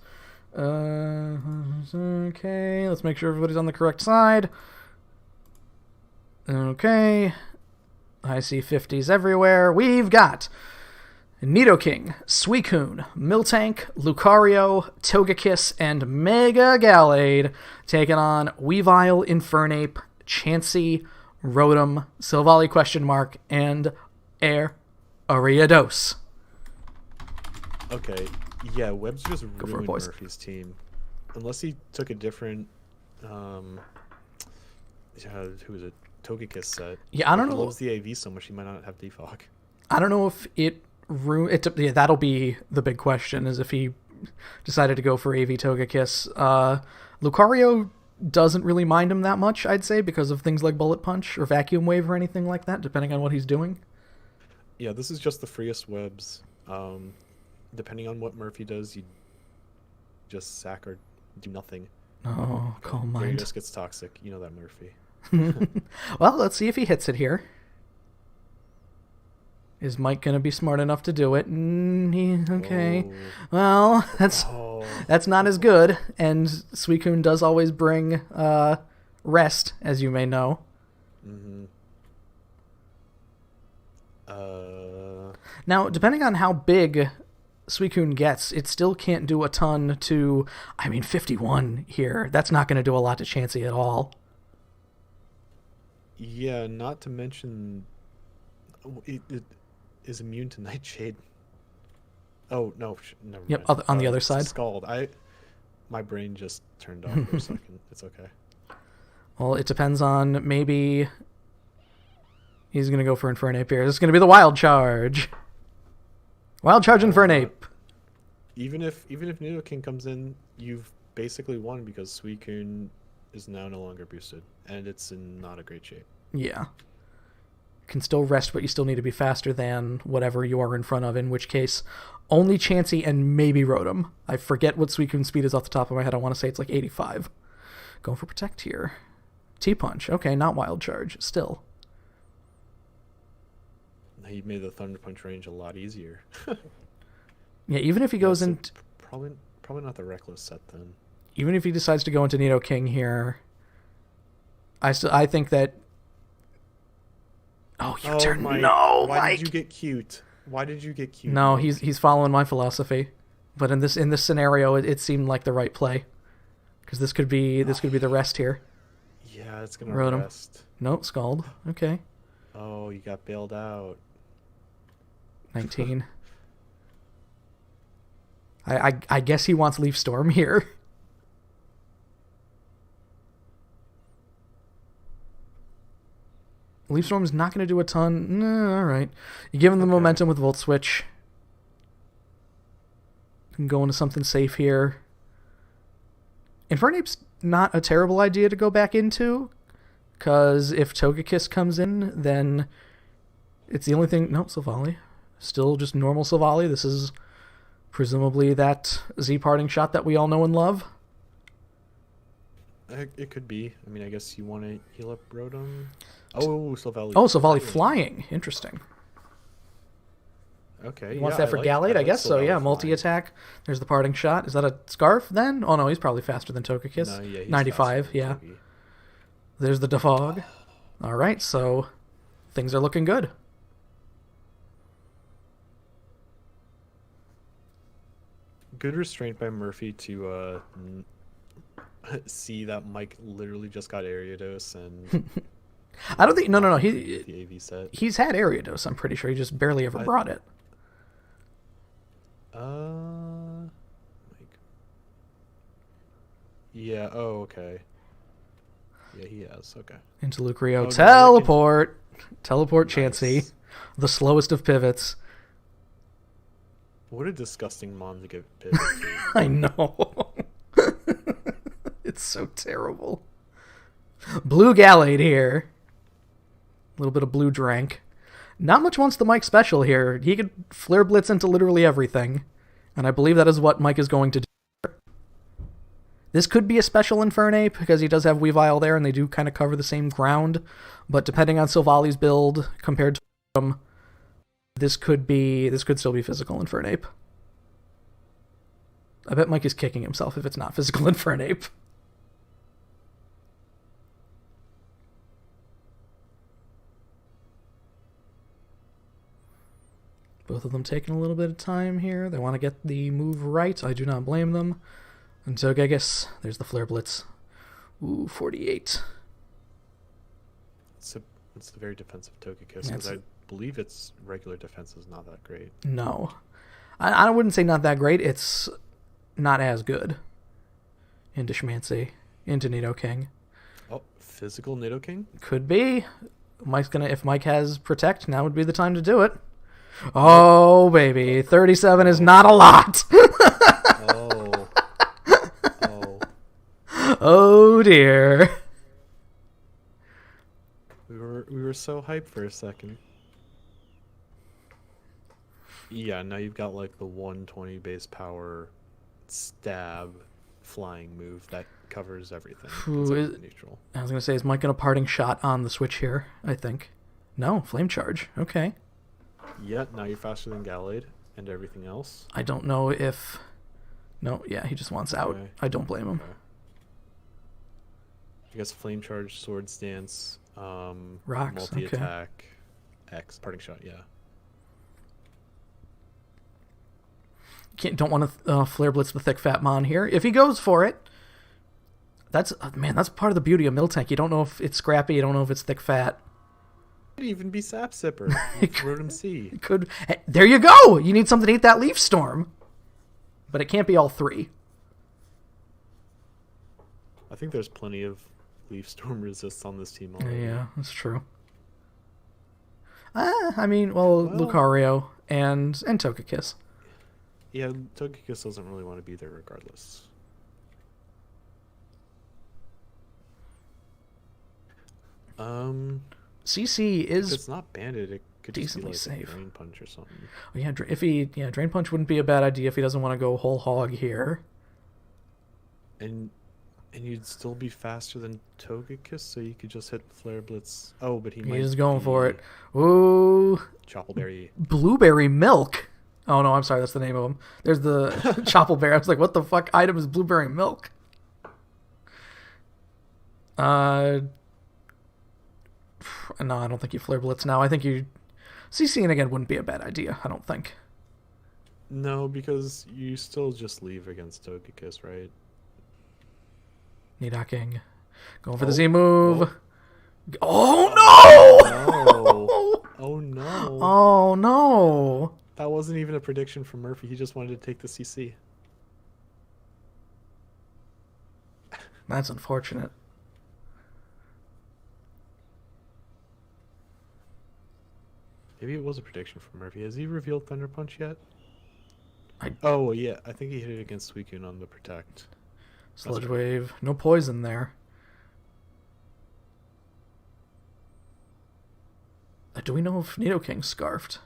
S1: Okay, let's make sure everybody's on the correct side. Okay. I see 50s everywhere. We've got Nidoking, Suicune, Miltank, Lucario, Togekiss, and Mega Gallade taking on Weavile, Infernape, Chansey, Rotom, Silvally question mark, and Ariados.
S2: Okay, yeah, Webb's just
S1: for it,
S2: ruined
S1: boys.
S2: Murphy's team. Unless he took a different, who is it? Togekiss set.
S1: Yeah, I don't
S2: He
S1: know.
S2: loves the AV so much he might not have defog.
S1: I don't know if it yeah, that'll be the big question, is if he decided to go for AV Togekiss. Lucario doesn't really mind him that much, I'd say, because of things like Bullet Punch or Vacuum Wave or anything like that, depending on what he's doing.
S2: Yeah, this is just the freest Webs. Depending on what Murphy does, you just sack or do nothing.
S1: Oh, calm mind.
S2: Gyarados gets toxic. You know that, Murphy.
S1: Well, let's see if he hits it here. Is Mike going to be smart enough to do it? Okay.
S2: Oh.
S1: Well, that's not as good, and Suicune does always bring rest, as you may know.
S2: Mm-hmm.
S1: Now, depending on how big Suicune gets, it still can't do a ton to... 51 here. That's not going to do a lot to Chansey at all.
S2: Yeah, not to mention it is immune to Nightshade. Oh, no, never
S1: Yep,
S2: mind.
S1: on the other side.
S2: Scald. My brain just turned off for a second. It's okay.
S1: Well, it depends on, maybe he's going to go for Infernape here. This is going to be the Wild Charge. Wild Charge Infernape.
S2: Even if Nidoking comes in, you've basically won because Suicune is now no longer boosted, and it's in not a great shape.
S1: Yeah. Can still rest, but you still need to be faster than whatever you are in front of, in which case only Chansey and maybe Rotom. I forget what Suicune's speed is off the top of my head. I want to say it's like 85. Going for Protect here. T-Punch. Okay, not Wild Charge. Still.
S2: He made the Thunder Punch range a lot easier.
S1: Yeah, even if he goes in...
S2: Probably not the Reckless set then.
S1: Even if he decides to go into Nidoking here, I think that... Oh, you turned... No,
S2: Why
S1: Mike!
S2: did you get cute? Why did you get cute?
S1: No,
S2: Mike?
S1: he's following my philosophy. But in this scenario, it seemed like the right play. Because this could be the rest here.
S2: Yeah, it's gonna
S1: Rotom.
S2: rest.
S1: Nope, Scald. Okay.
S2: Oh, you got bailed out.
S1: 19. I guess he wants Leaf Storm here. Leaf Storm's not going to do a ton. Nah, all right. You give him the momentum with Volt Switch. Can go into something safe here. Infernape's not a terrible idea to go back into, because if Togekiss comes in, then it's the only thing... No, Silvally. Still just normal Silvally. This is presumably that Z-parting shot that we all know and love.
S2: It could be. I mean, I guess you want to heal up Rotom. Oh, Silvally.
S1: Oh, Silvally flying. Interesting.
S2: Okay.
S1: He wants that for Gallade, I guess. So, yeah, multi-attack. There's the parting shot. Is that a Scarf, then? Oh, no, he's probably faster than Togekiss.
S2: No, yeah, he's
S1: 95,
S2: faster than
S1: yeah.
S2: Togekiss.
S1: There's the Defog. All right, so things are looking good.
S2: Good restraint by Murphy to see that Mike literally just got Ariados and...
S1: I don't think... No.
S2: The AV set.
S1: He's had Ariados, I'm pretty sure. He just barely ever brought it.
S2: Like... Yeah, oh, okay. Yeah, he has, okay.
S1: Into Lucario.
S2: Oh,
S1: Teleport! Teleport Chansey.
S2: Nice.
S1: The slowest of pivots.
S2: What a disgusting mom to give pivot to.
S1: I know. It's so terrible. Blue Gallade here. A little bit of blue drank. Not much wants the Mike special here. He could Flare Blitz into literally everything. And I believe that is what Mike is going to do. This could be a special Infernape, because he does have Weavile there, and they do kind of cover the same ground. But depending on Silvally's build, compared to him, this could still be physical Infernape. I bet Mike is kicking himself if it's not physical Infernape. Both of them taking a little bit of time here. They want to get the move right. I do not blame them. And Togekiss, there's the Flare Blitz. Ooh, 48.
S2: It's a very defensive Togekiss, because I believe its regular defense is not that great.
S1: No. I wouldn't say not that great. It's not as good. Into Schmancy. Into Nidoking.
S2: Oh, physical Nidoking?
S1: Could be. If Mike has Protect, now would be the time to do it. Oh, baby. 37 is not a lot.
S2: Oh. Oh.
S1: Oh, dear.
S2: We were so hyped for a second. Yeah, now you've got like the 120 base power stab flying move that covers everything. Neutral.
S1: I was going to say, is Mike going to parting shot on the switch here, I think? No, Flame Charge. Okay.
S2: Yeah, now you're faster than Gallade and everything else.
S1: I don't know if... No, yeah, he just wants out.
S2: Okay.
S1: I don't blame him.
S2: Okay. I guess Flame Charge, Swords Dance,
S1: Rocks,
S2: multi-attack, X, parting shot, yeah.
S1: Don't want to Flare Blitz the Thick Fat Mon here. If he goes for it, that's part of the beauty of Miltank. You don't know if it's scrappy, you don't know if it's thick fat.
S2: It could even be Sap Sipper. Rotom C.
S1: There you go! You need something to eat that Leaf Storm. But it can't be all three.
S2: I think there's plenty of Leaf Storm resists on this team already.
S1: Yeah, that's true. Lucario and Togekiss.
S2: Yeah, Togekiss doesn't really want to be there regardless.
S1: CC is...
S2: If it's not banded, it could
S1: decently
S2: just be like
S1: safe.
S2: a Drain Punch or something.
S1: Oh, yeah, Drain Punch wouldn't be a bad idea if he doesn't want to go whole hog here.
S2: And And you'd still be faster than Togekiss, so you could just hit Flare Blitz. Oh, but he might
S1: He's going
S2: be
S1: for it. Ooh.
S2: Choppleberry.
S1: Blueberry milk. Oh, no, I'm sorry. That's the name of them. There's the Choppleberry. I was like, what the fuck item is blueberry milk? No, I don't think you Flare Blitz now. I think you... CCing again wouldn't be a bad idea, I don't think.
S2: No, because you still just leave against Togekiss, right?
S1: Nidoking. Going for the Z move.
S2: Oh.
S1: Oh, no!
S2: Oh, no.
S1: Oh, no.
S2: That wasn't even a prediction from Murphy. He just wanted to take the CC.
S1: That's unfortunate.
S2: Maybe it was a prediction from Murphy. Has he revealed Thunder Punch yet?
S1: I-
S2: Oh, yeah. I think he hit it against Suicune on the Protect.
S1: Sludge Wave. No poison there. Do we know if Nidoking's scarfed?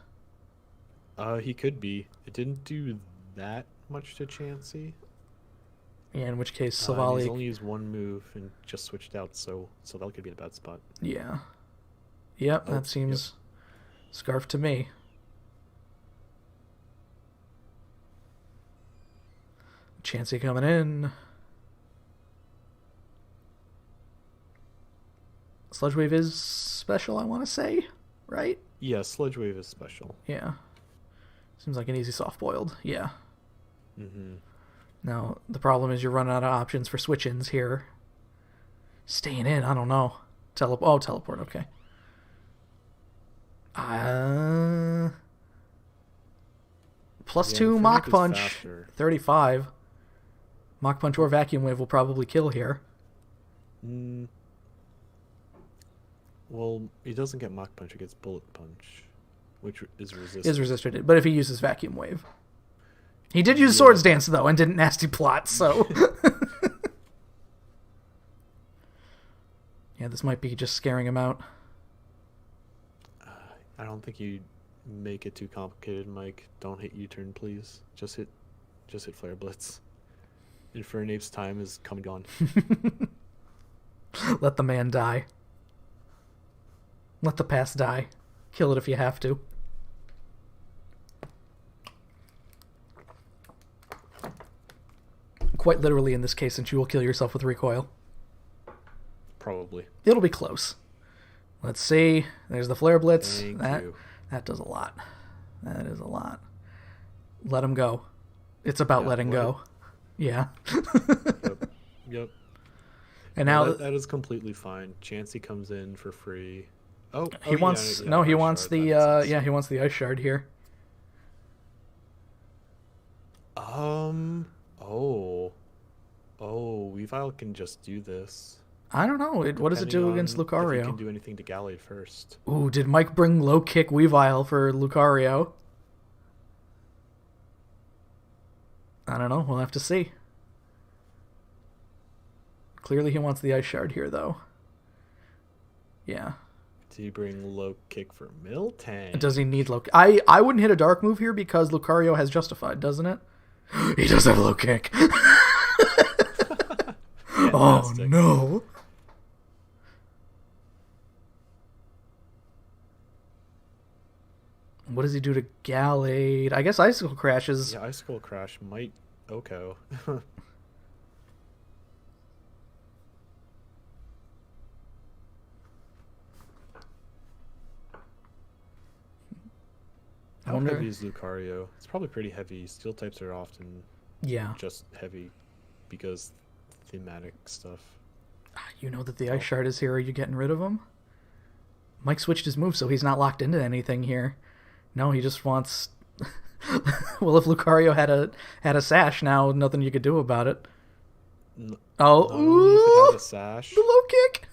S2: He could be. It didn't do that much to Chansey.
S1: Yeah, in which case
S2: He's
S1: Savali...
S2: only used one move and just switched out, so that could be a bad spot.
S1: Yeah. Yep,
S2: Oh,
S1: that seems scarfed to me. Chansey coming in. Sludge Wave is special, I want to say, right?
S2: Yeah, Sludge Wave is special.
S1: Yeah. Seems like an easy soft-boiled. Yeah.
S2: Mm-hmm.
S1: Now, the problem is you're running out of options for switch-ins here. Staying in, I don't know. Teleport, okay. Plus
S2: Yeah,
S1: 2
S2: the
S1: Mach
S2: Fernic is
S1: Punch.
S2: faster.
S1: 35. Mach Punch or Vacuum Wave will probably kill here.
S2: Well, he doesn't get Mach Punch, he gets Bullet Punch, which is resistant.
S1: Is resisted, but if he uses Vacuum Wave. He did use Swords Dance, though, and didn't Nasty Plot, so... Yeah, this might be just scaring him out.
S2: I don't think you make it too complicated, Mike. Don't hit U-turn, please. Just hit Flare Blitz. Infernape's time is come and gone.
S1: Let the man die. Let the past die. Kill it if you have to. Quite literally in this case, since you will kill yourself with recoil.
S2: Probably.
S1: It'll be close. Let's see. There's the Flare Blitz.
S2: Thank you.
S1: That does a lot. That is a lot. Let him go. It's about letting go. Yeah.
S2: Yep.
S1: And now
S2: that is completely fine. Chansey comes in for free.
S1: He wants he wants the he wants the Ice Shard here.
S2: Weavile can just do this.
S1: I don't know. What does it do against Lucario?
S2: If he can do anything to Gallade first.
S1: Ooh, did Mike bring low kick Weavile for Lucario? I don't know. We'll have to see. Clearly he wants the Ice Shard here, though. Yeah.
S2: Did he bring low kick for Miltank?
S1: Does he need low kick? I wouldn't hit a dark move here because Lucario has Justified, doesn't it? He does have low kick. Oh, no. What does he do to Gallade? I guess Icicle Crash is...
S2: Yeah, Icicle Crash might Oko. How heavy is Lucario? It's probably pretty heavy. Steel types are often just heavy because thematic stuff.
S1: You know that the Ice Shard is here. Are you getting rid of him? Mike switched his move, so he's not locked into anything here. No, he just wants... Well, if Lucario had a sash now, nothing you could do about it.
S2: Not only if it had a sash.
S1: The low kick.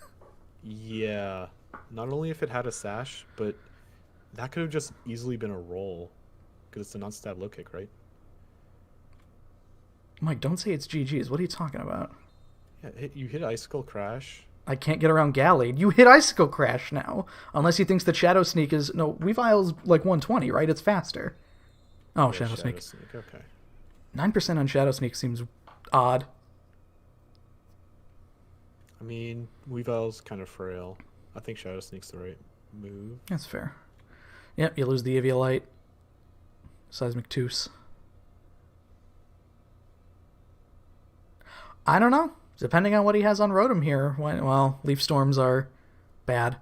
S2: Yeah, not only if it had a sash, but that could have just easily been a roll, because it's a non-stab low kick, right?
S1: Mike, don't say it's GG's. What are you talking about?
S2: Yeah, you hit Icicle Crash.
S1: I can't get around Gallade. You hit Icicle Crash now, unless he thinks that Shadow Sneak is... No, Weavile's like 120, right? It's faster. Oh, yeah, Shadow Sneak.
S2: Okay.
S1: 9% on Shadow Sneak seems odd.
S2: I mean, Weavile's kind of frail. I think Shadow Sneak's the right move.
S1: That's fair. Yep, you lose the Eviolite. Seismic Tooth. I don't know. Depending on what he has on Rotom here. Well, Leaf Storms are bad.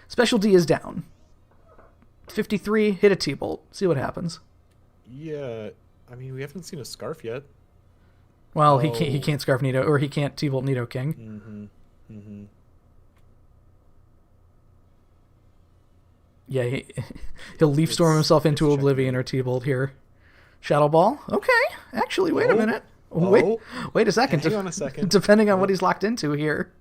S1: Special D is down. 53, hit a T-Bolt. See what happens.
S2: Yeah, I mean, we haven't seen a Scarf yet.
S1: Well, he can't Scarf Nido, or he can't T-Bolt Nidoking. Yeah, he'll Leaf Storm himself into Oblivion or T-Bolt here. Shadow Ball? Okay. Actually, wait a minute. Wait a second.
S2: Hang on a second.
S1: Depending on what he's locked into here.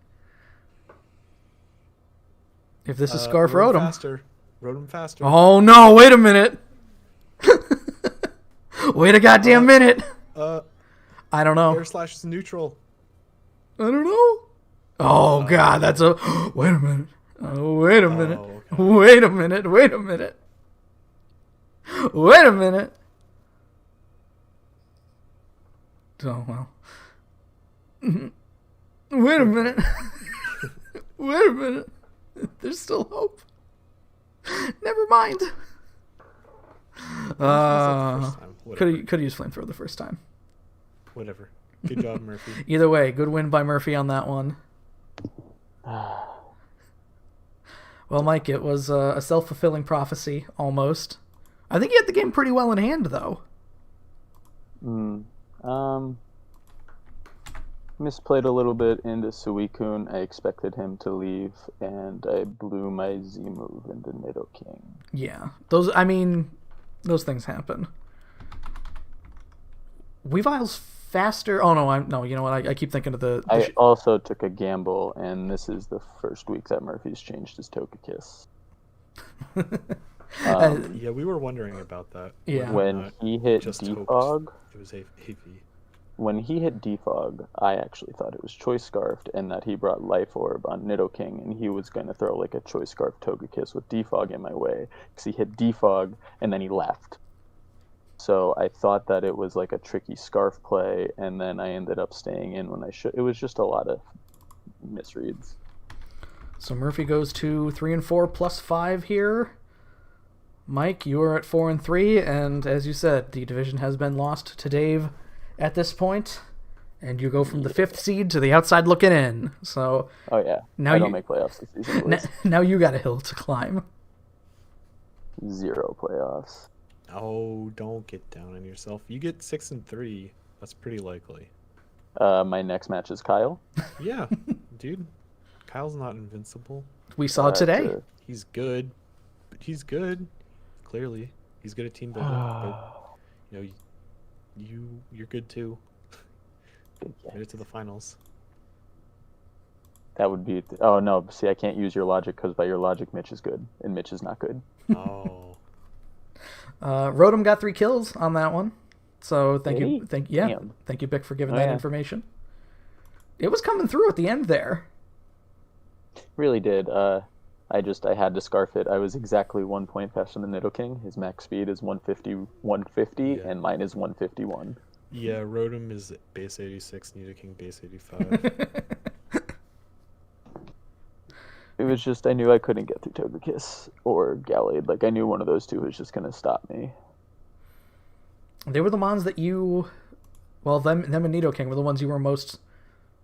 S1: If this is Scarf Rotom.
S2: Faster. Rotom faster.
S1: Oh, no. Wait a minute. Wait a goddamn minute. I don't know.
S2: Air Slash is neutral.
S1: I don't know. Oh, God. That's a... Wait a minute. Oh, wait a minute.
S2: Okay.
S1: Wait a minute. Wait a minute. Wait a minute. Oh, well. Wait a minute. Wait a minute. There's still hope. Never mind. Could have used Flamethrower the first time.
S2: Whatever. Good job, Murphy.
S1: Either way, good win by Murphy on that one. Well, Mike, it was a self-fulfilling prophecy, almost. I think you had the game pretty well in hand, though.
S3: Misplayed a little bit into Suicune. I expected him to leave, and I blew my Z move into Nidoking.
S1: Yeah. Those things happen. Weavile's faster. Oh, no, you know what? I keep thinking of the
S3: I also took a gamble, and this is the first week that Murphy's changed his Togekiss.
S2: Yeah, we were wondering about that.
S1: Yeah.
S3: When he hit
S2: Just
S3: Defog,
S2: It was AV.
S3: when he hit Defog, I actually thought it was Choice Scarfed, and that he brought Life Orb on Nidoking, and he was going to throw like a Choice Scarf Togekiss with Defog in my way, because he hit Defog, and then he left. So I thought that it was like a tricky Scarf play, and then I ended up staying in when I should. It was just a lot of misreads.
S1: So Murphy goes to 3 and 4 plus 5 here. Mike, you are at 4 and 3, and as you said, the division has been lost to Dave at this point, and you go from the 5th seed to the outside looking in. So
S3: Oh yeah,
S1: now
S3: I don't make playoffs this season. Boys.
S1: now you got a hill to climb.
S3: 0 playoffs.
S2: Oh, don't get down on yourself. You get 6 and 3. That's pretty likely.
S3: My next match is Kyle.
S2: Yeah, dude. Kyle's not invincible.
S1: We saw it today.
S2: He's good. But he's good. Clearly, he's good at team building. But you're good too. Made it to the finals.
S3: That would be. Oh no! See, I can't use your logic because by your logic, Mitch is good, and Mitch is not good.
S2: Oh.
S1: Rotom got 3 kills on that one. So thank
S3: Did
S1: you,
S3: he?
S1: thank you, Bick, for giving that
S3: yeah.
S1: information. It was coming through at the end there.
S3: Really did. I had to scarf it. I was exactly 1 point faster than Nidoking. His max speed is 150,
S2: Yeah.
S3: and mine is 151.
S2: Yeah, Rotom is base 86, Nidoking base 85.
S3: It was just I knew I couldn't get through Togekiss or Gallade. Like I knew one of those two was just gonna stop me.
S1: They were the mons that you, well, them and Nidoking were the ones you were most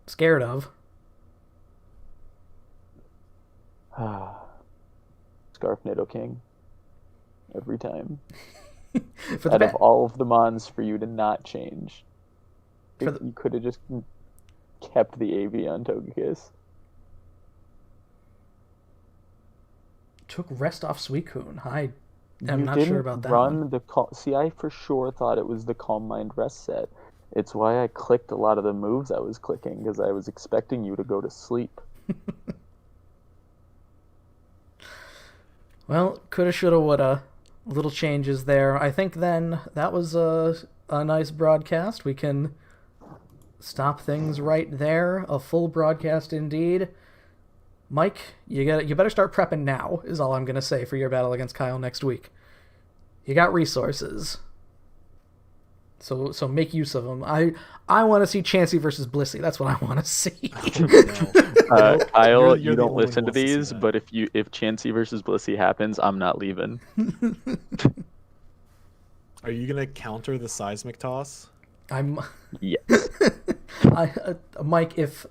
S1: scared of.
S3: Scarf Nidoking. Every time.
S1: For
S3: Out of all of the mons for you to not change.
S1: For
S3: You could have just kept the AV on Togekiss.
S1: took rest off Suicune. I am
S3: You
S1: not
S3: didn't
S1: sure about that
S3: run
S1: one.
S3: the See, I for sure thought it was the Calm Mind rest set. It's why I clicked a lot of the moves I was clicking, because I was expecting you to go to sleep.
S1: Well, coulda, shoulda, woulda. Little changes there. I think then that was a nice broadcast. We can stop things right there. A full broadcast indeed. Mike, you better start prepping now, is all I'm going to say for your battle against Kyle next week. You got resources. So make use of them. I want to see Chansey versus Blissey. That's what I want to see.
S2: No.
S4: Kyle,
S2: You're
S4: you
S2: the
S4: don't
S2: only one
S4: listen
S2: who
S4: to
S2: wants to see
S4: these,
S2: that.
S4: but if Chansey versus Blissey happens, I'm not leaving.
S2: Are you gonna counter the seismic toss?
S1: I'm
S4: Yes.
S1: Mike. If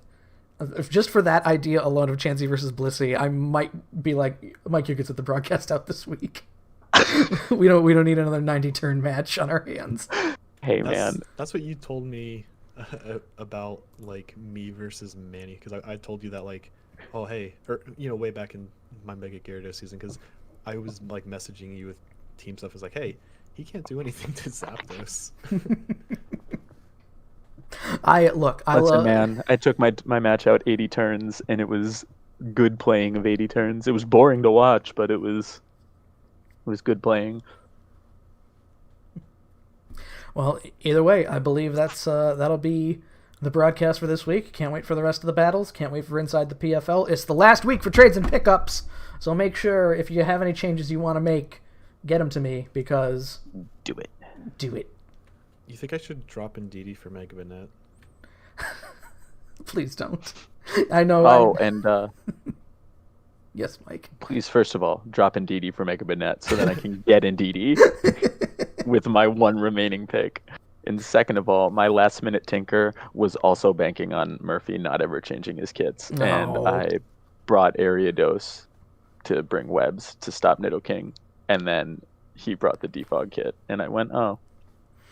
S1: just for that idea alone of Chansey versus Blissey, I might be like, Mike, you could sit the broadcast out this week. we don't need another 90 turn match on our hands.
S4: Hey man,
S2: That's what you told me about like me versus Manny, because I told you that like, oh hey, or way back in my Mega Gyarados season, because I was like messaging you with team stuff. It's like, hey, he can't do anything to Zapdos.
S4: listen, man. I took my match out 80 turns, and it was good playing of 80 turns. It was boring to watch, but it was good playing.
S1: Well, either way, I believe that'll be the broadcast for this week. Can't wait for the rest of the battles. Can't wait for Inside the PFL. It's the last week for trades and pickups, so make sure if you have any changes you want to make, get them to me, because
S4: Do it.
S1: do it.
S2: You think I should drop in DD for Mega Banette?
S1: Please don't. I know.
S4: Oh, and
S1: Yes, Mike.
S4: please, first of all, drop in DD for Mega Banette so that I can get in DD with my one remaining pick. And second of all, my last minute tinker was also banking on Murphy not ever changing his kits.
S1: No.
S4: And I brought Ariados to bring webs to stop Nidoking. And then he brought the defog kit. And I went, oh,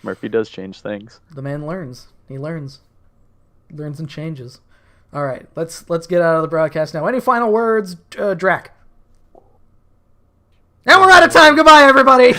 S4: Murphy does change things.
S1: The man learns. He learns. Learns and changes. All right, let's get out of the broadcast now. Any final words, Drac? And we're out of time. Goodbye, everybody.